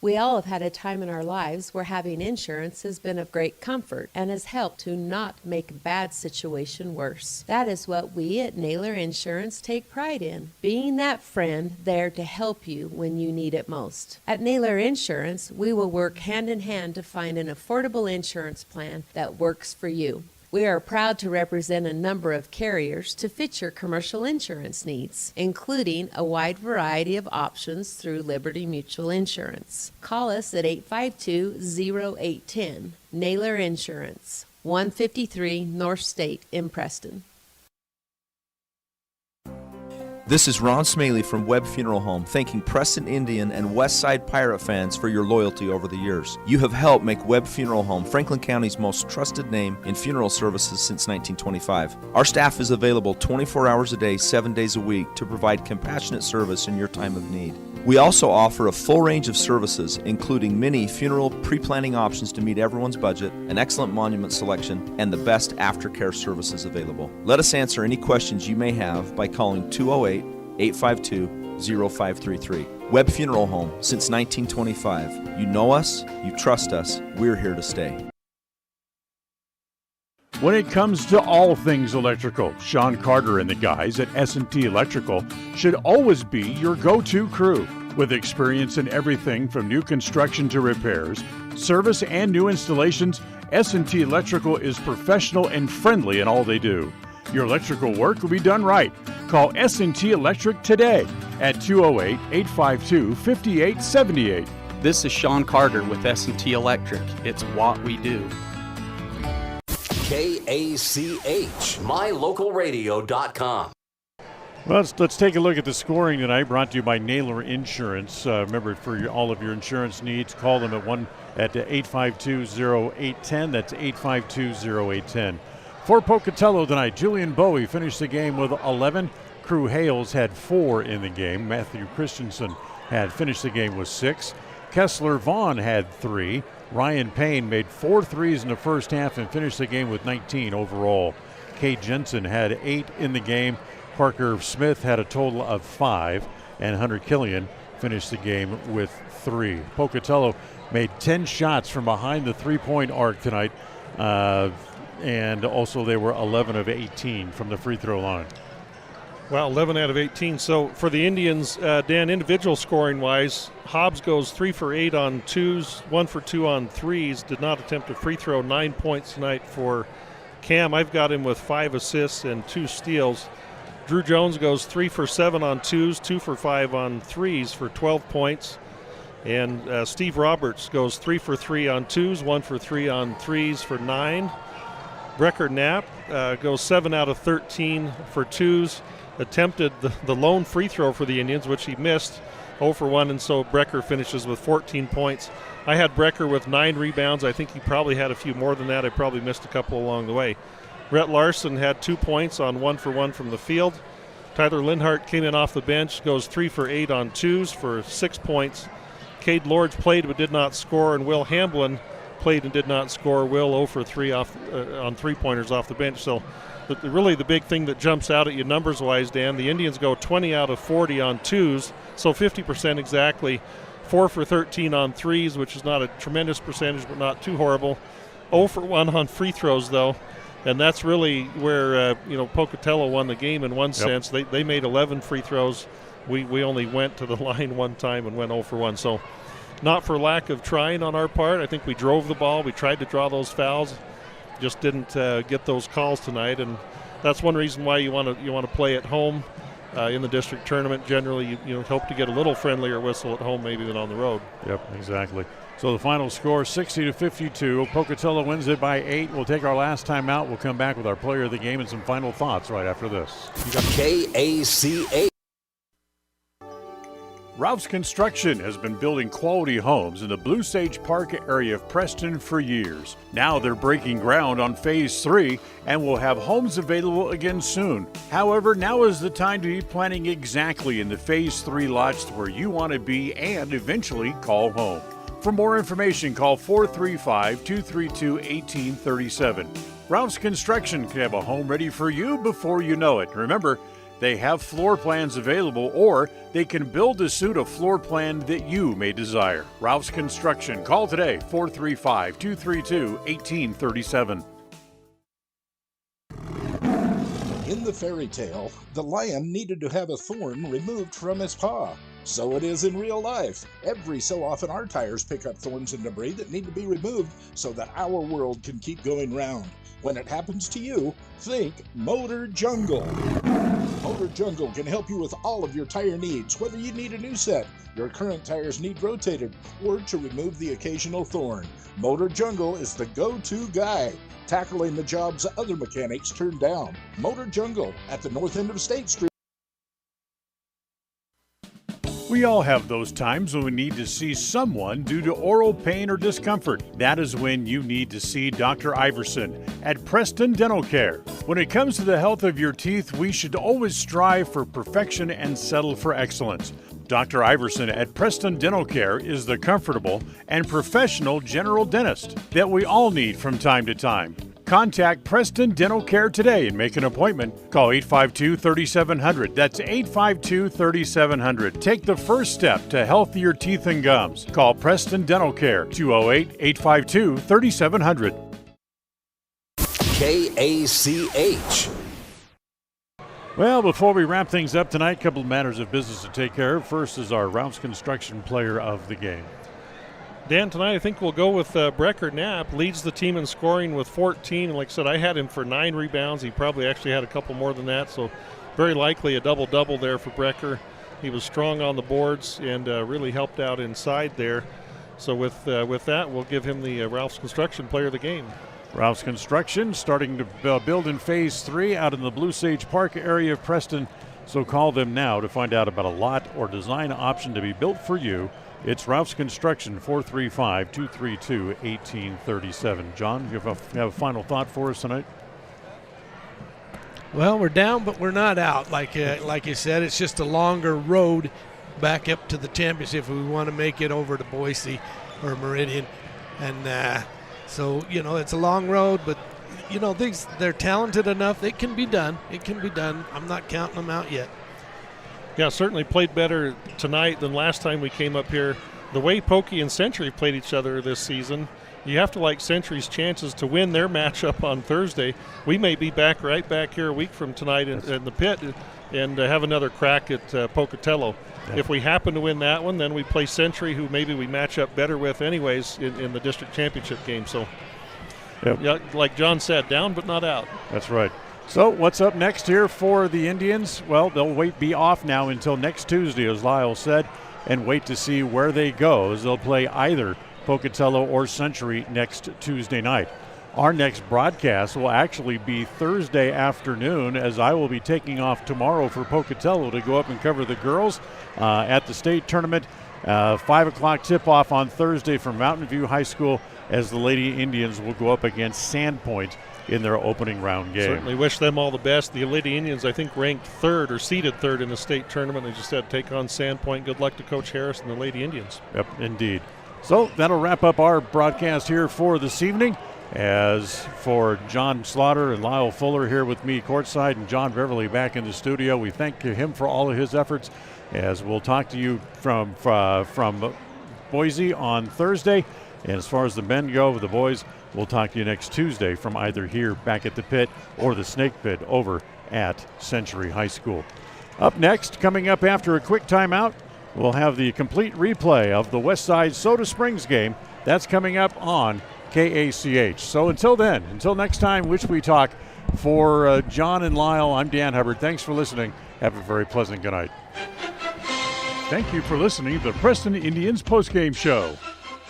We all have had a time in our lives where having insurance has been of great comfort and has helped to not make a bad situation worse. That is what we at Naylor Insurance take pride in, being that friend there to help you when you need it most. At Naylor Insurance, we will work hand in hand to find an affordable insurance plan that works for you. We are proud to represent a number of carriers to fit your commercial insurance needs, including a wide variety of options through Liberty Mutual Insurance. Call us at 852-0810. Naylor Insurance, 153 North State in Preston. This is Ron Smaley from Webb Funeral Home, thanking Preston Indian and Westside Pirate fans for your loyalty over the years. You have helped make Webb Funeral Home Franklin County's most trusted name in funeral services since 1925. Our staff is available 24 hours a day, 7 days a week to provide compassionate service in your time of need. We also offer a full range of services, including many funeral pre-planning options to meet everyone's budget, an excellent monument selection, and the best aftercare services available. Let us answer any questions you may have by calling 208-852-0533. Webb Funeral Home, since 1925. You know us, you trust us, we're here to stay. When it comes to all things electrical, Sean Carter and the guys at S&T Electrical should always be your go-to crew. With experience in everything from new construction to repairs, service, and new installations, S&T Electrical is professional and friendly in all they do. Your electrical work will be done right. Call S&T Electric today at 208-852-5878. This is Sean Carter with S&T Electric. It's what we do. KACH, mylocalradio.com. Well, let's take a look at the scoring tonight, brought to you by Naylor Insurance. Remember, for all of your insurance needs, call them at 852-0810. That's 852-0810. For Pocatello tonight, Julian Bowie finished the game with 11. Crew Hales had 4 in the game. Matthew Christensen had finished the game with 6. Kessler Vaughn had 3. Ryan Payne made 4 threes in the first half and finished the game with 19 overall. Kate Jensen had 8 in the game. Parker Smith had a total of 5. And Hunter Killian finished the game with 3. Pocatello made 10 shots from behind the three-point arc tonight. And also they were 11 of 18 from the free throw line. Well, 11 out of 18. So for the Indians, Dan, individual scoring-wise, Hobbs goes 3 for 8 on twos, 1 for 2 on threes, did not attempt a free throw, 9 points tonight for Cam. I've got him with 5 assists and 2 steals. Drew Jones goes 3 for 7 on twos, 2 for 5 on threes for 12 points. And Steve Roberts goes 3 for 3 on twos, 1 for 3 on threes for 9. Brecker Knapp goes 7 out of 13 for twos, attempted the lone free throw for the Indians, which he missed, 0 for 1, and so Brecker finishes with 14 points. I had Brecker with 9 rebounds. I think he probably had a few more than that. I probably missed a couple along the way. Rhett Larson had 2 points on 1 for 1 from the field. Tyler Linhart came in off the bench, goes 3 for 8 on twos for 6 points. Cade Lords played but did not score, and Will Hamblin played and did not score. Will 0 for 3 on three-pointers off the bench. So really the big thing that jumps out at you numbers-wise, Dan, the Indians go 20 out of 40 on twos, so 50% exactly. 4 for 13 on threes, which is not a tremendous percentage, but not too horrible. 0 for 1 on free throws, though, and that's really where Pocatello won the game in one sense. They made 11 free throws. We only went to the line one time and went 0 for 1. So not for lack of trying on our part. I think we drove the ball. We tried to draw those fouls. Just didn't get those calls tonight, and that's one reason why you want to play at home in the district tournament. Generally, you hope to get a little friendlier whistle at home maybe than on the road. Yep, exactly. So the final score, 60-52. Pocatello wins it by 8. We'll take our last time out. We'll come back with our player of the game and some final thoughts right after this. KACA. Ralph's Construction has been building quality homes in the Blue Sage Park area of Preston for years. Now they're breaking ground on Phase 3 and will have homes available again soon. However, now is the time to be planning exactly in the Phase 3 lots where you want to be and eventually call home. For more information, call 435-232-1837. Ralph's Construction can have a home ready for you before you know it. Remember, they have floor plans available, or they can build to suit a floor plan that you may desire. Ralph's Construction. Call today, 435-232-1837. In the fairy tale, the lion needed to have a thorn removed from his paw. So it is in real life. Every so often our tires pick up thorns and debris that need to be removed so that our world can keep going round. When it happens to you, think Motor Jungle. Motor Jungle can help you with all of your tire needs, whether you need a new set, your current tires need rotated, or to remove the occasional thorn. Motor Jungle is the go-to guy, tackling the jobs other mechanics turn down. Motor Jungle at the north end of State Street. We all have those times when we need to see someone due to oral pain or discomfort. That is when you need to see Dr. Iverson at Preston Dental Care. When it comes to the health of your teeth, we should always strive for perfection and settle for excellence. Dr. Iverson at Preston Dental Care is the comfortable and professional general dentist that we all need from time to time. Contact Preston Dental Care today and make an appointment. Call 852-3700. That's 852-3700. Take the first step to healthier teeth and gums. Call Preston Dental Care, 208-852-3700. KACH. Well, before we wrap things up tonight, a couple of matters of business to take care of. First is our Ralph's Construction player of the game. Dan, tonight I think we'll go with Brecker Knapp. Leads the team in scoring with 14. And like I said, I had him for 9 rebounds. He probably actually had a couple more than that. So very likely a double-double there for Brecker. He was strong on the boards and really helped out inside there. So with that, we'll give him the Ralph's Construction player of the game. Ralph's Construction starting to build in Phase 3 out in the Blue Sage Park area of Preston. So call them now to find out about a lot or design option to be built for you. It's Ralph's Construction, 435-232-1837. John, you have a final thought for us tonight? Well, we're down, but we're not out. Like you said, it's just a longer road back up to the championship if we want to make it over to Boise or Meridian. And so, it's a long road, but, they're talented enough. It can be done. It can be done. I'm not counting them out yet. Yeah, certainly played better tonight than last time we came up here. The way Pokey and Century played each other this season, you have to like Century's chances to win their matchup on Thursday. We may be right back here a week from tonight in the pit and have another crack at Pocatello. Yeah. If we happen to win that one, then we play Century, who maybe we match up better with anyways in the district championship game. So, yeah, like John said, down but not out. That's right. So what's up next here for the Indians? Well, they'll be off now until next Tuesday, as Lyle said, and wait to see where they go, as they'll play either Pocatello or Century next Tuesday night. Our next broadcast will actually be Thursday afternoon, as I will be taking off tomorrow for Pocatello to go up and cover the girls at the state tournament. 5 o'clock tip-off on Thursday from Mountain View High School, as the Lady Indians will go up against Sandpoint in their opening round game. Certainly wish them all the best. The Lady Indians, I think, ranked third or seeded third in the state tournament. They just had to take on Sandpoint. Good luck to Coach Harris and the Lady Indians. Yep, indeed. So that'll wrap up our broadcast here for this evening. As for John Slaughter and Lyle Fuller here with me courtside and John Beverly back in the studio, we thank him for all of his efforts, as we'll talk to you from Boise on Thursday. And as far as the men go, the boys, we'll talk to you next Tuesday from either here back at the pit or the Snake Pit over at Century High School. Up next, coming up after a quick timeout, we'll have the complete replay of the Westside Soda Springs game. That's coming up on KACH. So until then, until next time, which we talk, for John and Lyle, I'm Dan Hubbard. Thanks for listening. Have a very pleasant good night. Thank you for listening to the Preston Indians postgame show.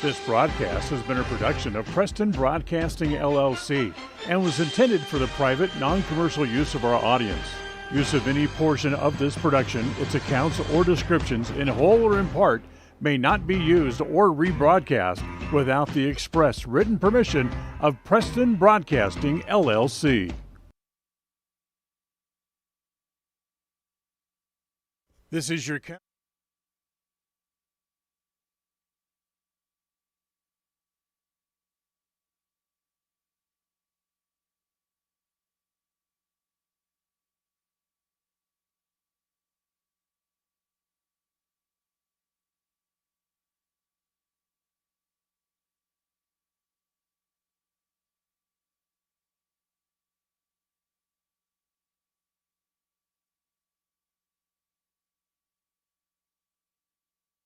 This broadcast has been a production of Preston Broadcasting, LLC, and was intended for the private, non-commercial use of our audience. Use of any portion of this production, its accounts or descriptions, in whole or in part, may not be used or rebroadcast without the express written permission of Preston Broadcasting, LLC. This is your